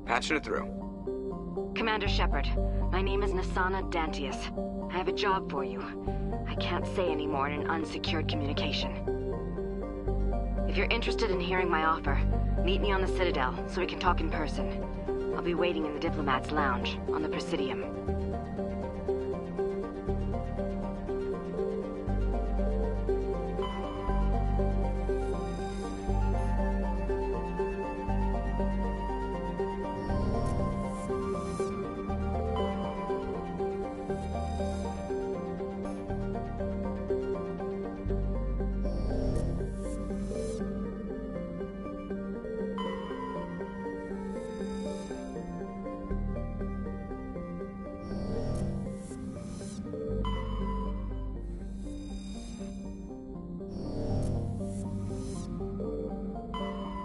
Patching it through. Commander Shepard, my name is Nasana Dantius. I have a job for you. I can't say any more in an unsecured communication. If you're interested in hearing my offer, meet me on the Citadel so we can talk in person. I'll be waiting in the Diplomat's Lounge on the Presidium.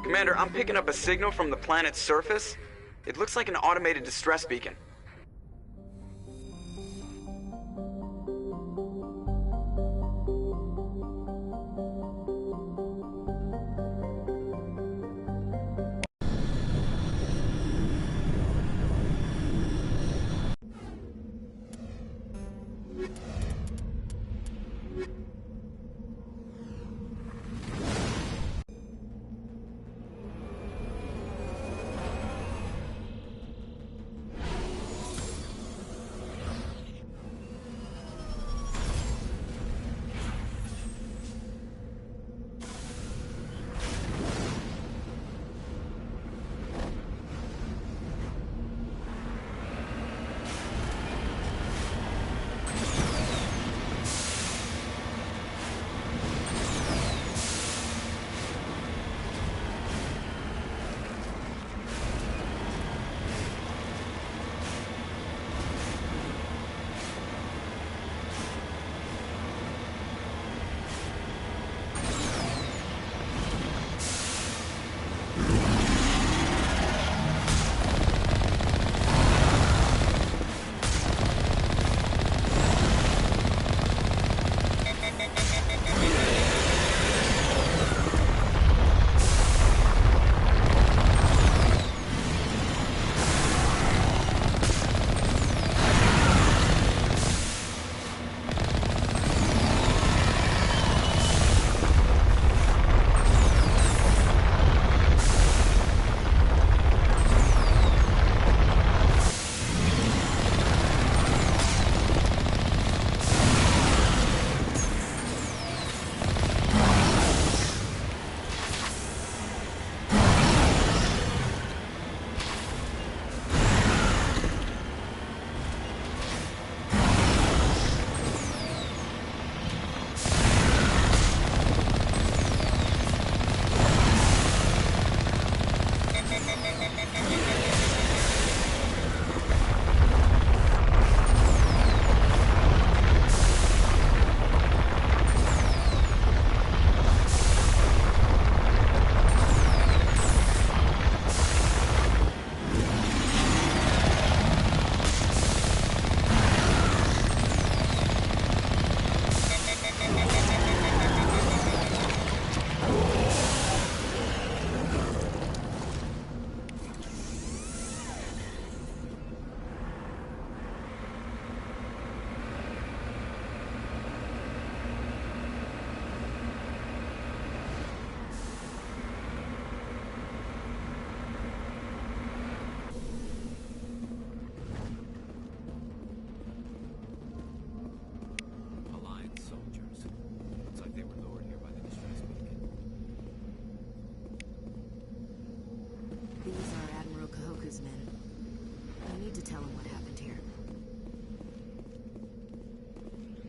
Commander, I'm picking up a signal from the planet's surface. It looks like an automated distress beacon.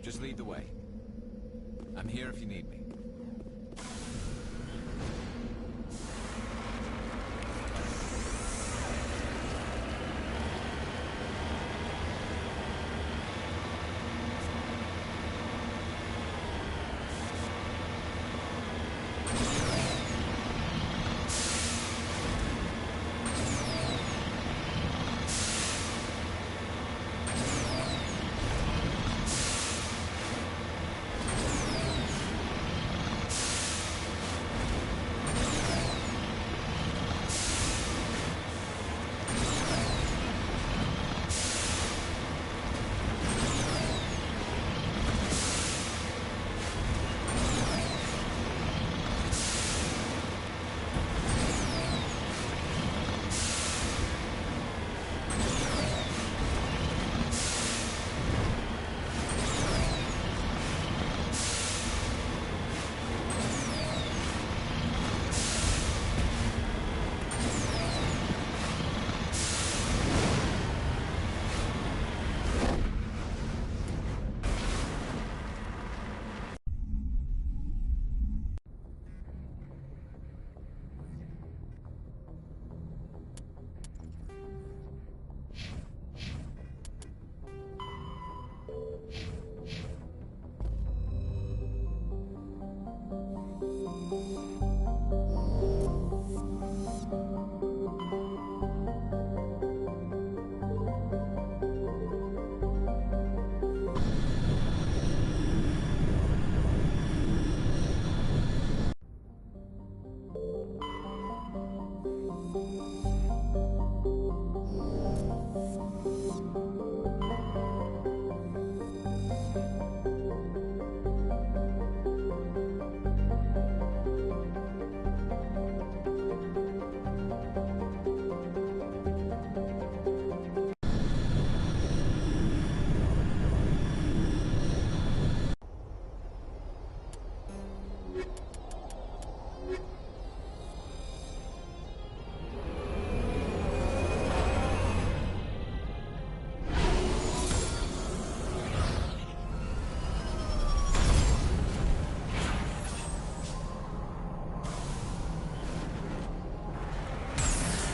Just lead the way. I'm here if you need me.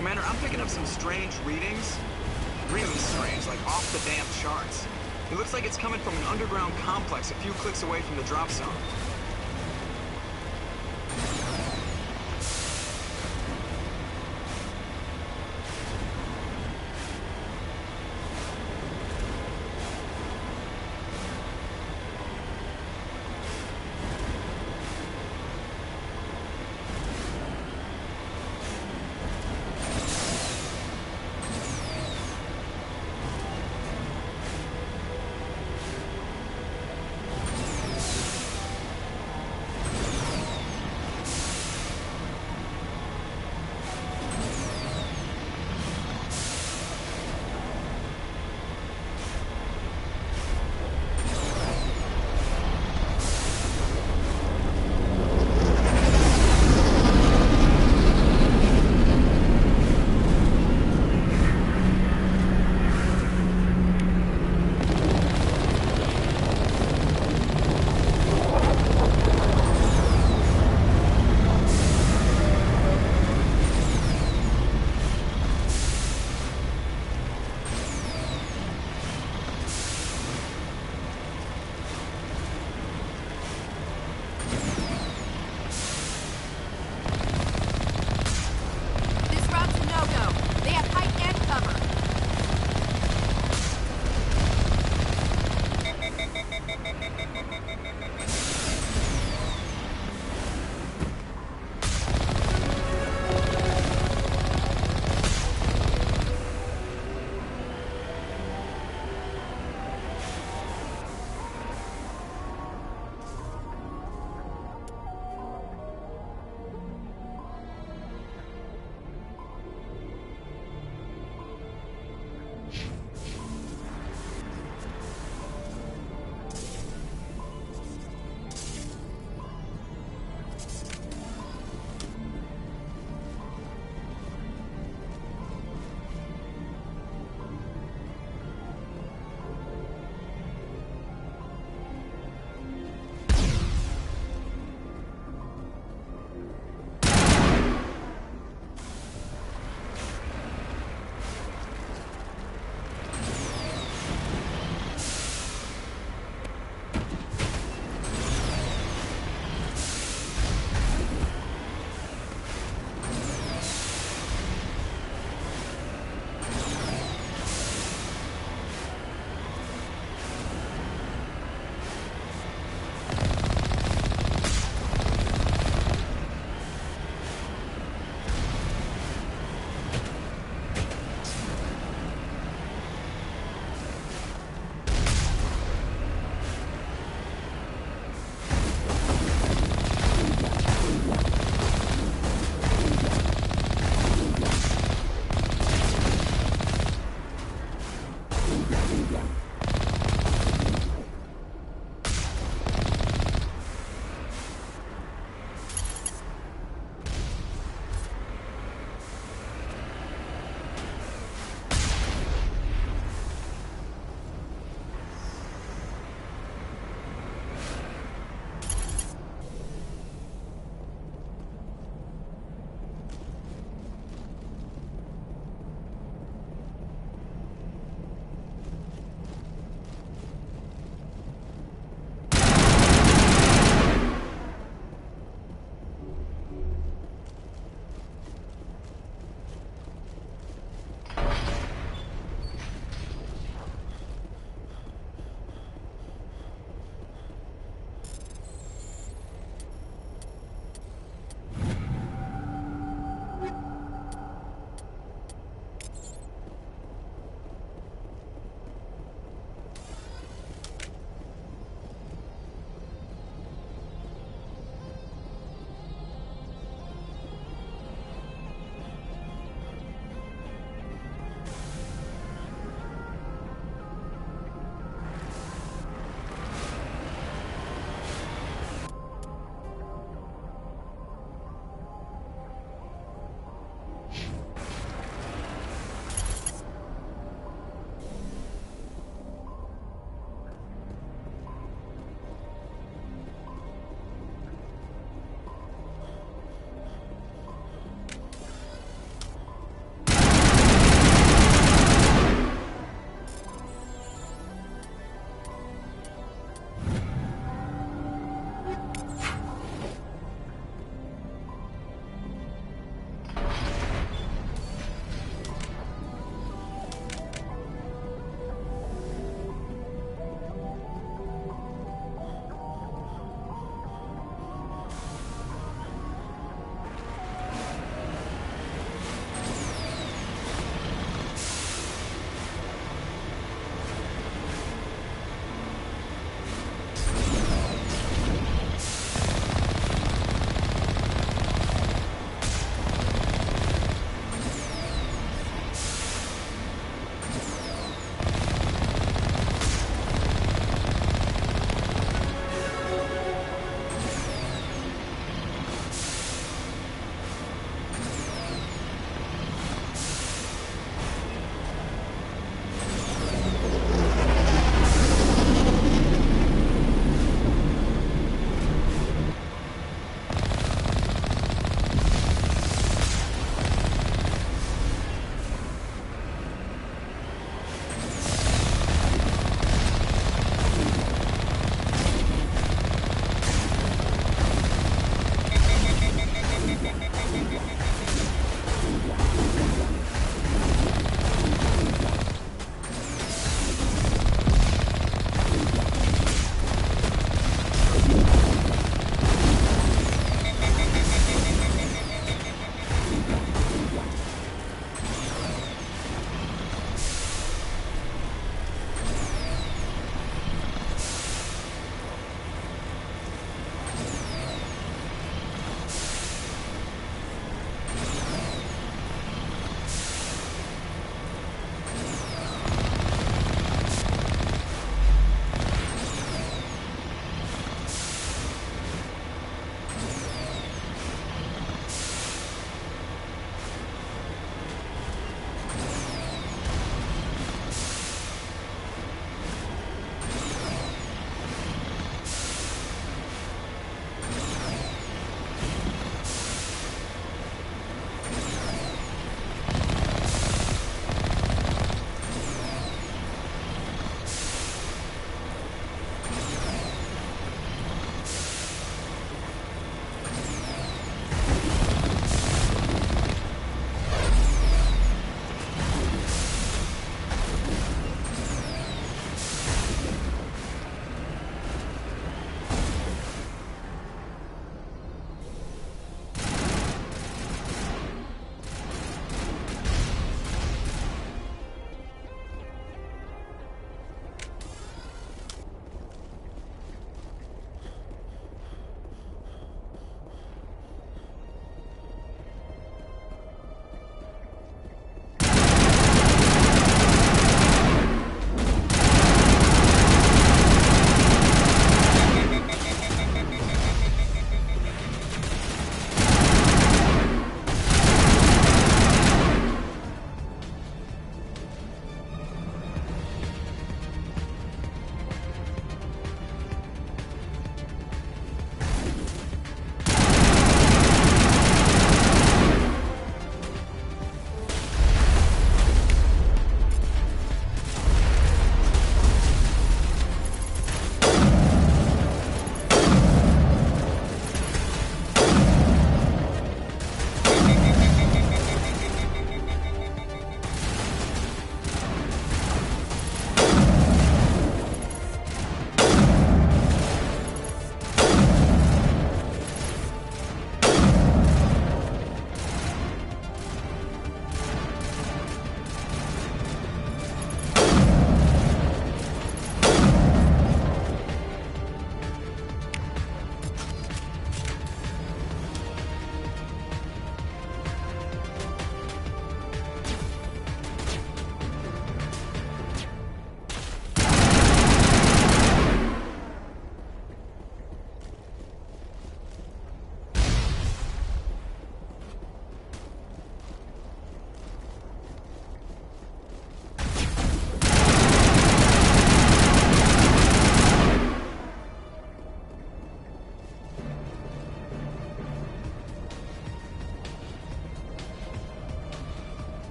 Commander, I'm picking up some strange readings. Really strange, like off the damn charts. It looks like it's coming from an underground complex a few clicks away from the drop zone.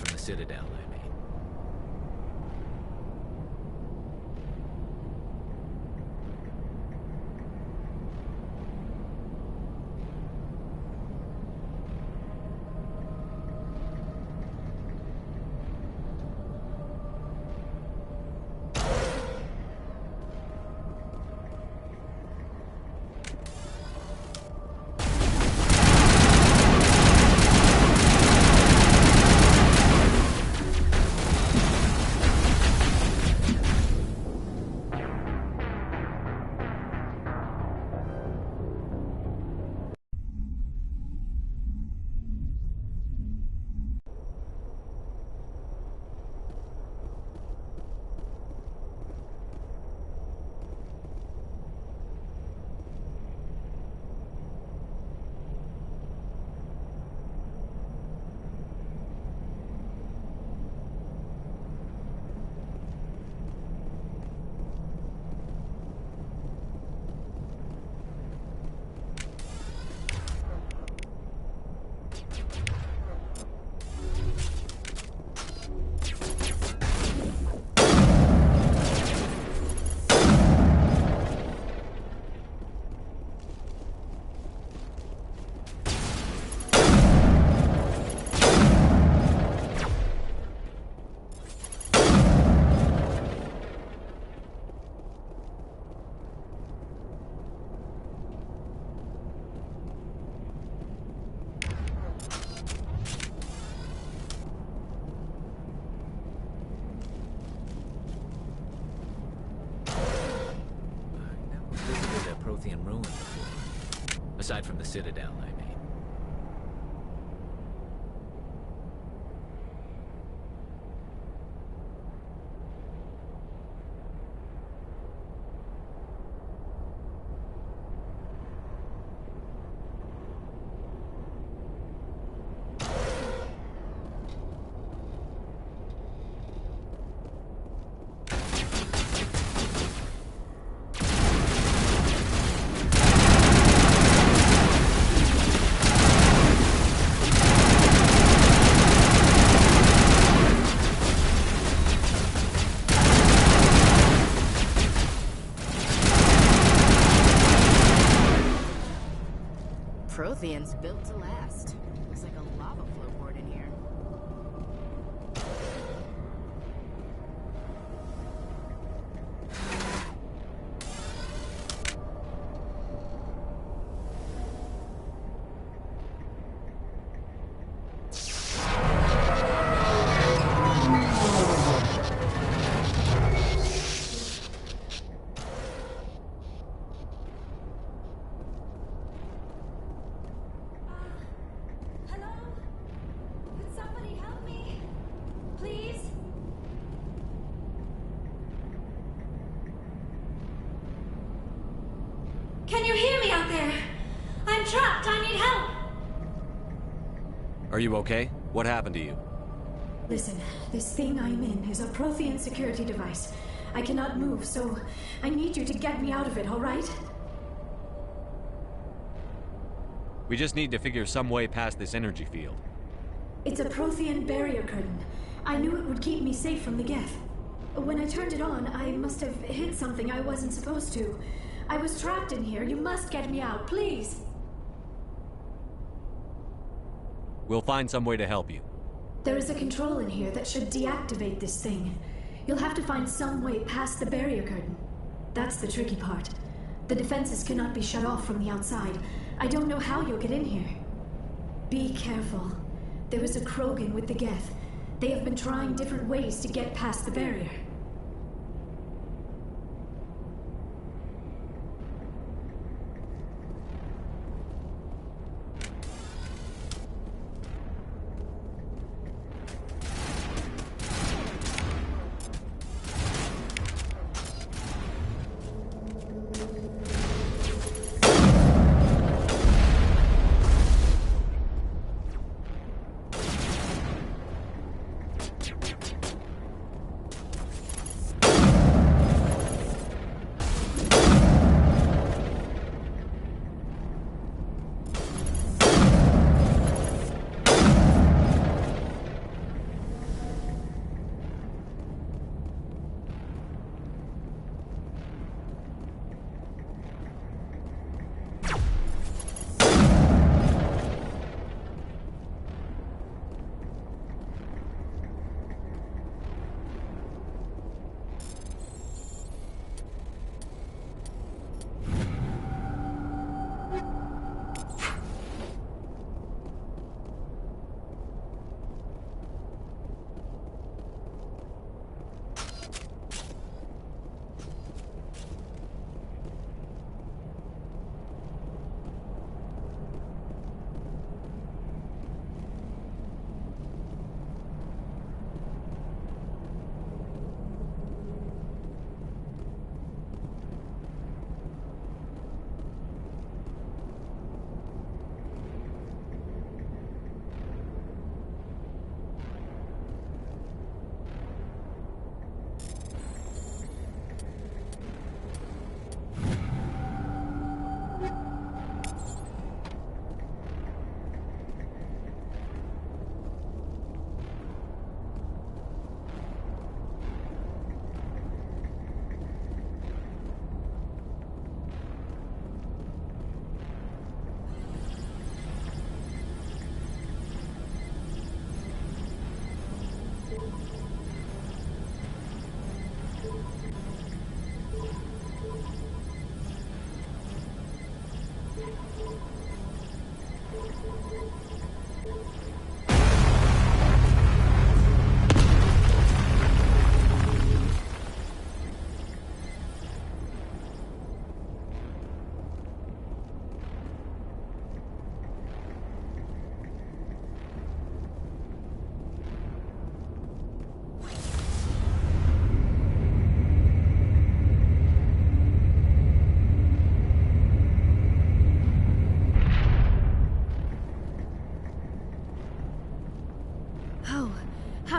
from the Citadel, I mean. Prothean ruin before. Aside from the Citadel, I mean. Prothean's built to last. Looks like a lava flow board in here. Can you hear me out there? I'm trapped. I need help. Are you okay? What happened to you? Listen, this thing I'm in is a Prothean security device. I cannot move, so I need you to get me out of it, all right? We just need to figure some way past this energy field. It's a Prothean barrier curtain. I knew it would keep me safe from the Geth. When I turned it on, I must have hit something I wasn't supposed to. I was trapped in here. You must get me out, please. We'll find some way to help you. There is a control in here that should deactivate this thing. You'll have to find some way past the barrier curtain. That's the tricky part. The defenses cannot be shut off from the outside. I don't know how you'll get in here. Be careful. There is a Krogan with the Geth. They have been trying different ways to get past the barrier.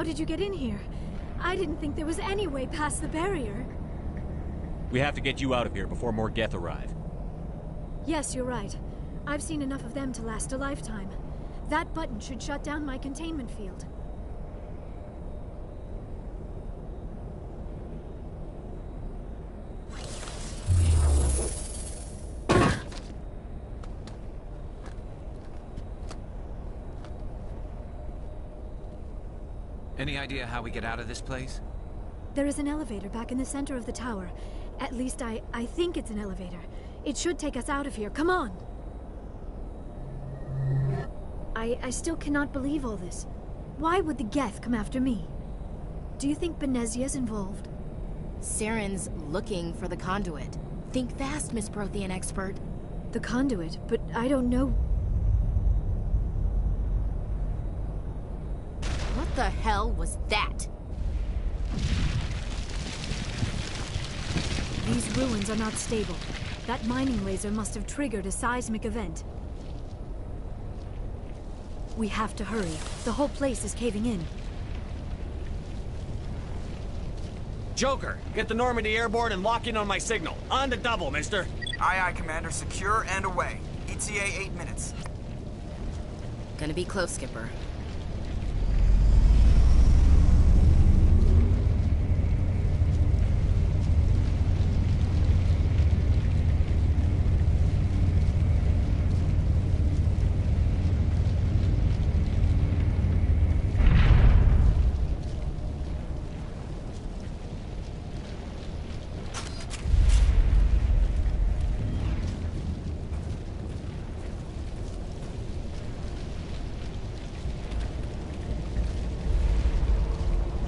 did you get in here? I didn't think there was any way past the barrier. We have to get you out of here before more Geth arrive. Yes, you're right. I've seen enough of them to last a lifetime. That button should shut down my containment field. Any idea how we get out of this place? There is an elevator back in the center of the tower. At least I think it's an elevator. It should take us out of here. Come on! I still cannot believe all this. Why would the Geth come after me? Do you think Benezia's involved? Saren's looking for the conduit. Think fast, Miss Prothean expert. The conduit? But I don't know... What the hell was that? These ruins are not stable. That mining laser must have triggered a seismic event. We have to hurry. The whole place is caving in. Joker, get the Normandy airborne and lock in on my signal. On the double, mister. Aye, aye, Commander. Secure and away. ETA 8 minutes. Gonna be close, Skipper.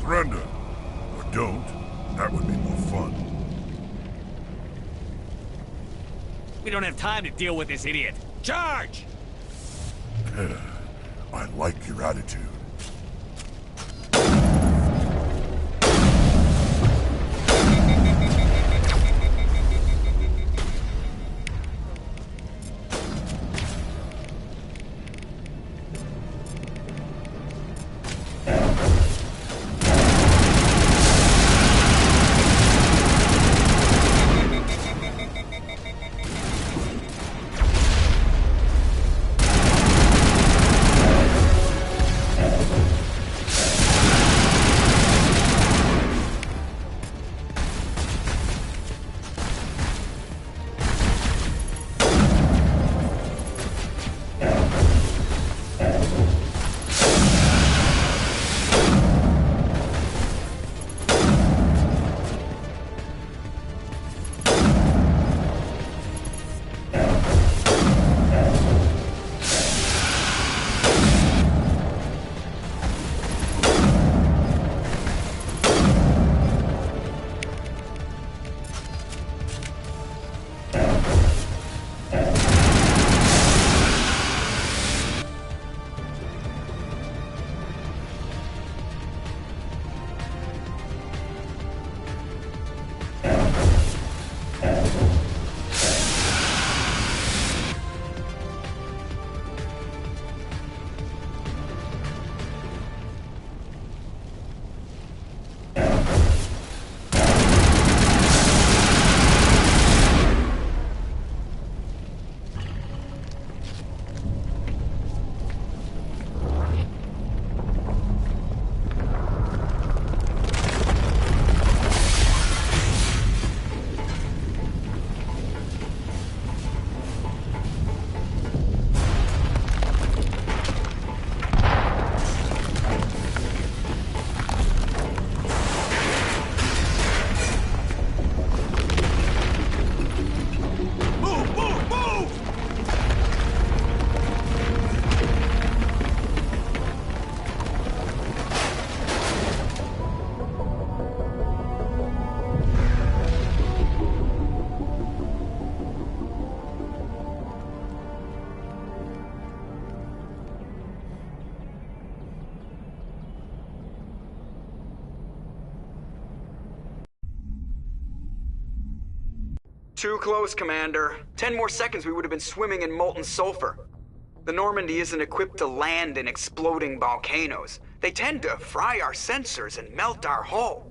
Surrender. Or don't. That would be more fun. We don't have time to deal with this idiot. Charge! I like your attitude. Too close, Commander. 10 more seconds we would have been swimming in molten sulfur. The Normandy isn't equipped to land in exploding volcanoes. They tend to fry our sensors and melt our hull.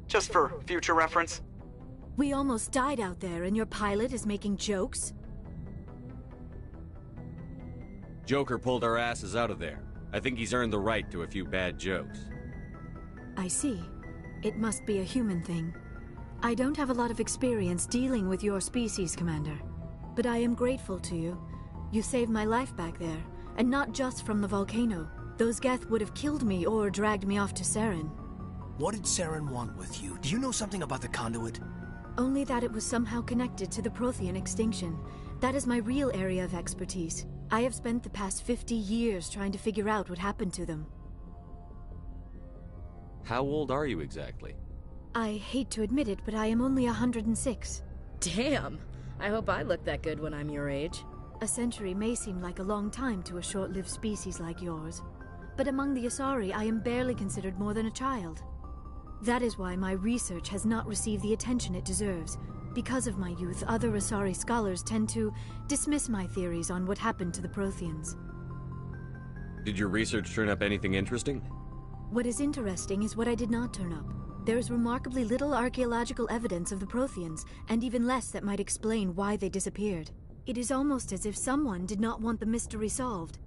Just for future reference. We almost died out there, and your pilot is making jokes? Joker pulled our asses out of there. I think he's earned the right to a few bad jokes. I see. It must be a human thing. I don't have a lot of experience dealing with your species, Commander. But I am grateful to you. You saved my life back there, and not just from the volcano. Those Geth would have killed me or dragged me off to Saren. What did Saren want with you? Do you know something about the conduit? Only that it was somehow connected to the Prothean extinction. That is my real area of expertise. I have spent the past 50 years trying to figure out what happened to them. How old are you exactly? I hate to admit it, but I am only 106. Damn! I hope I look that good when I'm your age. A century may seem like a long time to a short-lived species like yours, but among the Asari, I am barely considered more than a child. That is why my research has not received the attention it deserves. Because of my youth, other Asari scholars tend to dismiss my theories on what happened to the Protheans. Did your research turn up anything interesting? What is interesting is what I did not turn up. There is remarkably little archaeological evidence of the Protheans, and even less that might explain why they disappeared. It is almost as if someone did not want the mystery solved.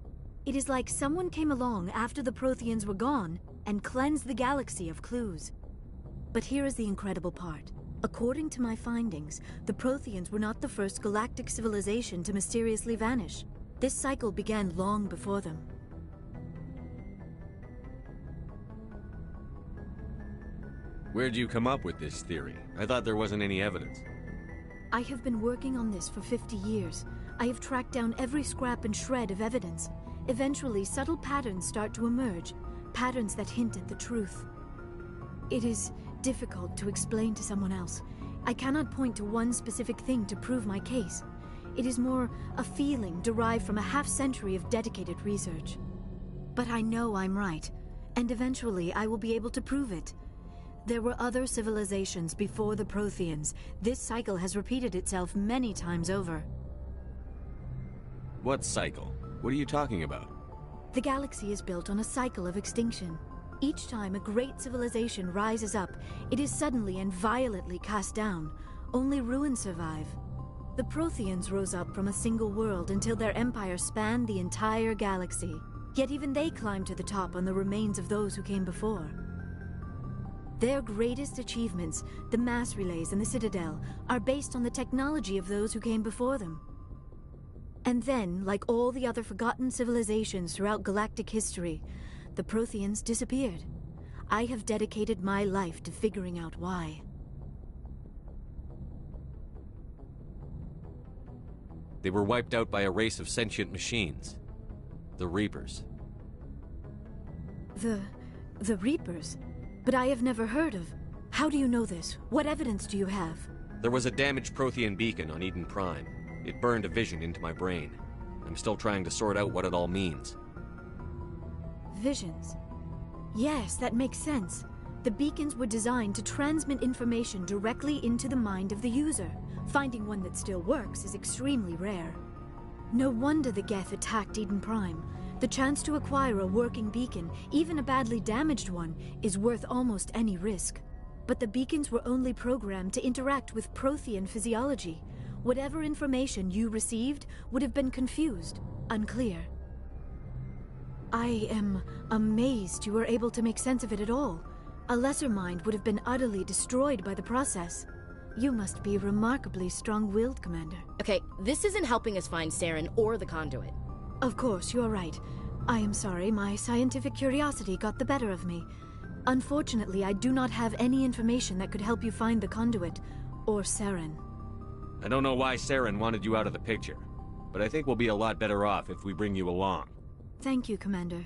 It is like someone came along after the Protheans were gone and cleansed the galaxy of clues. But here is the incredible part. According to my findings, the Protheans were not the first galactic civilization to mysteriously vanish. This cycle began long before them. Where'd you come up with this theory? I thought there wasn't any evidence. I have been working on this for 50 years. I have tracked down every scrap and shred of evidence. Eventually, subtle patterns start to emerge, patterns that hint at the truth. It is difficult to explain to someone else. I cannot point to one specific thing to prove my case. It is more a feeling derived from a half-century of dedicated research. But I know I'm right, and eventually I will be able to prove it. There were other civilizations before the Protheans. This cycle has repeated itself many times over. What cycle? What are you talking about? The galaxy is built on a cycle of extinction. Each time a great civilization rises up, it is suddenly and violently cast down. Only ruins survive. The Protheans rose up from a single world until their empire spanned the entire galaxy. Yet even they climbed to the top on the remains of those who came before. Their greatest achievements, the mass relays and the Citadel, are based on the technology of those who came before them. And then, like all the other forgotten civilizations throughout galactic history, the Protheans disappeared. I have dedicated my life to figuring out why. They were wiped out by a race of sentient machines. The Reapers. The Reapers? But I have never heard of. How do you know this? What evidence do you have? There was a damaged Prothean beacon on Eden Prime. It burned a vision into my brain. I'm still trying to sort out what it all means. Visions. Yes, that makes sense. The beacons were designed to transmit information directly into the mind of the user. Finding one that still works is extremely rare. No wonder the Geth attacked Eden Prime. The chance to acquire a working beacon, even a badly damaged one, is worth almost any risk. But the beacons were only programmed to interact with Prothean physiology. Whatever information you received would have been confused, unclear. I am amazed you were able to make sense of it at all. A lesser mind would have been utterly destroyed by the process. You must be remarkably strong-willed, Commander. Okay, this isn't helping us find Saren or the conduit. Of course, you are right. I am sorry, my scientific curiosity got the better of me. Unfortunately, I do not have any information that could help you find the conduit, or Saren. I don't know why Saren wanted you out of the picture, but I think we'll be a lot better off if we bring you along. Thank you, Commander.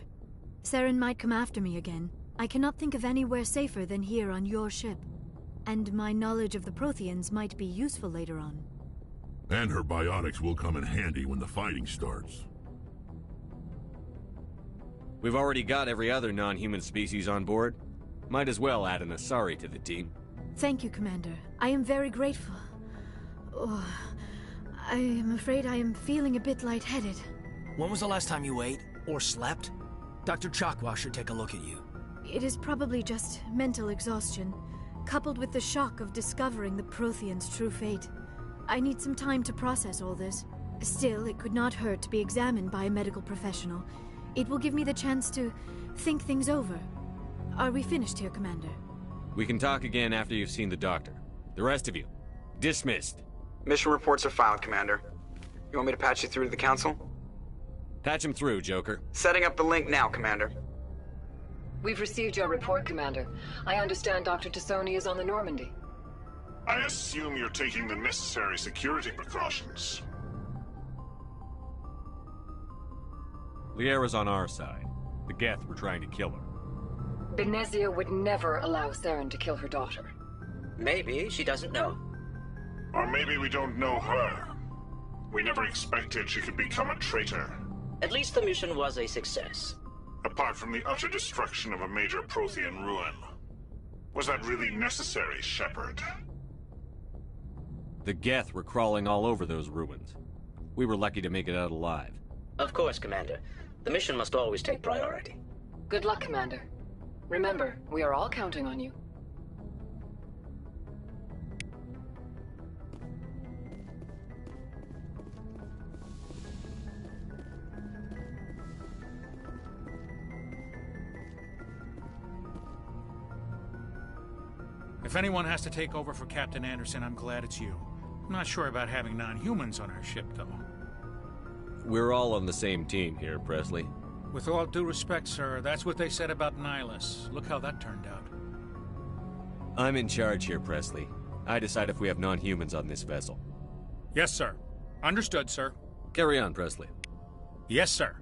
Saren might come after me again. I cannot think of anywhere safer than here on your ship. And my knowledge of the Protheans might be useful later on. And her biotics will come in handy when the fighting starts. We've already got every other non-human species on board. Might as well add an Asari to the team. Thank you, Commander. I am very grateful. Oh, I am afraid I am feeling a bit lightheaded. When was the last time you ate, or slept? Dr. Chakwa should take a look at you. It is probably just mental exhaustion, coupled with the shock of discovering the Prothean's true fate. I need some time to process all this. Still, it could not hurt to be examined by a medical professional. It will give me the chance to think things over. Are we finished here, Commander? We can talk again after you've seen the doctor. The rest of you, dismissed. Mission reports are filed, Commander. You want me to patch you through to the Council? Patch him through, Joker. Setting up the link now, Commander. We've received your report, Commander. I understand Dr. Tassoni is on the Normandy. I assume you're taking the necessary security precautions. Liara's on our side. The Geth were trying to kill her. Benezia would never allow Saren to kill her daughter. Maybe she doesn't know. Or maybe we don't know her. We never expected she could become a traitor. At least the mission was a success. Apart from the utter destruction of a major Prothean ruin. Was that really necessary, Shepard? The Geth were crawling all over those ruins. We were lucky to make it out alive. Of course, Commander. The mission must always take priority. Good luck, Commander. Remember, we are all counting on you. If anyone has to take over for Captain Anderson, I'm glad it's you. I'm not sure about having non-humans on our ship, though. We're all on the same team here, Presley. With all due respect, sir, that's what they said about Nihilus. Look how that turned out. I'm in charge here, Presley. I decide if we have non-humans on this vessel. Yes, sir. Understood, sir. Carry on, Presley. Yes, sir.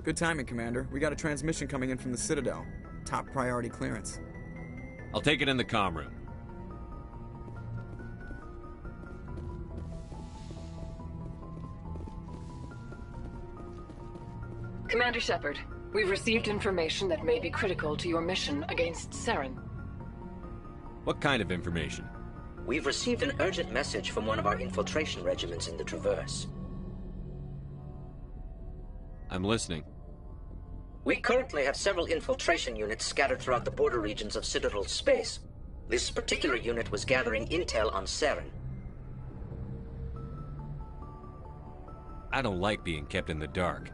Good timing, Commander. We got a transmission coming in from the Citadel. Top priority clearance. I'll take it in the comm room. Commander Shepard, we've received information that may be critical to your mission against Saren. What kind of information? We've received an urgent message from one of our infiltration regiments in the Traverse. I'm listening. We currently have several infiltration units scattered throughout the border regions of Citadel space. This particular unit was gathering intel on Saren. I don't like being kept in the dark.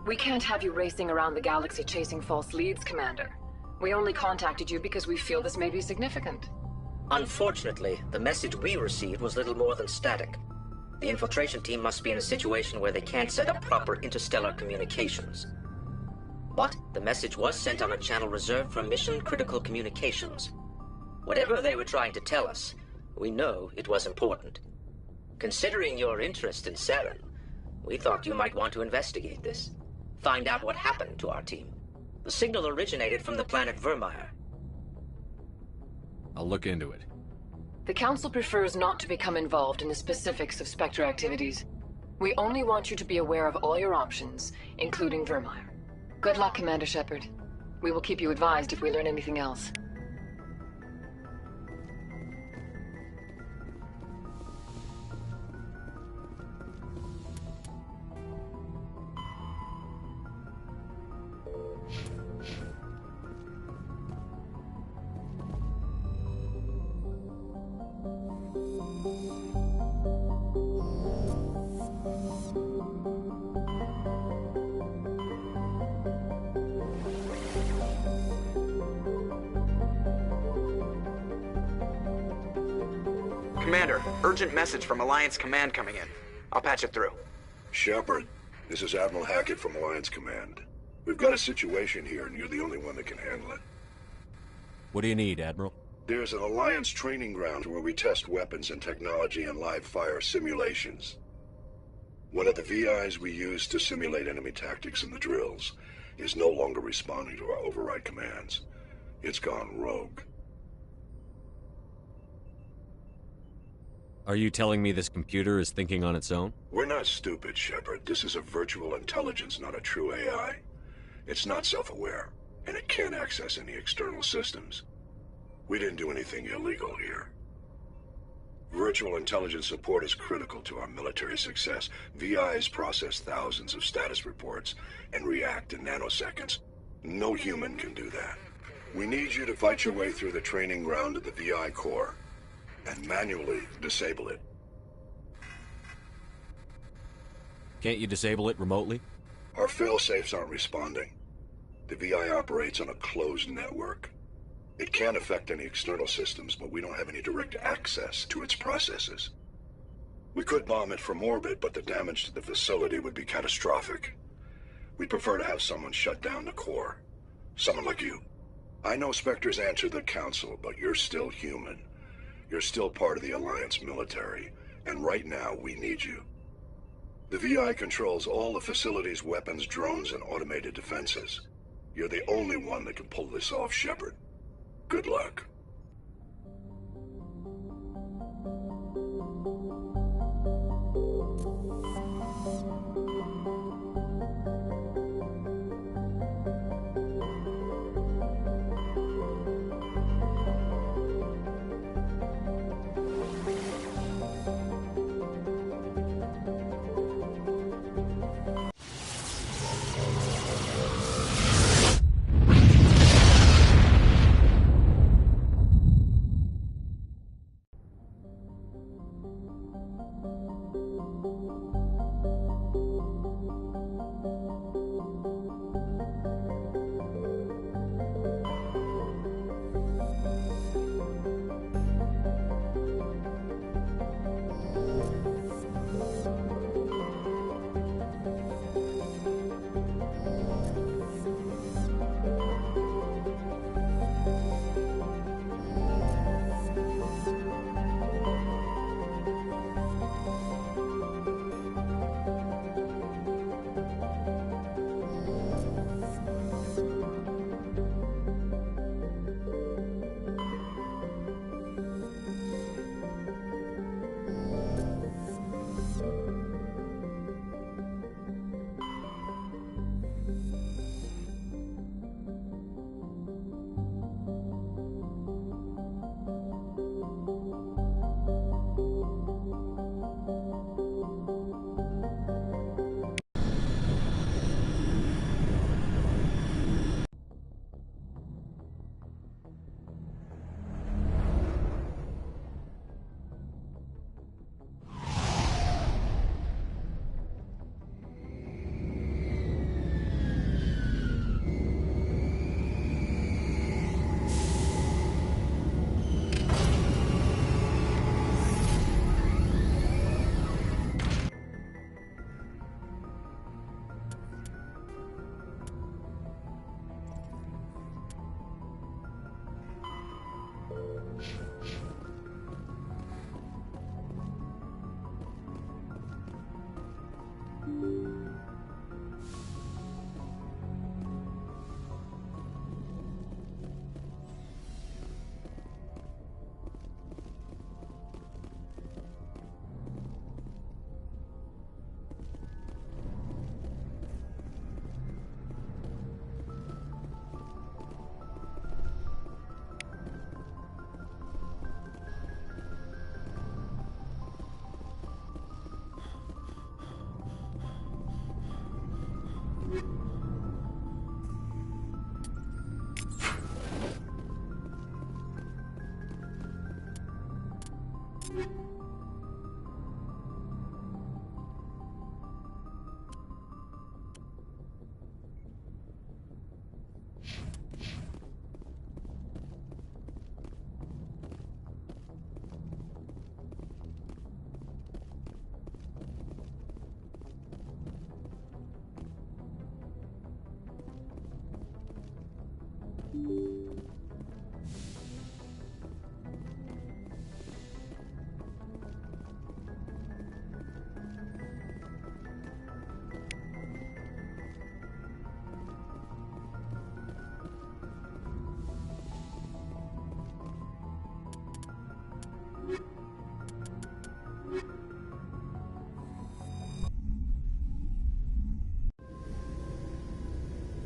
We can't have you racing around the galaxy chasing false leads, Commander. We only contacted you because we feel this may be significant. Unfortunately, the message we received was little more than static. The infiltration team must be in a situation where they can't set up proper interstellar communications. But the message was sent on a channel reserved for mission-critical communications. Whatever they were trying to tell us, we know it was important. Considering your interest in Saren, we thought you might want to investigate this. Find out what happened to our team. The signal originated from the planet Vermeer. I'll look into it. The Council prefers not to become involved in the specifics of Spectre activities. We only want you to be aware of all your options, including Vermeer. Good luck, Commander Shepard. We will keep you advised if we learn anything else. Commander, urgent message from Alliance Command coming in. I'll patch it through. Shepard, this is Admiral Hackett from Alliance Command. We've got a situation here, and you're the only one that can handle it. What do you need, Admiral? There's an Alliance training ground where we test weapons and technology in live fire simulations. One of the VIs we use to simulate enemy tactics in the drills is no longer responding to our override commands. It's gone rogue. Are you telling me this computer is thinking on its own? We're not stupid, Shepard. This is a virtual intelligence, not a true AI. It's not self-aware, and it can't access any external systems. We didn't do anything illegal here. Virtual intelligence support is critical to our military success. VIs process thousands of status reports and react in nanoseconds. No human can do that. We need you to fight your way through the training ground of the VI core and manually disable it. Can't you disable it remotely? Our failsafes aren't responding. The VI operates on a closed network. It can affect any external systems, but we don't have any direct access to its processes. We could bomb it from orbit, but the damage to the facility would be catastrophic. We'd prefer to have someone shut down the core. Someone like you. I know Spectres answer the Council, but you're still human. You're still part of the Alliance military, and right now we need you. The VI controls all the facility's weapons, drones, and automated defenses. You're the only one that can pull this off, Shepard. Good luck.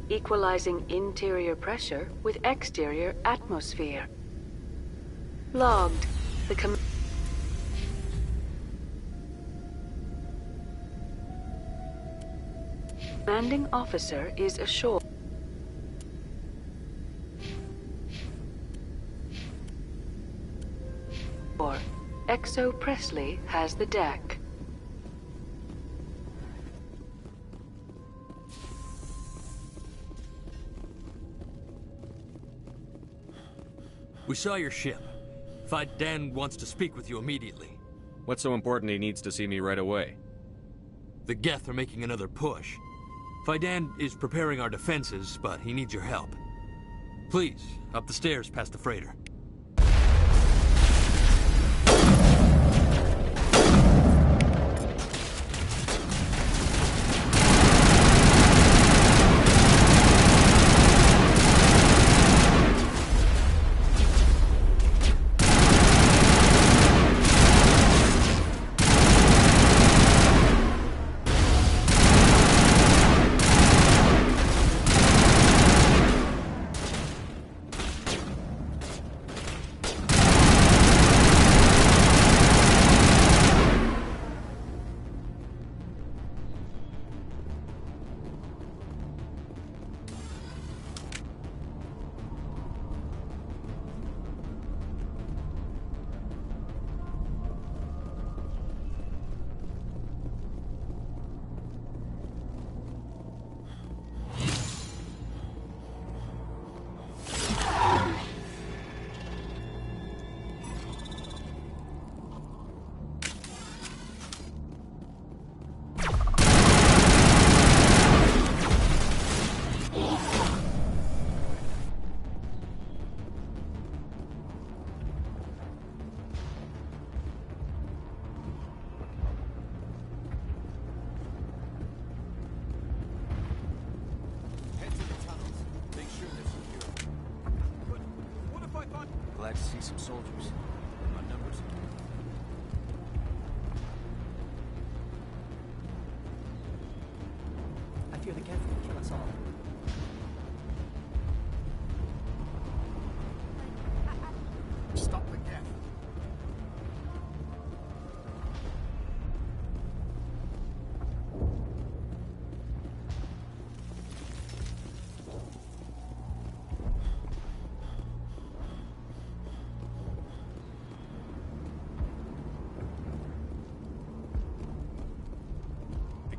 Equalizing interior pressure with exterior atmosphere. Logged. The commanding officer is ashore. Exo Presley has the deck. We saw your ship. Faidan wants to speak with you immediately. What's so important he needs to see me right away? The Geth are making another push. Faidan is preparing our defenses, but he needs your help. Please, up the stairs past the freighter. Glad to see some soldiers. And my numbers. I fear the Geth will kill us all. Stop the Geth.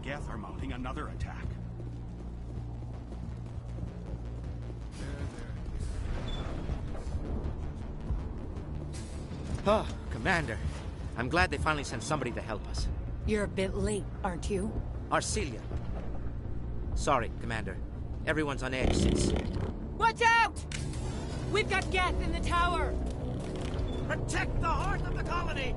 Geth are mounting another attack. Oh, Commander. I'm glad they finally sent somebody to help us. You're a bit late, aren't you? Arcelia. Sorry, Commander. Everyone's on edge since... Watch out! We've got Geth in the tower! Protect the heart of the colony!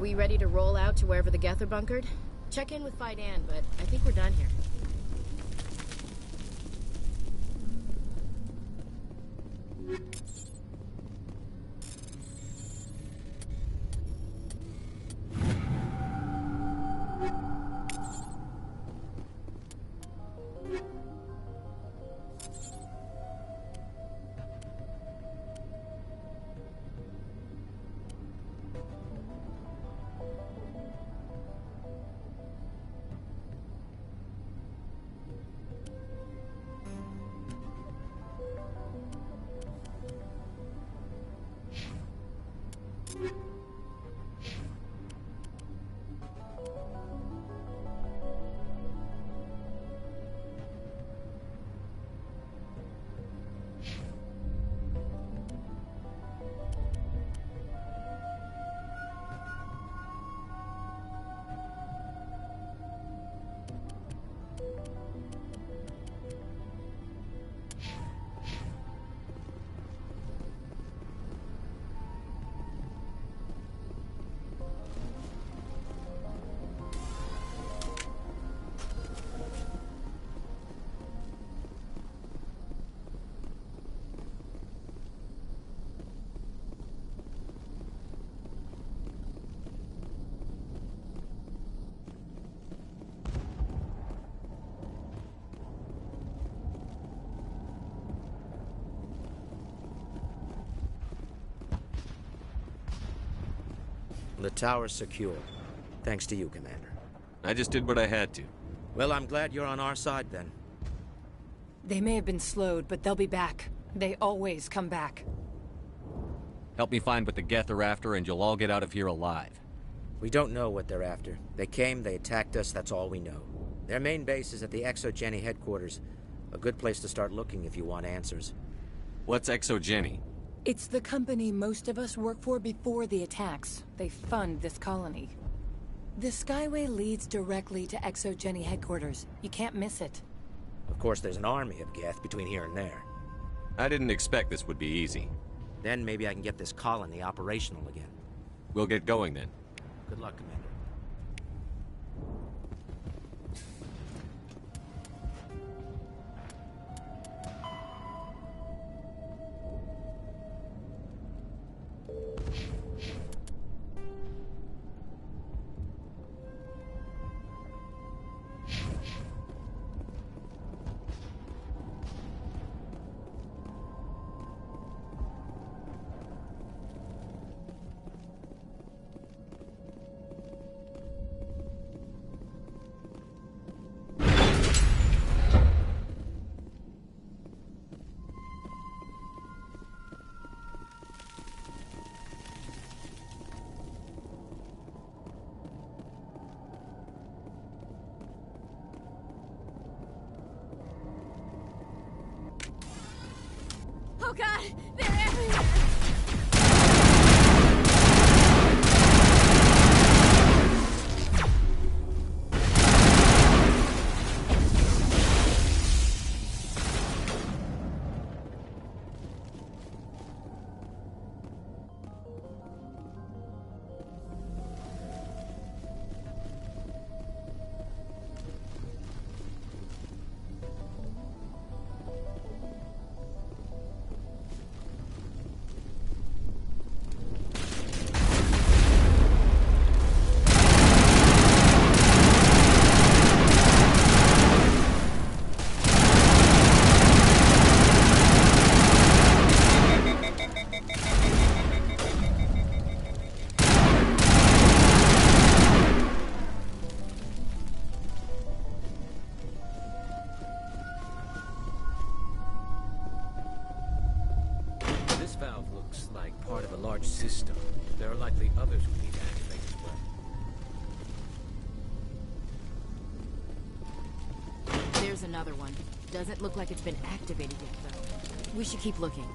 we ready to roll out to wherever the Geth are bunkered? Check in with Faidan, but I think we're done here. The tower's secure. Thanks to you, Commander. I just did what I had to. Well, I'm glad you're on our side, then. They may have been slowed, but they'll be back. They always come back. Help me find what the Geth are after, and you'll all get out of here alive. We don't know what they're after. They came, they attacked us, that's all we know. Their main base is at the ExoGeni headquarters. A good place to start looking if you want answers. What's ExoGeni? It's the company most of us work for before the attacks. They fund this colony. The Skyway leads directly to ExoGeni headquarters. You can't miss it. Of course, there's an army of Geth between here and there. I didn't expect this would be easy. Then maybe I can get this colony operational again. We'll get going then. Good luck, Commander. Oh god, they're everywhere! System. There are likely others we need to activate as well. There's another one. Doesn't look like it's been activated yet, though. We should keep looking.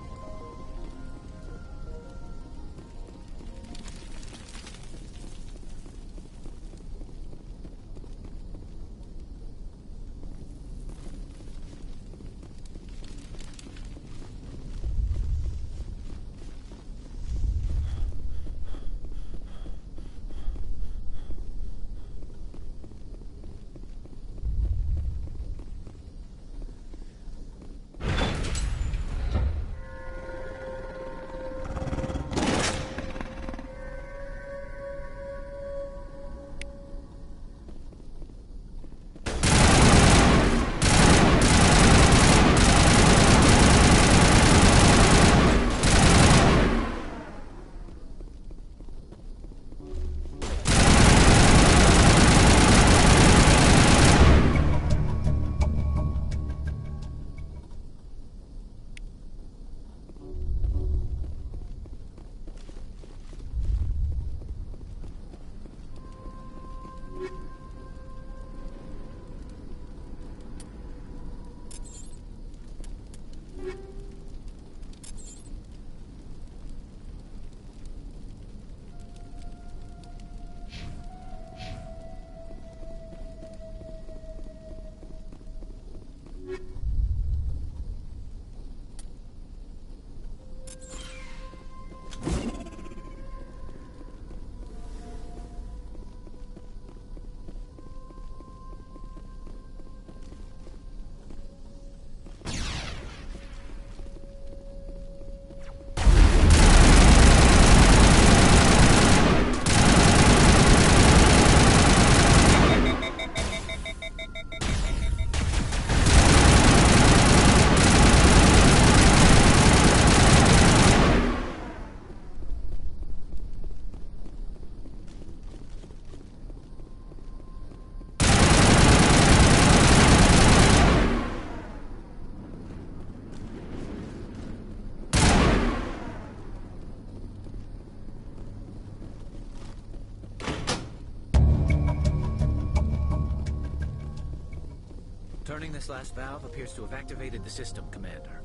Turning this last valve appears to have activated the system, Commander.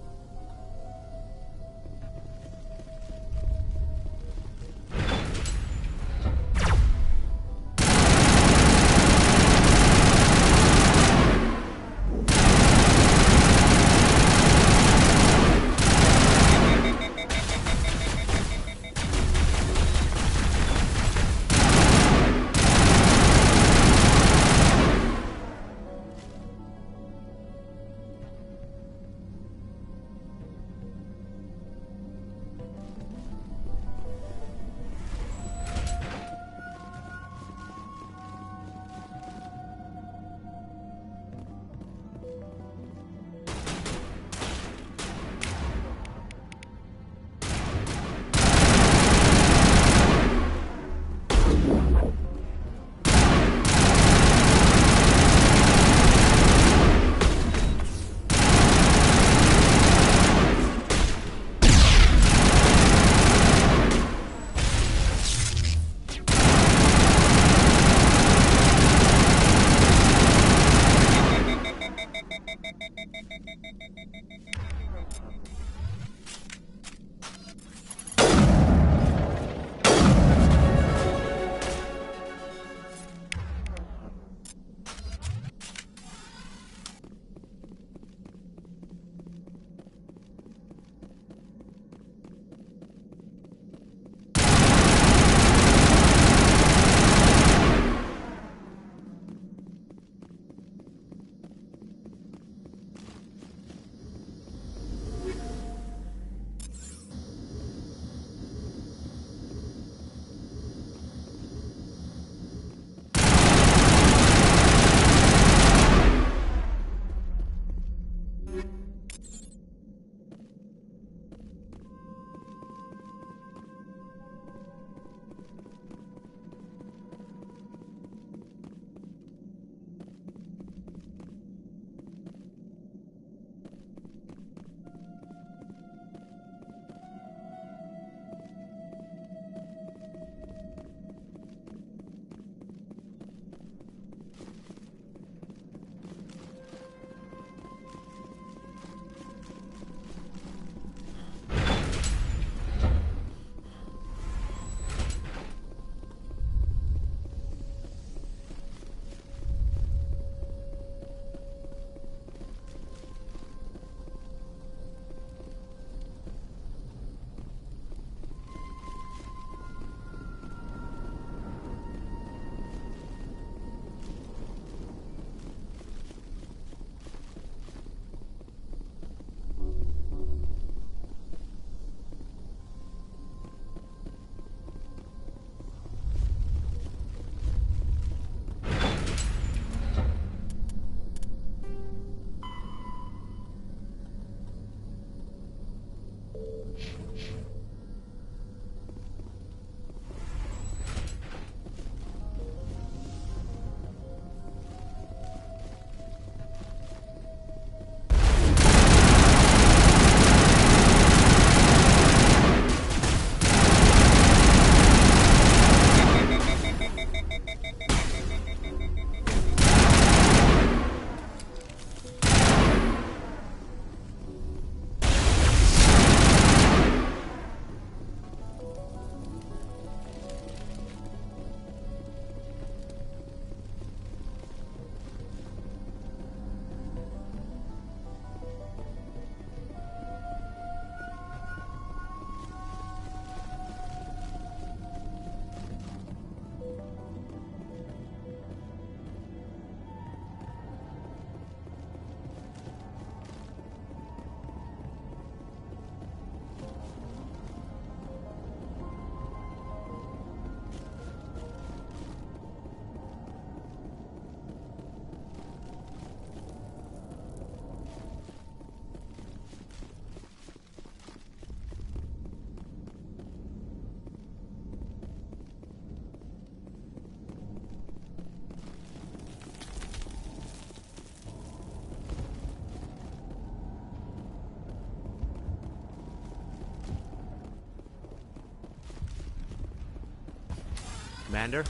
Commander,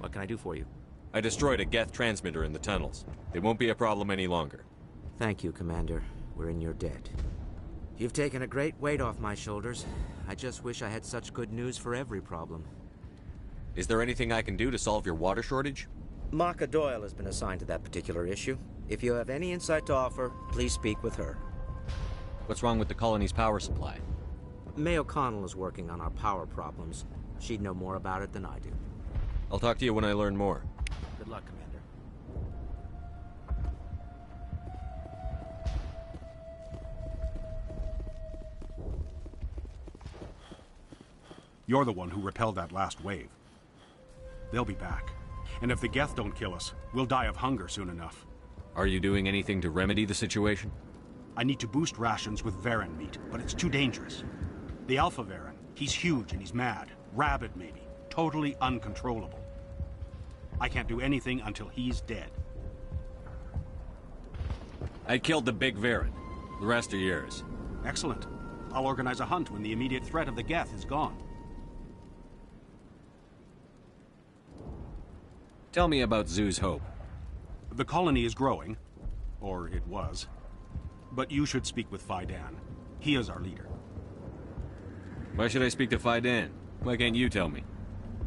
what can I do for you? I destroyed a Geth transmitter in the tunnels. It won't be a problem any longer. Thank you, Commander. We're in your debt. You've taken a great weight off my shoulders. I just wish I had such good news for every problem. Is there anything I can do to solve your water shortage? Maka Doyle has been assigned to that particular issue. If you have any insight to offer, please speak with her. What's wrong with the colony's power supply? May O'Connell is working on our power problems. She'd know more about it than I do. I'll talk to you when I learn more. Good luck, Commander. You're the one who repelled that last wave. They'll be back. And if the Geth don't kill us, we'll die of hunger soon enough. Are you doing anything to remedy the situation? I need to boost rations with Varren meat, but it's too dangerous. The Alpha Varren, he's huge and he's mad. Rabid, maybe. Totally uncontrollable. I can't do anything until he's dead. I killed the big Varren. The rest are yours. Excellent. I'll organize a hunt when the immediate threat of the Geth is gone. Tell me about Zoo's Hope. The colony is growing. Or it was. But you should speak with Faidan. He is our leader. Why should I speak to Faidan? Why can't you tell me?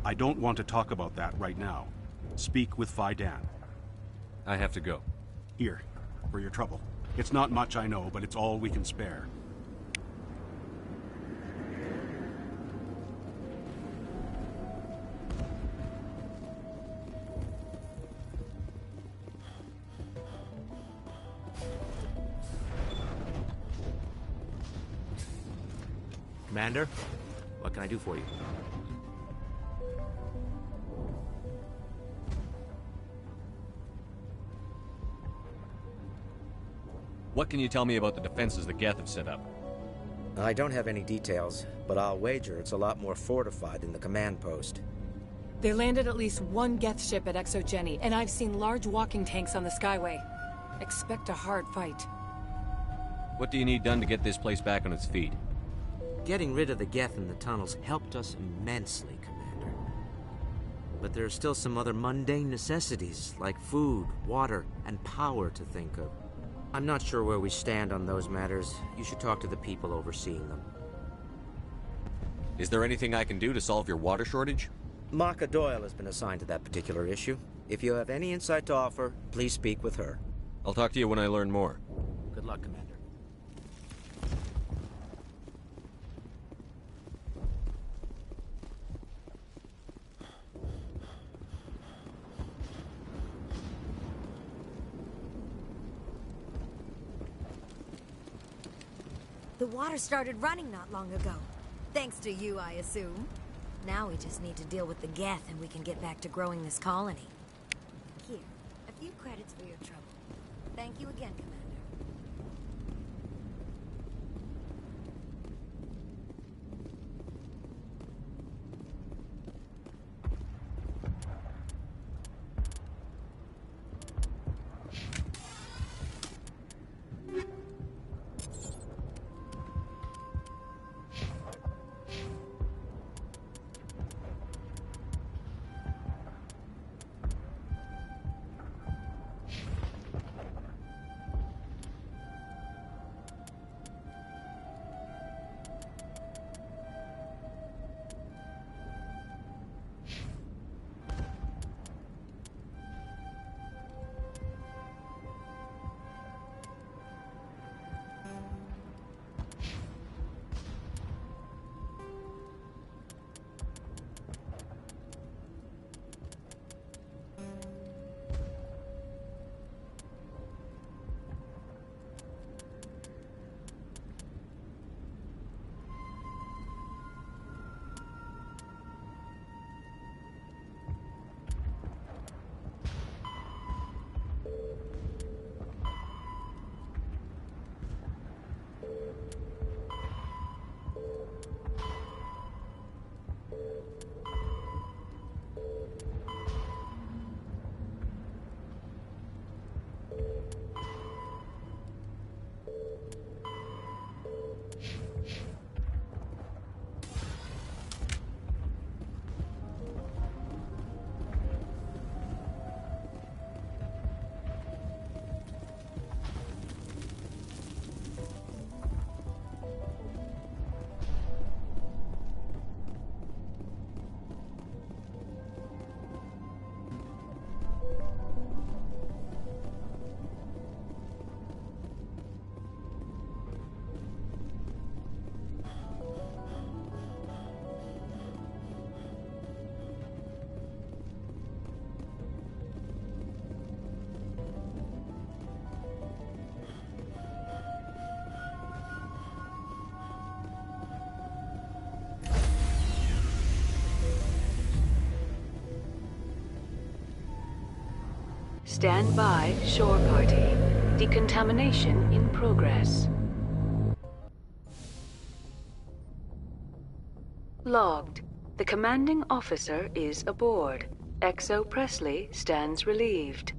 I don't want to talk about that right now. Speak with Faidan. I have to go. Here, for your trouble. It's not much, I know, but it's all we can spare. Commander, what can I do for you? What can you tell me about the defenses the Geth have set up? I don't have any details, but I'll wager it's a lot more fortified than the command post. They landed at least one Geth ship at ExoGeni, and I've seen large walking tanks on the Skyway. Expect a hard fight. What do you need done to get this place back on its feet? Getting rid of the Geth in the tunnels helped us immensely, Commander. But there are still some other mundane necessities, like food, water, and power to think of. I'm not sure where we stand on those matters. You should talk to the people overseeing them. Is there anything I can do to solve your water shortage? Maka Doyle has been assigned to that particular issue. If you have any insight to offer, please speak with her. I'll talk to you when I learn more. Good luck, Commander. The water started running not long ago. Thanks to you, I assume. Now we just need to deal with the Geth and we can get back to growing this colony. Here, a few credits for your trouble. Thank you again, Commander. Stand by, shore party. Decontamination in progress. Logged. The commanding officer is aboard. XO Presley stands relieved.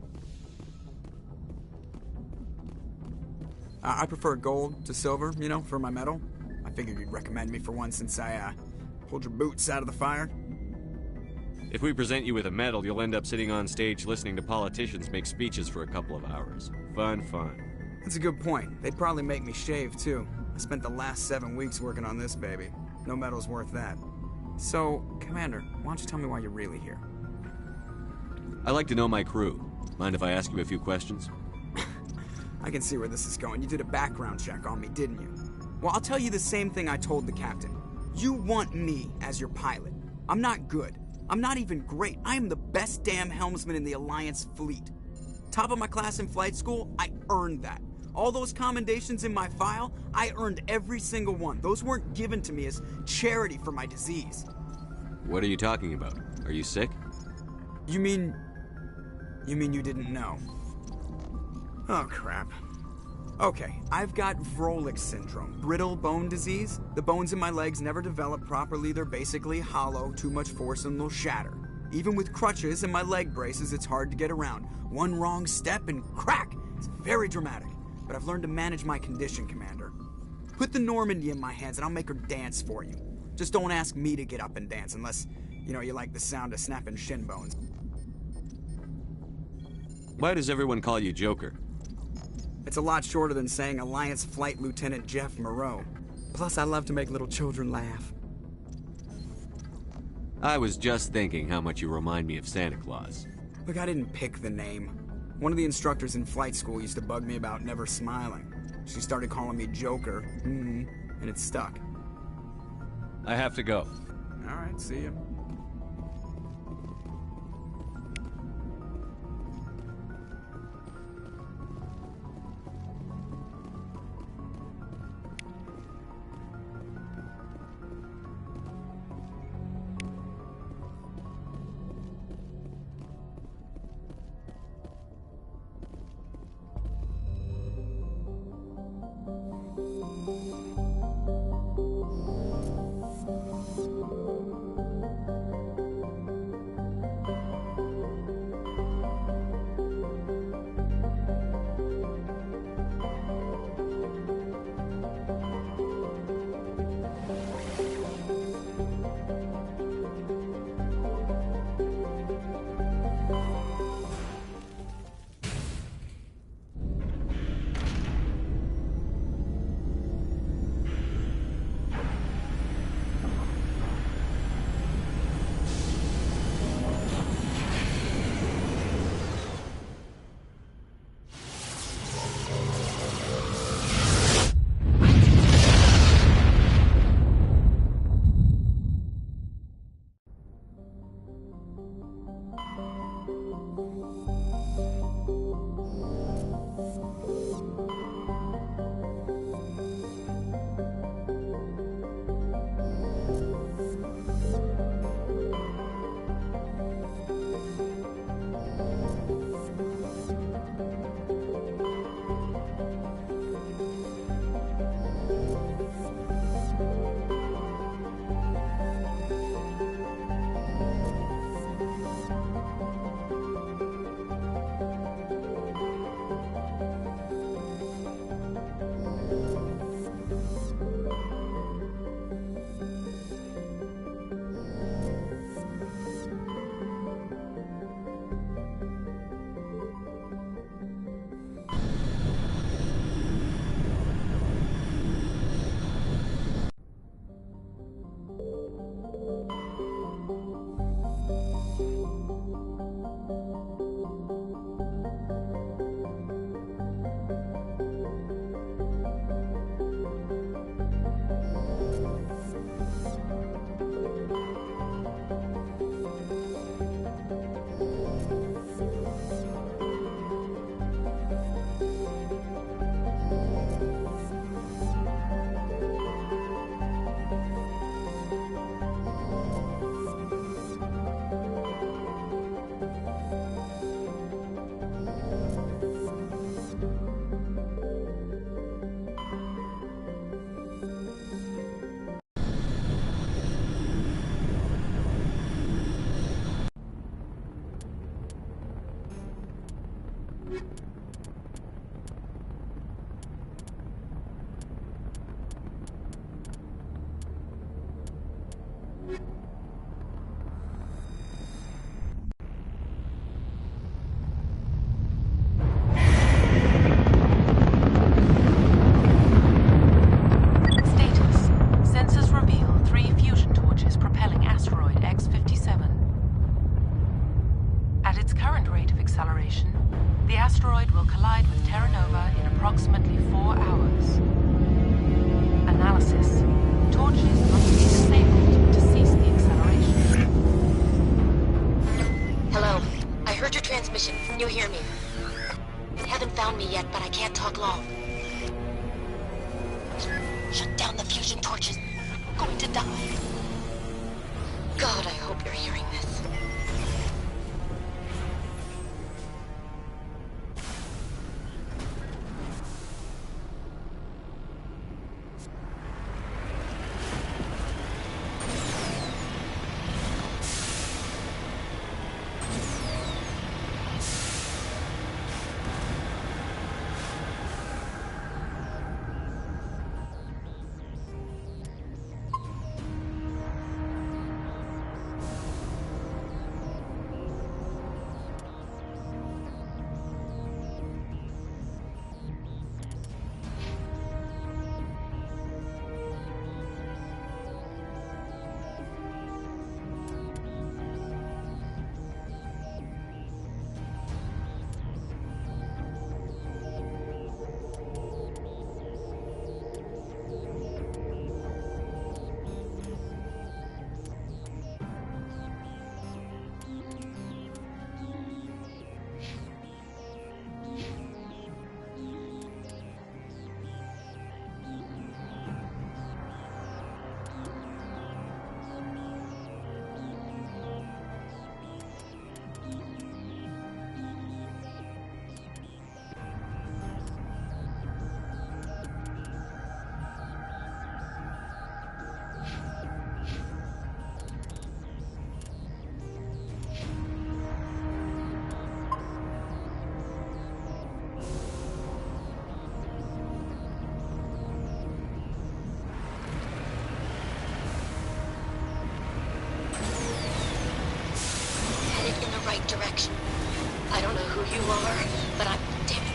I prefer gold to silver, you know, for my medal. I figured you'd recommend me for one since I, pulled your boots out of the fire. If we present you with a medal, you'll end up sitting on stage listening to politicians make speeches for a couple of hours. Fun. That's a good point. They'd probably make me shave, too. I spent the last 7 weeks working on this baby. No medal's worth that. So, Commander, why don't you tell me why you're really here? I like to know my crew. Mind if I ask you a few questions? I can see where this is going. You did a background check on me, didn't you? Well, I'll tell you the same thing I told the captain. You want me as your pilot. I'm not good. I'm not even great. I am the best damn helmsman in the Alliance fleet. Top of my class in flight school, I earned that. All those commendations in my file, I earned every single one. Those weren't given to me as charity for my disease. What are you talking about? Are you sick? You mean you didn't know? Oh, crap. Okay, I've got Vrolik syndrome, brittle bone disease. The bones in my legs never develop properly. They're basically hollow, too much force and they'll shatter. Even with crutches and my leg braces, it's hard to get around. One wrong step and crack! It's very dramatic. But I've learned to manage my condition, Commander. Put the Normandy in my hands and I'll make her dance for you. Just don't ask me to get up and dance unless, you know, you like the sound of snapping shin bones. Why does everyone call you Joker? It's a lot shorter than saying Alliance Flight Lieutenant Jeff Moreau. Plus, I love to make little children laugh. I was just thinking how much you remind me of Santa Claus. Look, I didn't pick the name. One of the instructors in flight school used to bug me about never smiling. She started calling me Joker, and it stuck. I have to go. All right, see ya. flow. Shut down the fusion torches. We're going to die. God, I hope you're hearing this. Right direction. I don't know who you are, but I'm... Damn it.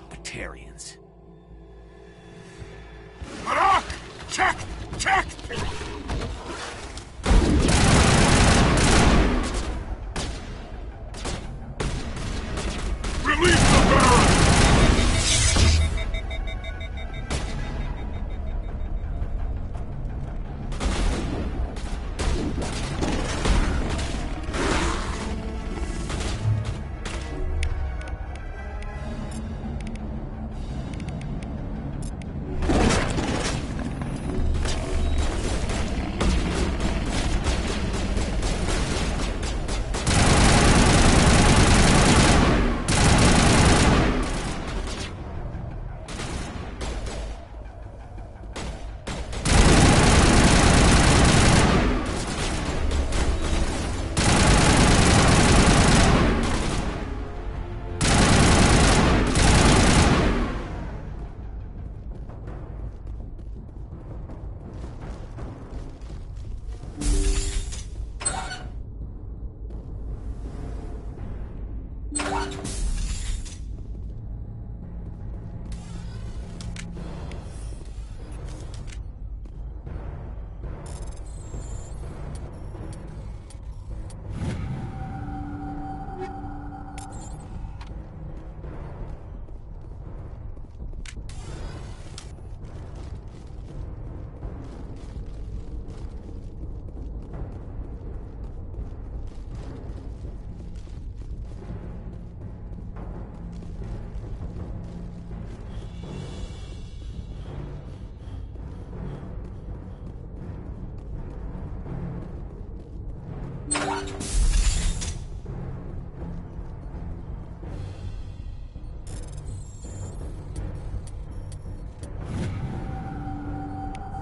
Batarians. Marok! Check! Check! Release the Baron!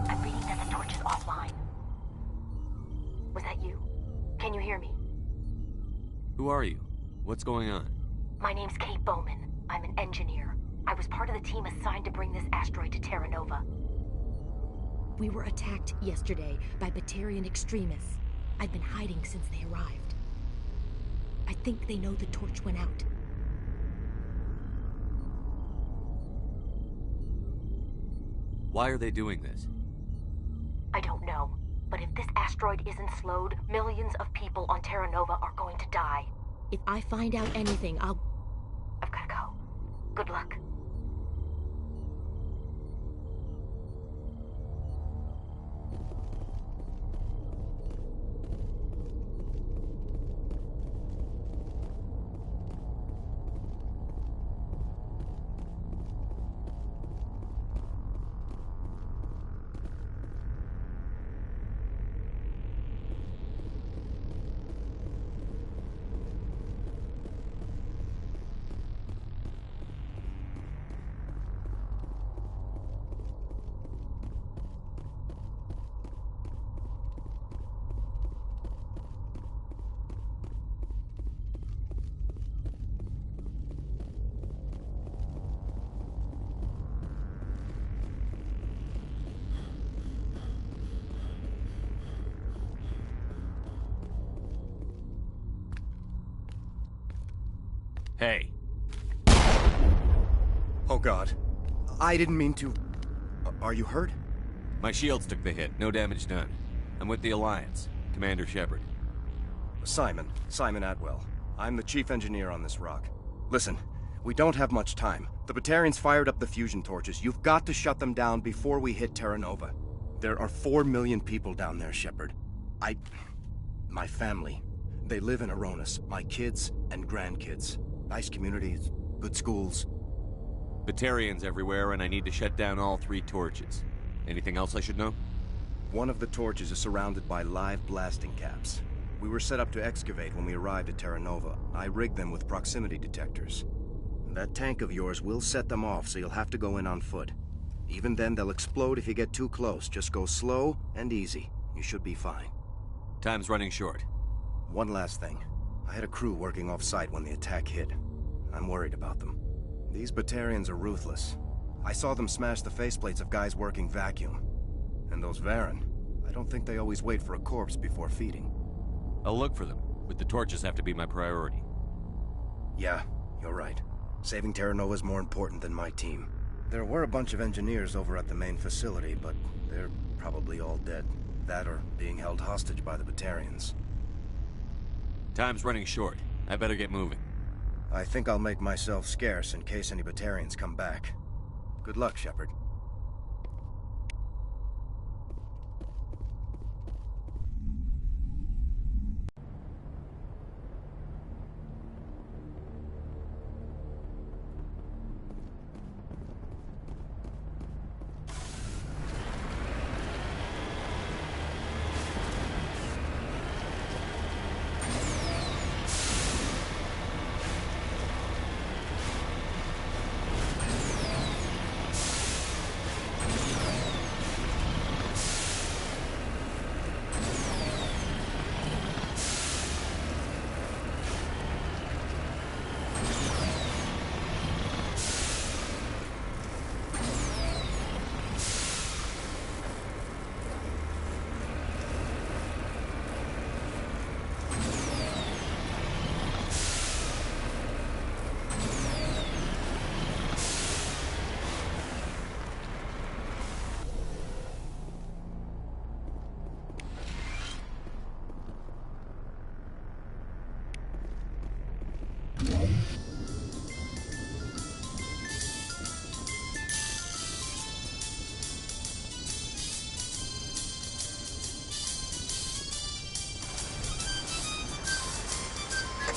I'm reading that the torch is offline. Was that you? Can you hear me? Who are you? What's going on? My name's Kate Bowman. I'm an engineer. I was part of the team assigned to bring this asteroid to Terra Nova. We were attacked yesterday by Batarian extremists. I've been hiding since they arrived. I think they know the torch went out. Why are they doing this? I don't know. But if this asteroid isn't slowed, millions of people on Terra Nova are going to die. If I find out anything, I've gotta go. Good luck. Hey. Oh God. I didn't mean to... Are you hurt? My shields took the hit. No damage done. I'm with the Alliance. Commander Shepard. Simon Atwell. I'm the chief engineer on this rock. Listen, we don't have much time. The Batarians fired up the fusion torches. You've got to shut them down before we hit Terra Nova. There are 4 million people down there, Shepard. My family. They live in Aronis. My kids and grandkids. Nice communities, good schools. Batarians everywhere, and I need to shut down all 3 torches. Anything else I should know? One of the torches is surrounded by live blasting caps. We were set up to excavate when we arrived at Terra Nova. I rigged them with proximity detectors. That tank of yours will set them off, so you'll have to go in on foot. Even then, they'll explode if you get too close. Just go slow and easy. You should be fine. Time's running short. One last thing. I had a crew working off-site when the attack hit. I'm worried about them. These Batarians are ruthless. I saw them smash the faceplates of guys working vacuum. And those Varen, I don't think they always wait for a corpse before feeding. I'll look for them, but the torches have to be my priority. Yeah, you're right. Saving Terra Nova is more important than my team. There were a bunch of engineers over at the main facility, but they're probably all dead. That or being held hostage by the Batarians. Time's running short. I better get moving. I think I'll make myself scarce in case any Batarians come back. Good luck, Shepard.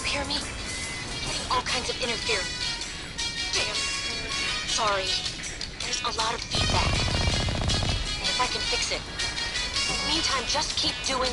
Hear me? Getting all kinds of interference. Damn. Sorry. There's a lot of feedback. If I can fix it. In the meantime, just keep doing...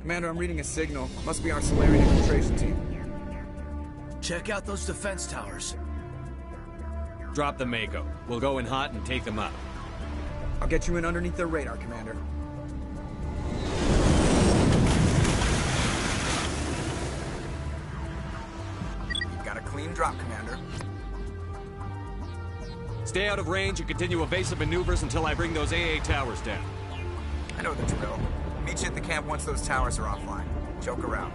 Commander, I'm reading a signal. Must be our Solarian infiltration team. Check out those defense towers. Drop the Mako. We'll go in hot and take them out. I'll get you in underneath their radar, Commander. You've got a clean drop, Commander. Stay out of range and continue evasive maneuvers until I bring those AA towers down. I know the drill. Meet you at the camp once those towers are offline. Joke around.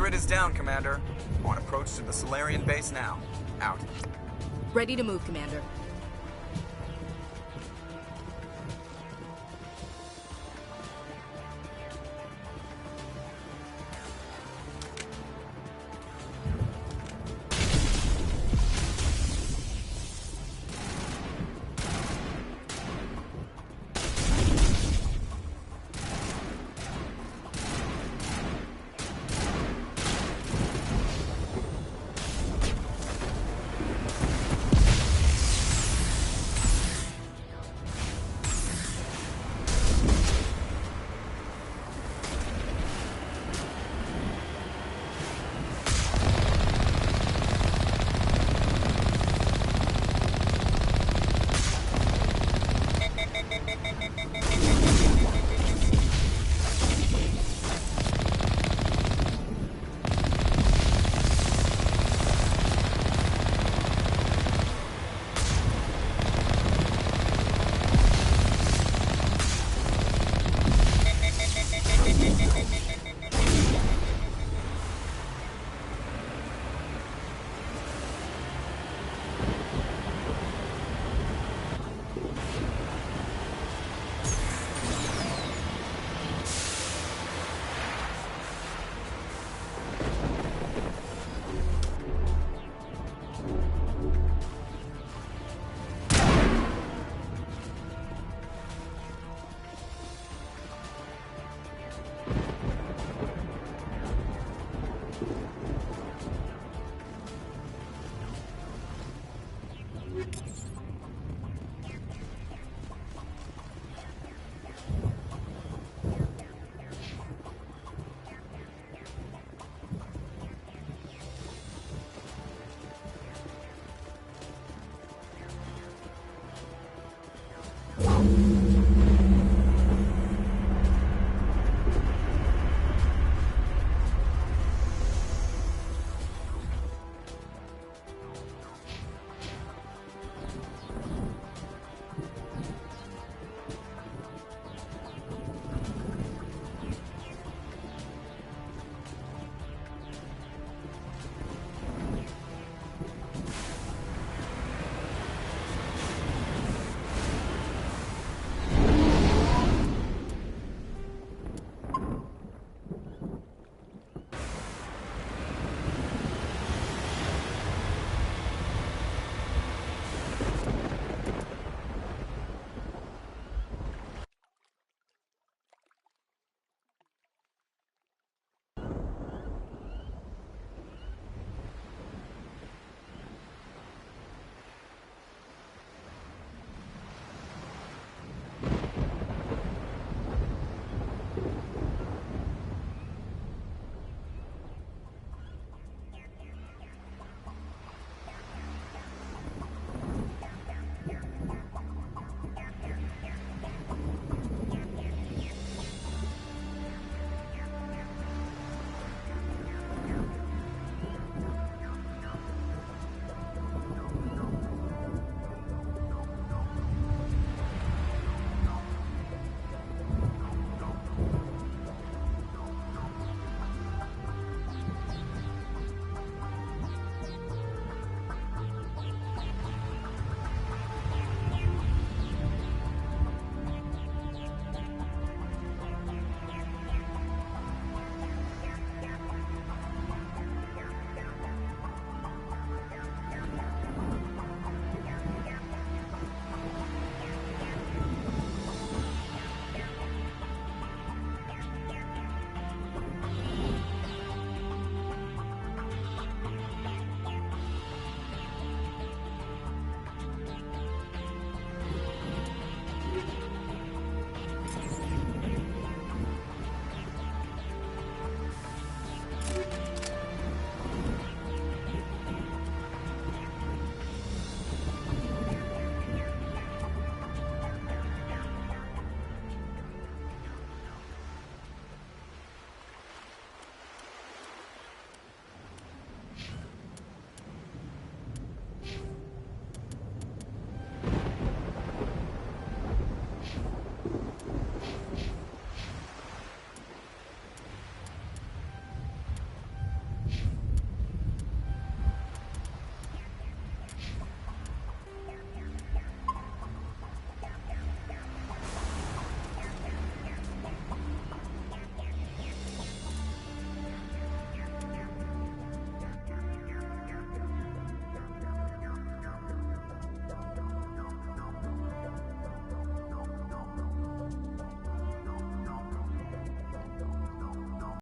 grid is down, Commander. On approach to the Solarian base now. Out. Ready to move, Commander.